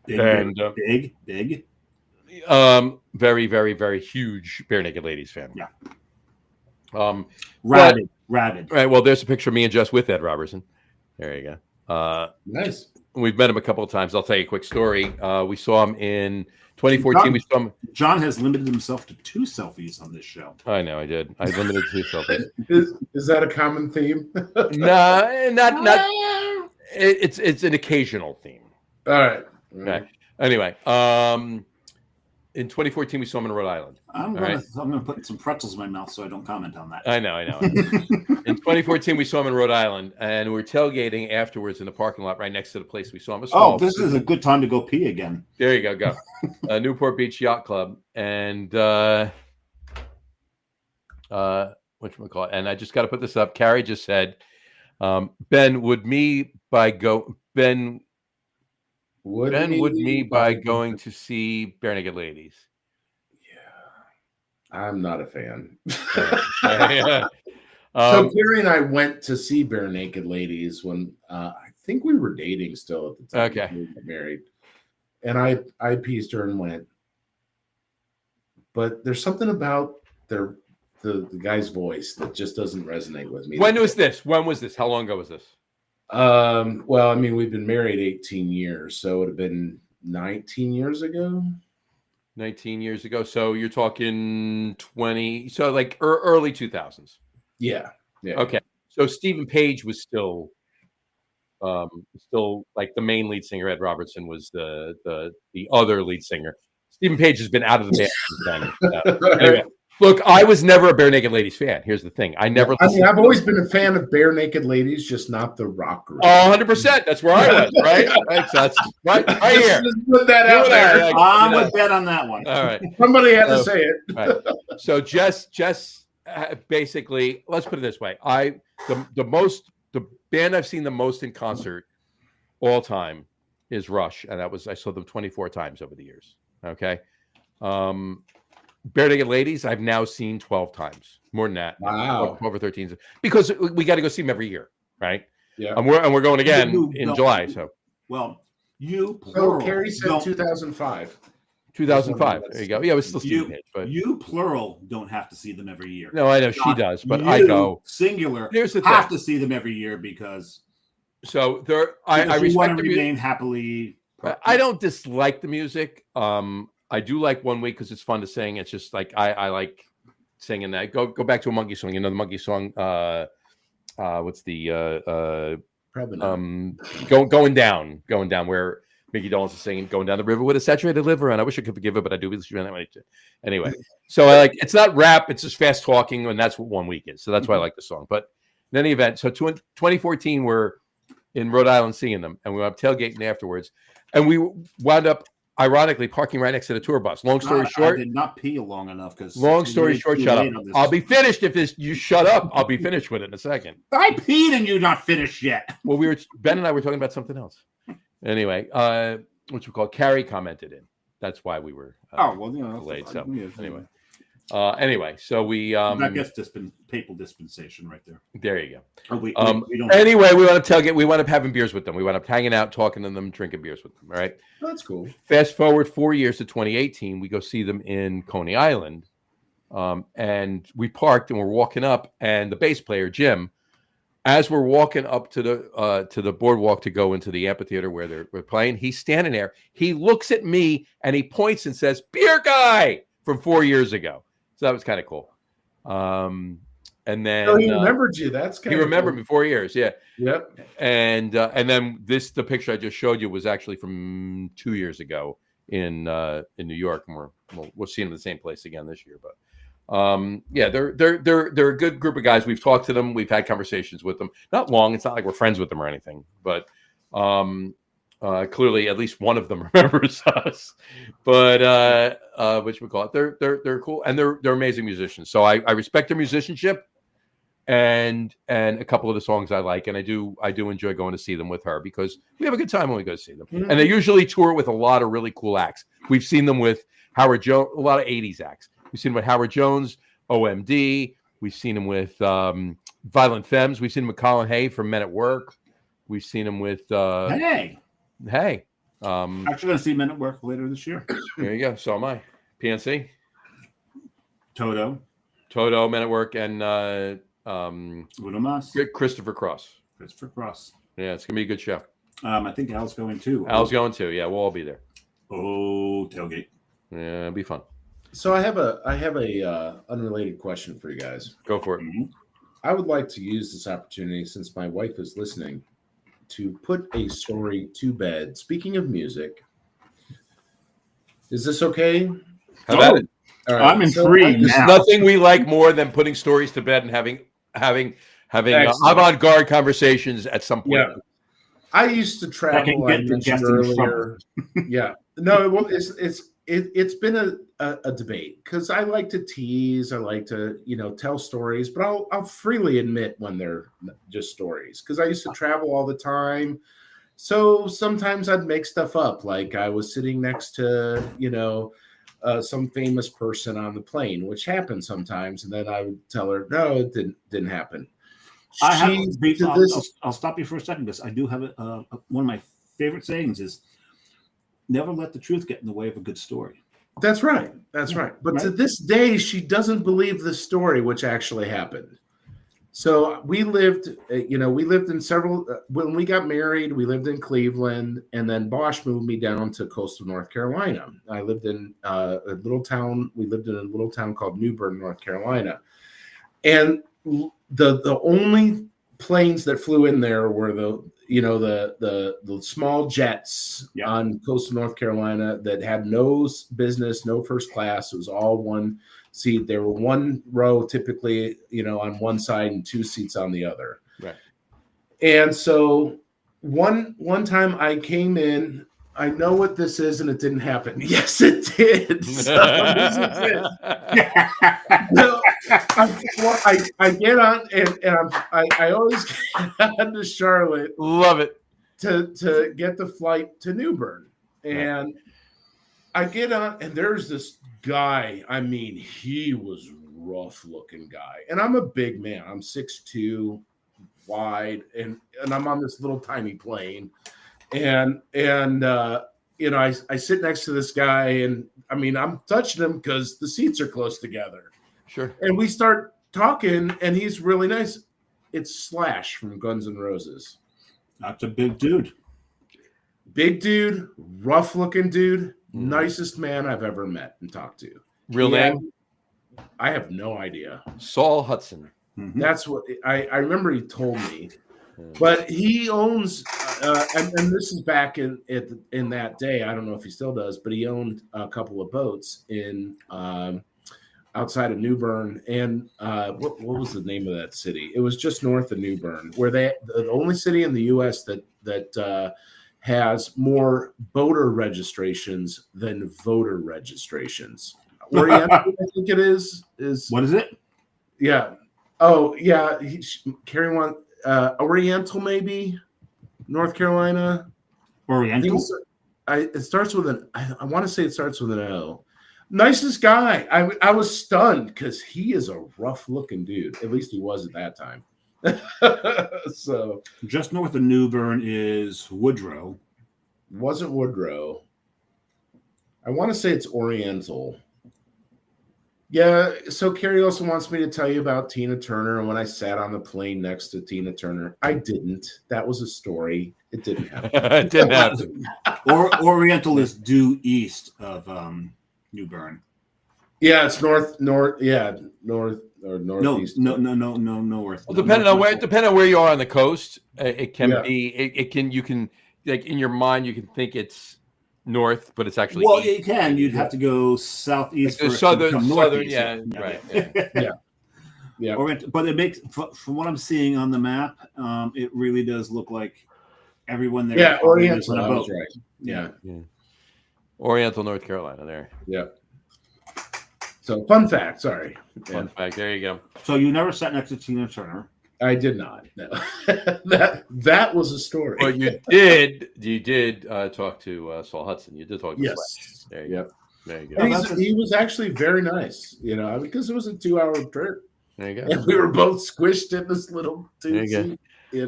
Big. Very, very, very huge Bare Naked Ladies fan. Yeah. Rabid. Right. Well, there's a picture of me and Jess with Ed Robertson. There you go. Nice. We've met him a couple of times. I'll tell you a quick story. We saw him in 2014. We saw him. John has limited himself to 2 selfies on this show. I know, I did. I limited 2 selfies. Is that a common theme? No, not. It's an occasional theme. All right. Okay. Anyway, in 2014, we saw him in Rhode Island. I'm gonna put some pretzels in my mouth so I don't comment on that. I know. In 2014, we saw him in Rhode Island, and we were tailgating afterwards in the parking lot right next to the place we saw him. Oh, this is a good time to go pee again. There you go. Newport Beach Yacht Club, and whatchamacallit? And I just got to put this up. Carrie just said, Ben would me by going to see Bare Naked Ladies. Yeah, I'm not a fan. Yeah. So Carrie and I went to see Bare Naked Ladies when I think we were dating still at the time. Okay. We got married, and I pieced her and went. But there's something about the guy's voice that just doesn't resonate with me. When was this? How long ago was this? Well, I mean, we've been married 18 years, so it would have been 19 years ago. 19 years ago. So you're talking 20. So like early 2000s. Yeah. Okay. So Stephen Page was still like the main lead singer. Ed Robertson was the other lead singer. Stephen Page has been out of the band since then. Anyway, look, I was never a Bare Naked Ladies fan. Here's the thing. I've always been a fan of Bare Naked Ladies, just not the rock group. 100%. That's where I was, right? That's right here. Just put that out there. I'm with Bet on that one. All right. Somebody had to say it. Right. So Jess basically, let's put it this way. The band I've seen the most in concert all time is Rush, and I saw them 24 times over the years. Okay. Bare Naked Ladies, I've now seen 12 times, more than that. Wow. 12 or 13, because we got to go see them every year, right? Yeah. And we're going again in July. So, well, plural. Carrie said 2005. 2005. There you go. Yeah, it was still Stephen Page, but you plural don't have to see them every year. No, I know she does, but I go singular. Here's the have thing. to see them every year because. So I respect to remain happily. I don't dislike the music. I do like One Week because it's fun to sing. It's just like I like singing that. Go back to a Monkey song. You know the Monkey song. What's the probably not. Going down where Mickey Dolenz is singing "Going Down the River with a Saturated Liver," and I wish I could forgive it, but I do believe that way too. Anyway, so I like it's not rap; it's just fast talking, and that's what One Week is. So that's why I like the song. But in any event, so 2014 we're in Rhode Island seeing them, and we went up tailgating afterwards, and we wound up ironically parking right next to the tour bus. Long story short, I did not pee long enough because. Long story short, shut up. I'll be finished if this. You shut up. I'll be finished with it in a second. I peed and you're not finished yet. Well, Ben and I were talking about something else. Anyway, which we call Carrie commented in. That's why we were delayed. So anyway, so we I guess papal dispensation right there. There you go. We don't anyway, we want to tailgate. We wound up having beers with them. We wound up hanging out, talking to them, drinking beers with them. All right. That's cool. Fast forward 4 years to 2018, we go see them in Coney Island, and we parked and we're walking up, and the bass player Jim, as we're walking up to the boardwalk to go into the amphitheater where we're playing, he's standing there. He looks at me and he points and says, "Beer guy," from 4 years ago. So that was kind of cool. And then he remembered you. That's kind he of remembered cool. me 4 years. Yeah. Yep. And then the picture I just showed you was actually from 2 years ago in New York, and we'll see them in the same place again this year. But yeah, they're a good group of guys. We've talked to them. We've had conversations with them. Not long. It's not like we're friends with them or anything, but clearly at least one of them remembers us. But which we call it. They're cool, and they're amazing musicians. So I respect their musicianship, and a couple of the songs I like, and I do enjoy going to see them with her because we have a good time when we go to see them. Mm-hmm. And they usually tour with a lot of really cool acts. We've seen them with Howard Jones, a lot of 80s acts. We've seen them with Howard Jones, OMD. We've seen them with Violent Femmes. We've seen them with Colin Hay from Men at Work. We've seen them with Hey. Actually going to see Men at Work later this year. There you go. So am I. PNC. Toto, Men at Work, and Uno Mas. Christopher Cross. Yeah, it's gonna be a good show. I think Al's going too. Al's going too. Yeah, we'll all be there. Oh, tailgate. Yeah, it'll be fun. So I have a unrelated question for you guys. Go for it. Mhm. I would like to use this opportunity, since my wife is listening, to put a story to bed. Speaking of music, is this okay? How about it? All I'm intrigued There's now. nothing we like more than putting stories to bed and having Excellent. avant-garde conversations at some point. Yeah. I used to travel. I get the mentioned guest in earlier. trouble. Yeah, no, well, it's been a debate because I like to tease. I like to tell stories, but I'll freely admit when they're just stories because I used to travel all the time. So sometimes I'd make stuff up, like I was sitting next to some famous person on the plane, which happens sometimes, and then I would tell her, no, it didn't happen. I'll stop you for a second because I do have one of my favorite sayings is never let the truth get in the way of a good story. That's right. But to this day, she doesn't believe the story, which actually happened. So we lived in several, when we got married, we lived in Cleveland, and then Bosch moved me down to coastal North Carolina. I lived in a little town. We lived in a little town called New Bern, North Carolina. And the only planes that flew in there were the small jets on coastal North Carolina that had no business, no first class. It was all one seat. There were one row typically, on one side and two seats on the other. Right. And so one time I came in. I know what this is, and it didn't happen. Yes, it did. So this is it. So, I get on, and I always get on to Charlotte. Love it. To get the flight to New Bern. And I get on, and there's this guy. I mean, he was rough looking guy. And I'm a big man. I'm 6'2", wide, and I'm on this little tiny plane. And I sit next to this guy, and I mean, I'm touching him because the seats are close together. Sure. And we start talking, and he's really nice. It's Slash from Guns N' Roses. That's a big dude. Big dude, rough looking dude, nicest man I've ever met and talked to. Real name? I have no idea. Saul Hudson. Mm-hmm. That's what I remember he told me. But he owns, and this is back in that day. I don't know if he still does, but he owned a couple of boats in outside of New Bern. And what was the name of that city? It was just north of New Bern, where the only city in the U.S. that has more boater registrations than voter registrations. Oriental, I think it is. What is it? Yeah. Oh, yeah. Carry one. Oriental, maybe North Carolina. Oriental. It starts with an. I want to say it starts with an O. Nicest guy. I was stunned because he is a rough looking dude. At least he was at that time. So just north of New Bern is Woodrow. Wasn't Woodrow. I want to say it's Oriental. Yeah, so Carrie also wants me to tell you about Tina Turner and when I sat on the plane next to Tina Turner. I didn't. That was a story. It didn't happen. It didn't happen. Oriental is due east of New Bern. Yeah, it's north or northeast. No, north. Well, depending on where you are on the coast, it can be. It can. You can, like, in your mind, you can think it's north, but it's actually east. It can. You'd have to go southeast, like southern, yeah, right, yeah. But it makes, from what I'm seeing on the map, it really does look like everyone there. Yeah, Oriental. I was right. Yeah. Oriental, North Carolina. There. Yeah. So, fun fact. Sorry. Fun fact. There you go. So you never sat next to Tina Turner. I did not. No. that was a story. But you did. You did talk to Saul Hudson. You did talk to Slash. There you go. There you go. And he was actually very nice, because it was a 2-hour trip. There you go. And we were both squished in this little seat.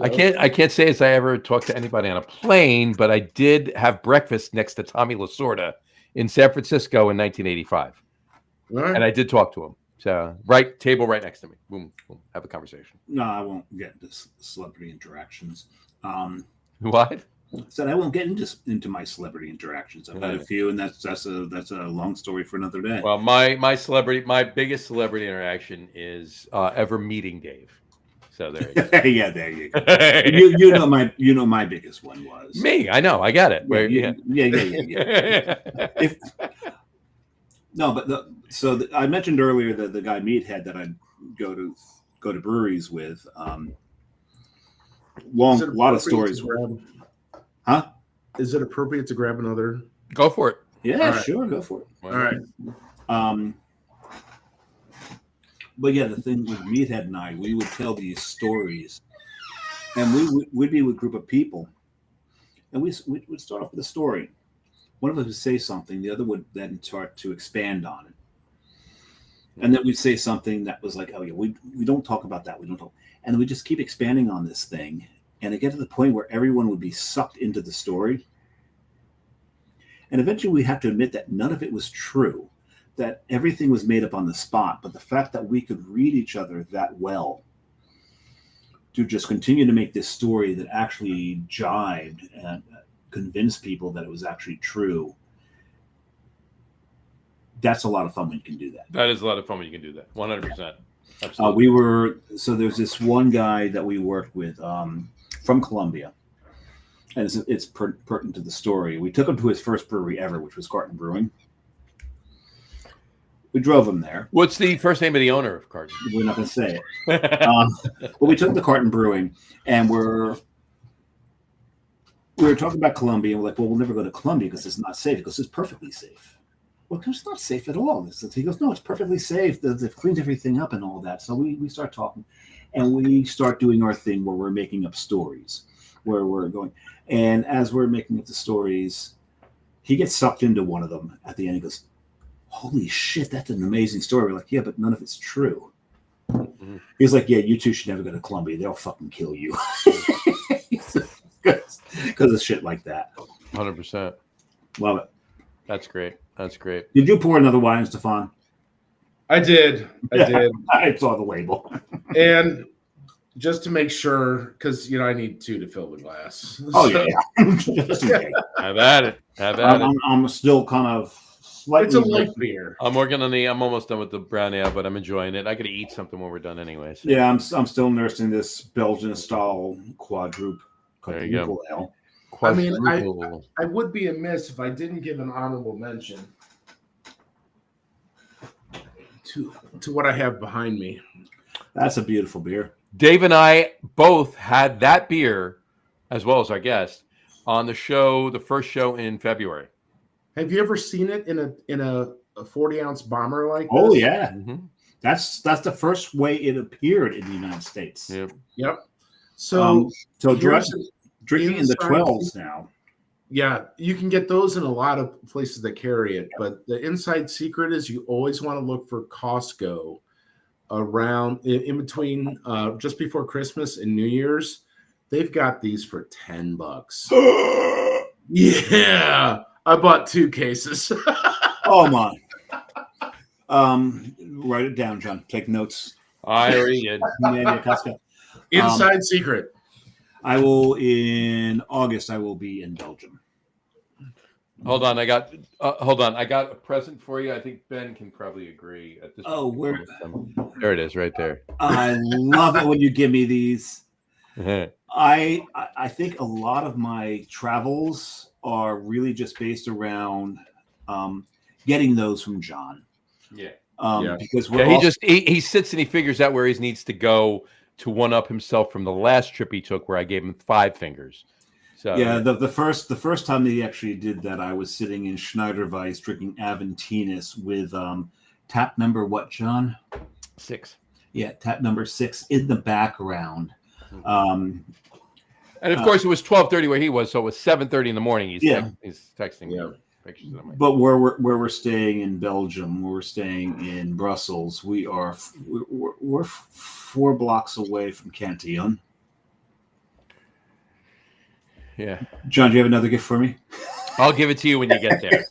I can't say as I ever talked to anybody on a plane, but I did have breakfast next to Tommy Lasorda in San Francisco in 1985. Right. And I did talk to him. So table right next to me. Boom, boom. Have a conversation. No, I won't get into celebrity interactions. What? Said I won't get into my celebrity interactions. I've had a few, and that's a long story for another day. Well, my biggest celebrity interaction is ever meeting Dave. So there you go. Yeah, there you go. you know my biggest one was me. I know. I got it. I mentioned earlier that the guy Meathead that I go to breweries with. Lot of stories. Huh? Is it appropriate to grab another? Go for it. Yeah, right. Sure, go for it. All right. But yeah, the thing with Meathead and I, we would tell these stories, and we'd be with a group of people, and we'd start off with a story. One of us would say something, the other would then start to expand on it, and then we'd say something that was like, "Oh yeah, we don't talk about that. We don't talk," and we just keep expanding on this thing, and it get to the point where everyone would be sucked into the story, and eventually we have to admit that none of it was true. That everything was made up on the spot, but the fact that we could read each other that well to just continue to make this story that actually jibed and convinced people that it was actually true, that's a lot of fun when you can do that. That is a lot of fun when you can do that. 100%. Absolutely. There's this one guy that we worked with from Colombia, and it's pertinent to the story. We took him to his first brewery ever, which was Carton Brewing. We drove him there. What's the first name of the owner of Carton? We're not going to say it. But we took the Carton Brewing, and we were talking about Colombia, and we're like, well, we'll never go to Colombia because it's not safe. He goes, it's perfectly safe. Well, it's not safe at all. He goes, no, it's perfectly safe. They've cleaned everything up and all that. So we start talking, and we start doing our thing where we're making up stories, where we're going. And as we're making up the stories, he gets sucked into one of them at the end. He goes, holy shit, that's an amazing story. We're like, yeah, but none of it's true. Mm-hmm. He's like, yeah, you two should never go to Colombia. They'll fucking kill you. Because of shit like that. 100%. Love it. That's great. That's great. Did you pour another wine, Stefan? I did. I saw the label. And just to make sure, because, I need 2 to fill the glass. Oh, yeah. Just in case. Have at it. I'm still kind of slightly. It's a light beer. I'm almost done with the brown ale, but I'm enjoying it. I got to eat something when we're done anyway. So. Yeah, I'm still nursing this Belgian style quadruple ale. I mean, I would be amiss if I didn't give an honorable mention to what I have behind me. That's a beautiful beer. Dave and I both had that beer, as well as our guest, on the show, the first show in February. Have you ever seen it in a 40-ounce bomber like this? Oh yeah, mm-hmm. That's the first way it appeared in the United States. Yep. So drinking in the 12s now. Yeah, you can get those in a lot of places that carry it, but the inside secret is you always want to look for Costco around in between just before Christmas and New Year's. They've got these for $10. Yeah, I bought 2 cases. Oh my! Write it down, John. Take notes. I already did. Yeah, Costco. Inside secret. In August. I will be in Belgium. Hold on, I got a present for you. I think Ben can probably agree at this. Oh, where? There it is, right there. I love it when you give me these. I think a lot of my travels are really just based around getting those from John. Yeah. Because he sits and he figures out where he needs to go to one up himself from the last trip he took, where I gave him 5 fingers. So yeah, the first time that he actually did that, I was sitting in Schneiderweiss drinking Aventinus with tap number what, John? 6. Yeah, tap number 6 in the background. And of course, it was 12:30 where he was, so it was 7:30 in the morning. He's texting me pictures of him. But where we're staying in Belgium, where we're staying in Brussels, we're 4 blocks away from Cantillon. Yeah. John, do you have another gift for me? I'll give it to you when you get there.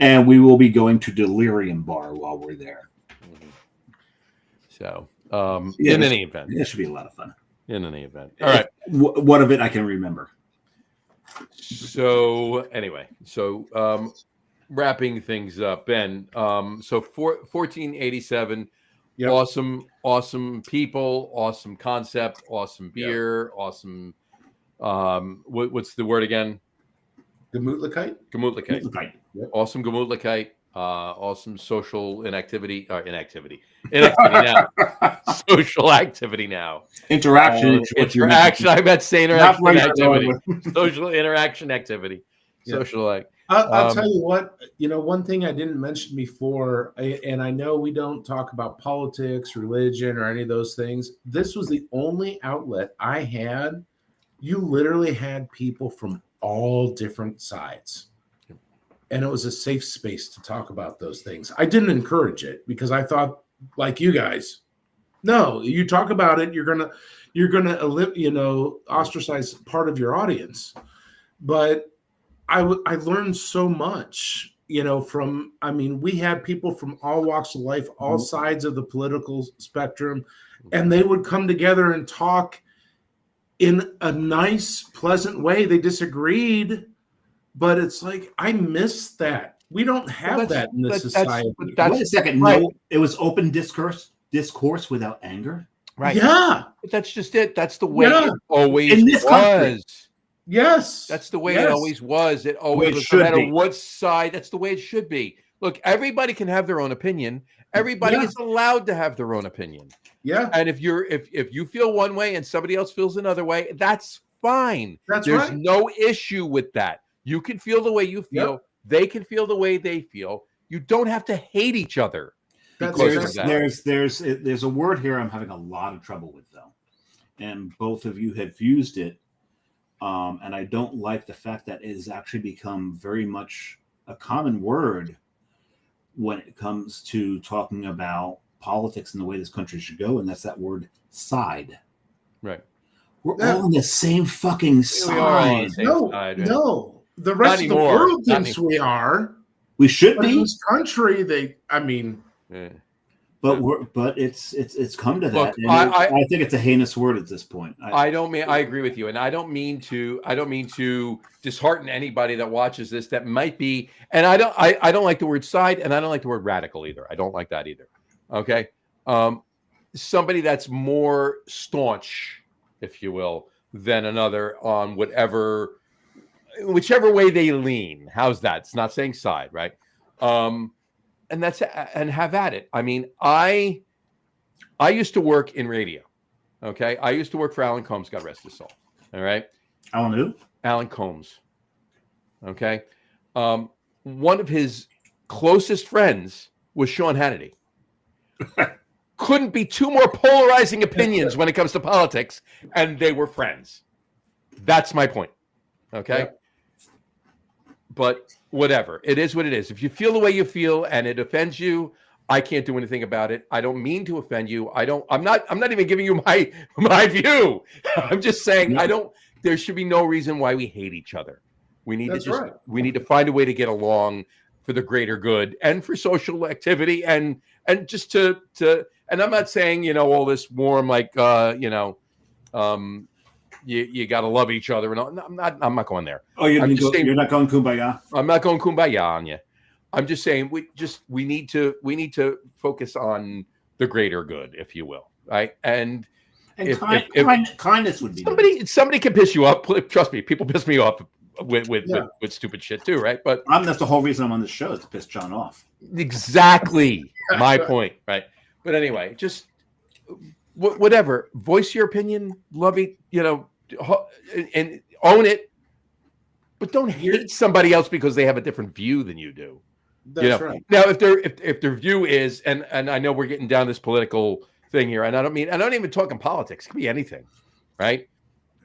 And we will be going to Delirium Bar while we're there. So, in any event. It should be a lot of fun. In any event. All right. What of it I can remember. So anyway, wrapping things up, Ben. 1487. Yep. Awesome people, awesome concept, awesome beer, awesome. What's the word again? Gemütlichkeit. Yep. Awesome Gemütlichkeit. Awesome social inactivity now. Social activity now. Interaction. I meant say interaction activity. Social interaction activity. Yeah. Social I'll tell you what, one thing I didn't mention before, and I know we don't talk about politics, religion, or any of those things. This was the only outlet I had. You literally had people from all different sides. And it was a safe space to talk about those things. I didn't encourage it because I thought, like you guys, no, you talk about it, you're gonna ostracize part of your audience. But I learned so much, we had people from all walks of life, all sides of the political spectrum, and they would come together and talk in a nice, pleasant way. They disagreed, but it's like, I miss that. We don't have that in this society. Wait a second. Right. No, it was open discourse without anger. Right. Yeah. But that's just it. That's the way it always in this country. Yes. That's the way it always was. It always was, no matter what side. That's the way it should be. Look, everybody can have their own opinion. Everybody is allowed to have their own opinion. Yeah. And if you feel one way and somebody else feels another way, that's fine. There's no issue with that. You can feel the way you feel. Yep. They can feel the way they feel. You don't have to hate each other. There's a word here I'm having a lot of trouble with, though, and both of you have used it. And I don't like the fact that it has actually become very much a common word when it comes to talking about politics and the way this country should go, and that's that word side. Right. We're all on the same fucking side. No. The rest of the world thinks we are. We should be. In this country, But it's come to that. Look, I think it's a heinous word at this point. I agree with you, and I don't mean to dishearten anybody that watches this that might be. And I don't like the word side, and I don't like the word radical either. I don't like that either. Okay, somebody that's more staunch, if you will, than another on whichever way they lean. How's that? It's not saying side, right? And have at it. I mean, I used to work in radio. Okay. I used to work for Alan Combs, God rest his soul. All right. Alan who? Alan Combs. Okay. One of his closest friends was Sean Hannity. Couldn't be two more polarizing opinions when it comes to politics, and they were friends. That's my point. Okay. Yep. But whatever, it is what it is. If you feel the way you feel and it offends you, I can't do anything about it. I don't mean to offend you. I'm not even giving you my view. I'm just saying there should be no reason why we hate each other. We need we need to find a way to get along for the greater good and for social activity and just to and I'm not saying, all this warm, like, you got to love each other. And I'm not going there. Oh, you're not going kumbaya? I'm not going kumbaya on you. I'm just saying we need to focus on the greater good, if you will. Right. And kindness would be somebody can piss you off. Trust me, people piss me off with stupid shit too. Right. But that's the whole reason I'm on this show, is to piss John off. Exactly. My point. Right. But anyway, just whatever, voice your opinion, love it, and own it, but don't hate somebody else because they have a different view than you do. That's right. Now, if their view is, and I know we're getting down this political thing here, and I don't even talk in politics. It could be anything, right?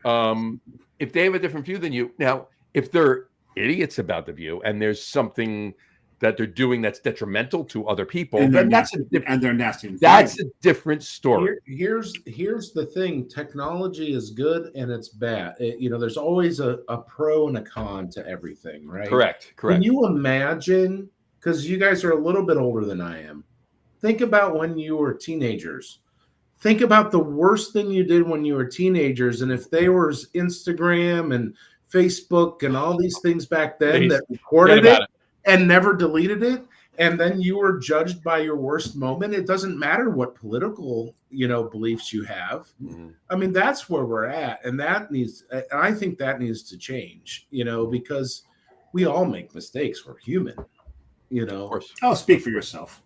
If they have a different view than you, now, if they're idiots about the view and there's something that they're doing that's detrimental to other people, then that's they're nasty. That's a different story. Here's the thing: technology is good and it's bad. There's always a pro and a con to everything, right? Correct. Can you imagine? Because you guys are a little bit older than I am. Think about when you were teenagers. think about the worst thing you did when you were teenagers, and if there was Instagram and Facebook and all these things back then that recorded it and never deleted it, and then you were judged by your worst moment. It doesn't matter what political, beliefs you have. Mhm. I mean, that's where we're at, and I think that needs to change, because we all make mistakes. We're human, Of course. Oh, speak for yourself.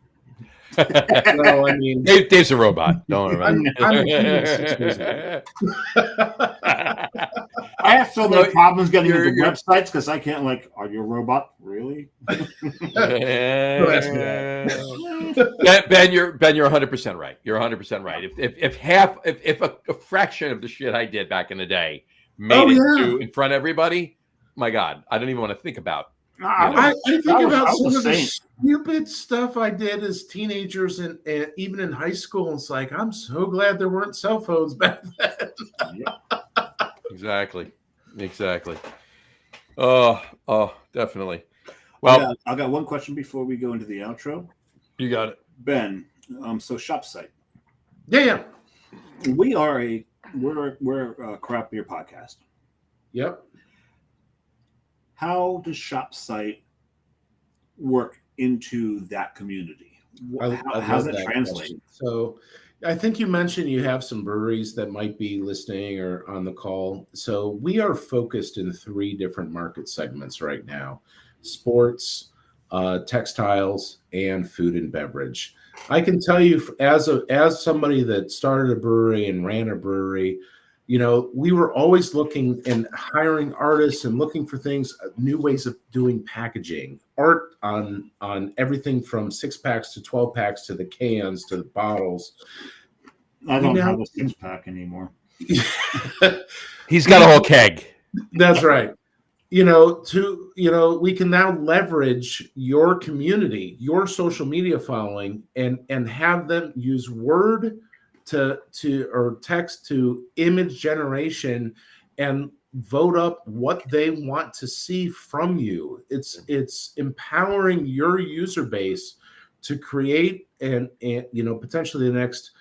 Well, I mean, Dave's a robot. Don't worry about I'm a it. human 6 days a week. I have so many problems getting into you're- websites because I can't. Are you a robot? Really? That's Ben, you're 100% right. You're 100% right. If a fraction of the shit I did back in the day made in front of everybody, my God, I don't even want to think about. I think about I was some a of the saint. stupid stuff I did as teenagers and even in high school. It's like, I'm so glad there weren't cell phones back then. Exactly. Oh, definitely. Well, I got one question before we go into the outro. You got it, Ben. So shop site. Yeah. We're a craft beer podcast. Yep. How does shop site work into that community? How does that translate? Question. So I think you mentioned you have some breweries that might be listening or on the call. So we are focused in 3 different market segments right now: sports, textiles, and food and beverage. I can tell you, as somebody that started a brewery and ran a brewery, we were always looking and hiring artists and looking for things, new ways of doing packaging, art on everything from 6-packs to 12-packs to the cans to the bottles. I don't have a 6-pack anymore. He's got a whole keg. That's right. We can now leverage your community, your social media following, and have them use word or text to image generation and vote up what they want to see from you. It's empowering your user base to create and potentially the next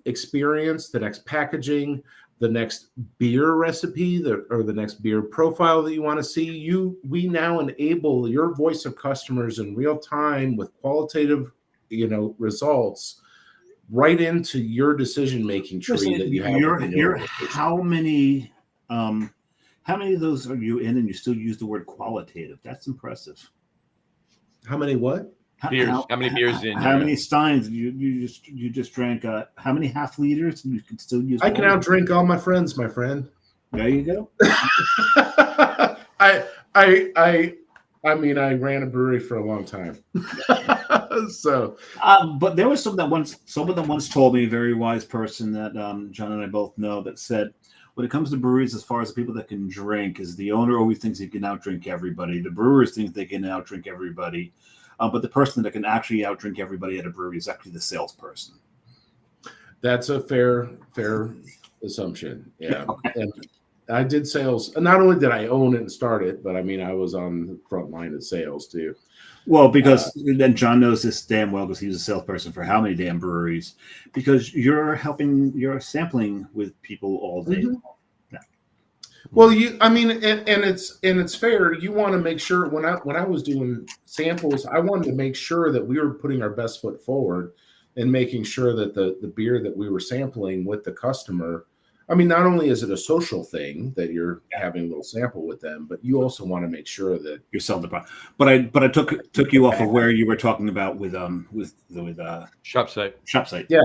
experience, the next packaging, the next beer recipe, or the next beer profile that you want to see. We now enable your voice of customers in real time with qualitative, results right into your decision-making tree that you have. How many of those are you in, and you still use the word qualitative? That's impressive. How many what? Beers. How many beers in? How many steins you just drank? How many half liters? And you can still use. I can outdrink all my friends, my friend. There you go. I mean, I ran a brewery for a long time. So, but there was someone that once told me, a very wise person that John and I both know, that said, when it comes to breweries, as far as the people that can drink, is the owner always thinks he can outdrink everybody. The brewers think they can outdrink everybody. But the person that can actually outdrink everybody at a brewery is actually the salesperson. That's a fair assumption. Yeah. Okay. And I did sales. Not only did I own it and start it, but I mean, I was on the front line of sales too. Well, because then John knows this damn well, because he was a salesperson for how many damn breweries? Because you're sampling with people all day. Mm-hmm. Yeah. Well, it's fair. You want to make sure when I was doing samples, I wanted to make sure that we were putting our best foot forward and making sure that the beer that we were sampling with the customer. I mean, not only is it a social thing that you're having a little sample with them, but you also want to make sure that you're selling the product. But I took you off of where you were talking about with shop site. Shop site. Yeah.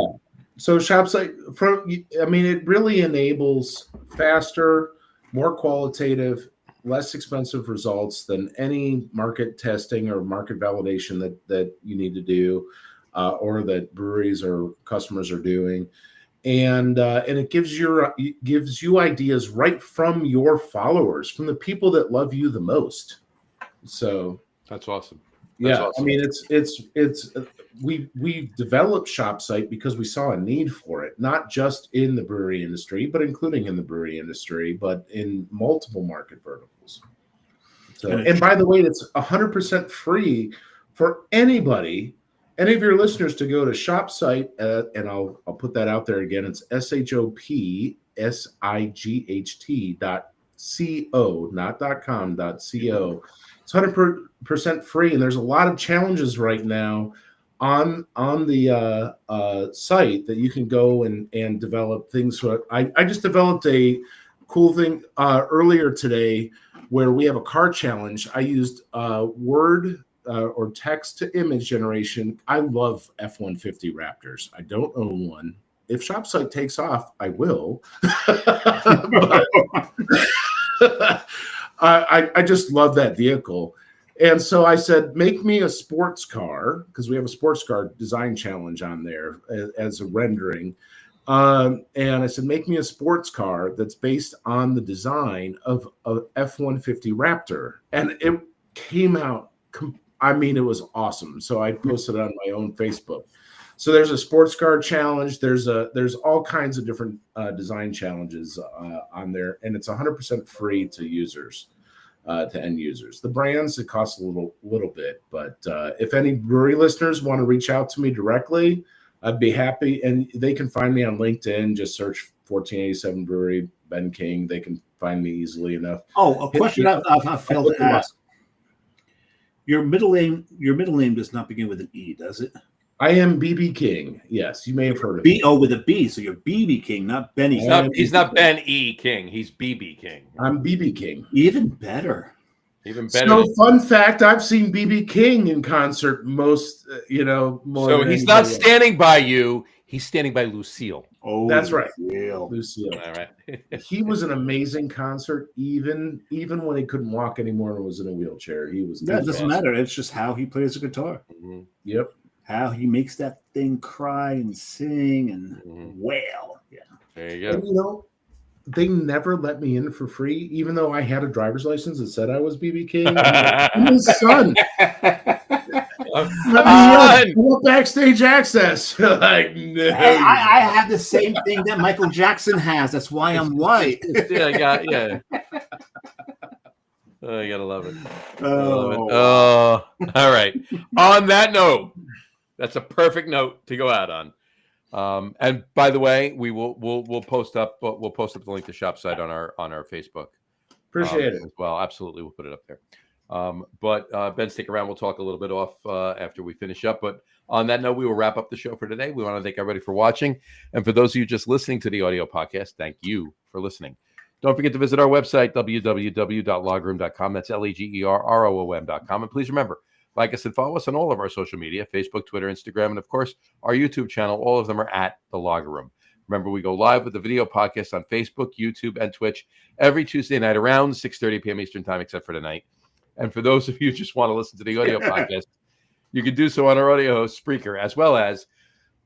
So shop site it really enables faster, more qualitative, less expensive results than any market testing or market validation that you need to do, or that breweries or customers are doing. And it gives you ideas right from your followers, from the people that love you the most. So that's awesome. Awesome. I mean, we developed ShopSite because we saw a need for it, not just in the brewery industry, but including in the brewery industry, but in multiple market verticals. So, and by the way, it's 100% free for anybody. any of your listeners to go to shop site, and I'll put that out there again. It's shopsight.co, not .com, .co. It's 100% free, and there's a lot of challenges right now on the site that you can go and develop things. So I just developed a cool thing earlier today where we have a car challenge. I used word or text to image generation. I love F-150 Raptors. I don't own one. If ShopSite takes off, I will. But I just love that vehicle. And so I said, make me a sports car, because we have a sports car design challenge on there as a rendering. And I said, make me a sports car that's based on the design of a F-150 Raptor. And it came out, it was awesome. So I posted it on my own Facebook. So there's a sports car challenge. There's all kinds of different design challenges on there. And it's 100% free to users. To end users. The brands, it costs a little bit, but if any brewery listeners want to reach out to me directly, I'd be happy. And they can find me on LinkedIn. Just search 1487 Brewery, Ben King. They can find me easily enough. Oh, a question I've failed to ask. Your middle name does not begin with an E, does it? I am BB King. Yes, you may have heard of it. Oh, with a B. So you're BB King, not Benny. He's not Ben E. King. He's BB King. I'm BB King. Even better. So, fun fact: I've seen BB King in concert most, more. So he's not standing by you; he's standing by Lucille. Oh, that's right, Lucille. All right. He was an amazing concert, even when he couldn't walk anymore and was in a wheelchair. He was. That doesn't matter. It's just how he plays the guitar. Mm-hmm. Yep. How he makes that thing cry and sing and wail. Yeah. There you go. And, they never let me in for free, even though I had a driver's license that said I was BB King. I'm his son. I want backstage access. Like, no. I have the same thing that Michael Jackson has. That's why I'm white. Yeah. Oh, you gotta love it. All right. On that note, that's a perfect note to go out on. And by the way, we'll post up the link to shop site on our Facebook. Appreciate it as well. Absolutely, we'll put it up there. But Ben, stick around. We'll talk a little bit off after we finish up. But on that note, we will wrap up the show for today. We want to thank everybody for watching, and for those of you just listening to the audio podcast, thank you for listening. Don't forget to visit our website, www.logroom.com. That's LAGERROOM.com. And please remember, like us and follow us on all of our social media, Facebook, Twitter, Instagram, and of course, our YouTube channel. All of them are at The Lager Room. Remember, we go live with the video podcast on Facebook, YouTube, and Twitch every Tuesday night around 6:30 p.m. Eastern time, except for tonight. And for those of you who just want to listen to the audio podcast, you can do so on our audio host, Spreaker, as well as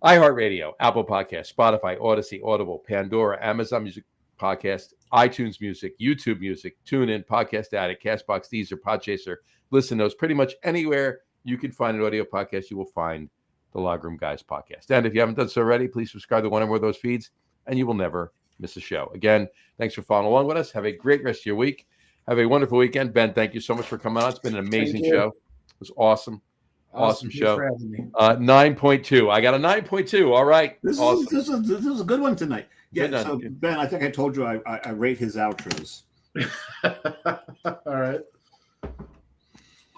iHeartRadio, Apple Podcasts, Spotify, Odyssey, Audible, Pandora, Amazon Music Podcast, iTunes Music, YouTube Music, TuneIn, Podcast Addict, Castbox, Deezer, Podchaser, Listen Notes. Pretty much anywhere you can find an audio podcast, you will find the Lager Room Guys podcast. And if you haven't done so already, please subscribe to one or more of those feeds, and you will never miss a show. Again, thanks for following along with us. Have a great rest of your week. Have a wonderful weekend. Ben, thank you so much for coming on. It's been an amazing show. It was awesome. Awesome show. 9.2. I got a 9.2. All right. This is a good one tonight. Yeah. So Ben, I think I told you I rate his outros. All right.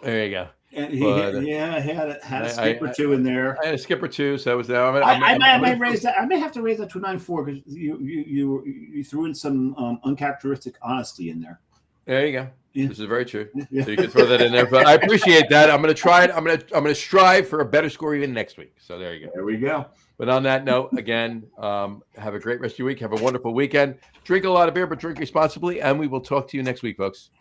There you go. And he had a skip or two in there. I had a skip or two, so that was there. I may raise that. I may have to raise that to 9.4 because you threw in some uncharacteristic honesty in there. There you go. Yeah. This is very true. Yeah. So you can throw that in there. But I appreciate that. I'm going to try it. I'm going to strive for a better score even next week. So there you go. There we go. But on that note, again, have a great rest of your week. Have a wonderful weekend. Drink a lot of beer, but drink responsibly. And we will talk to you next week, folks.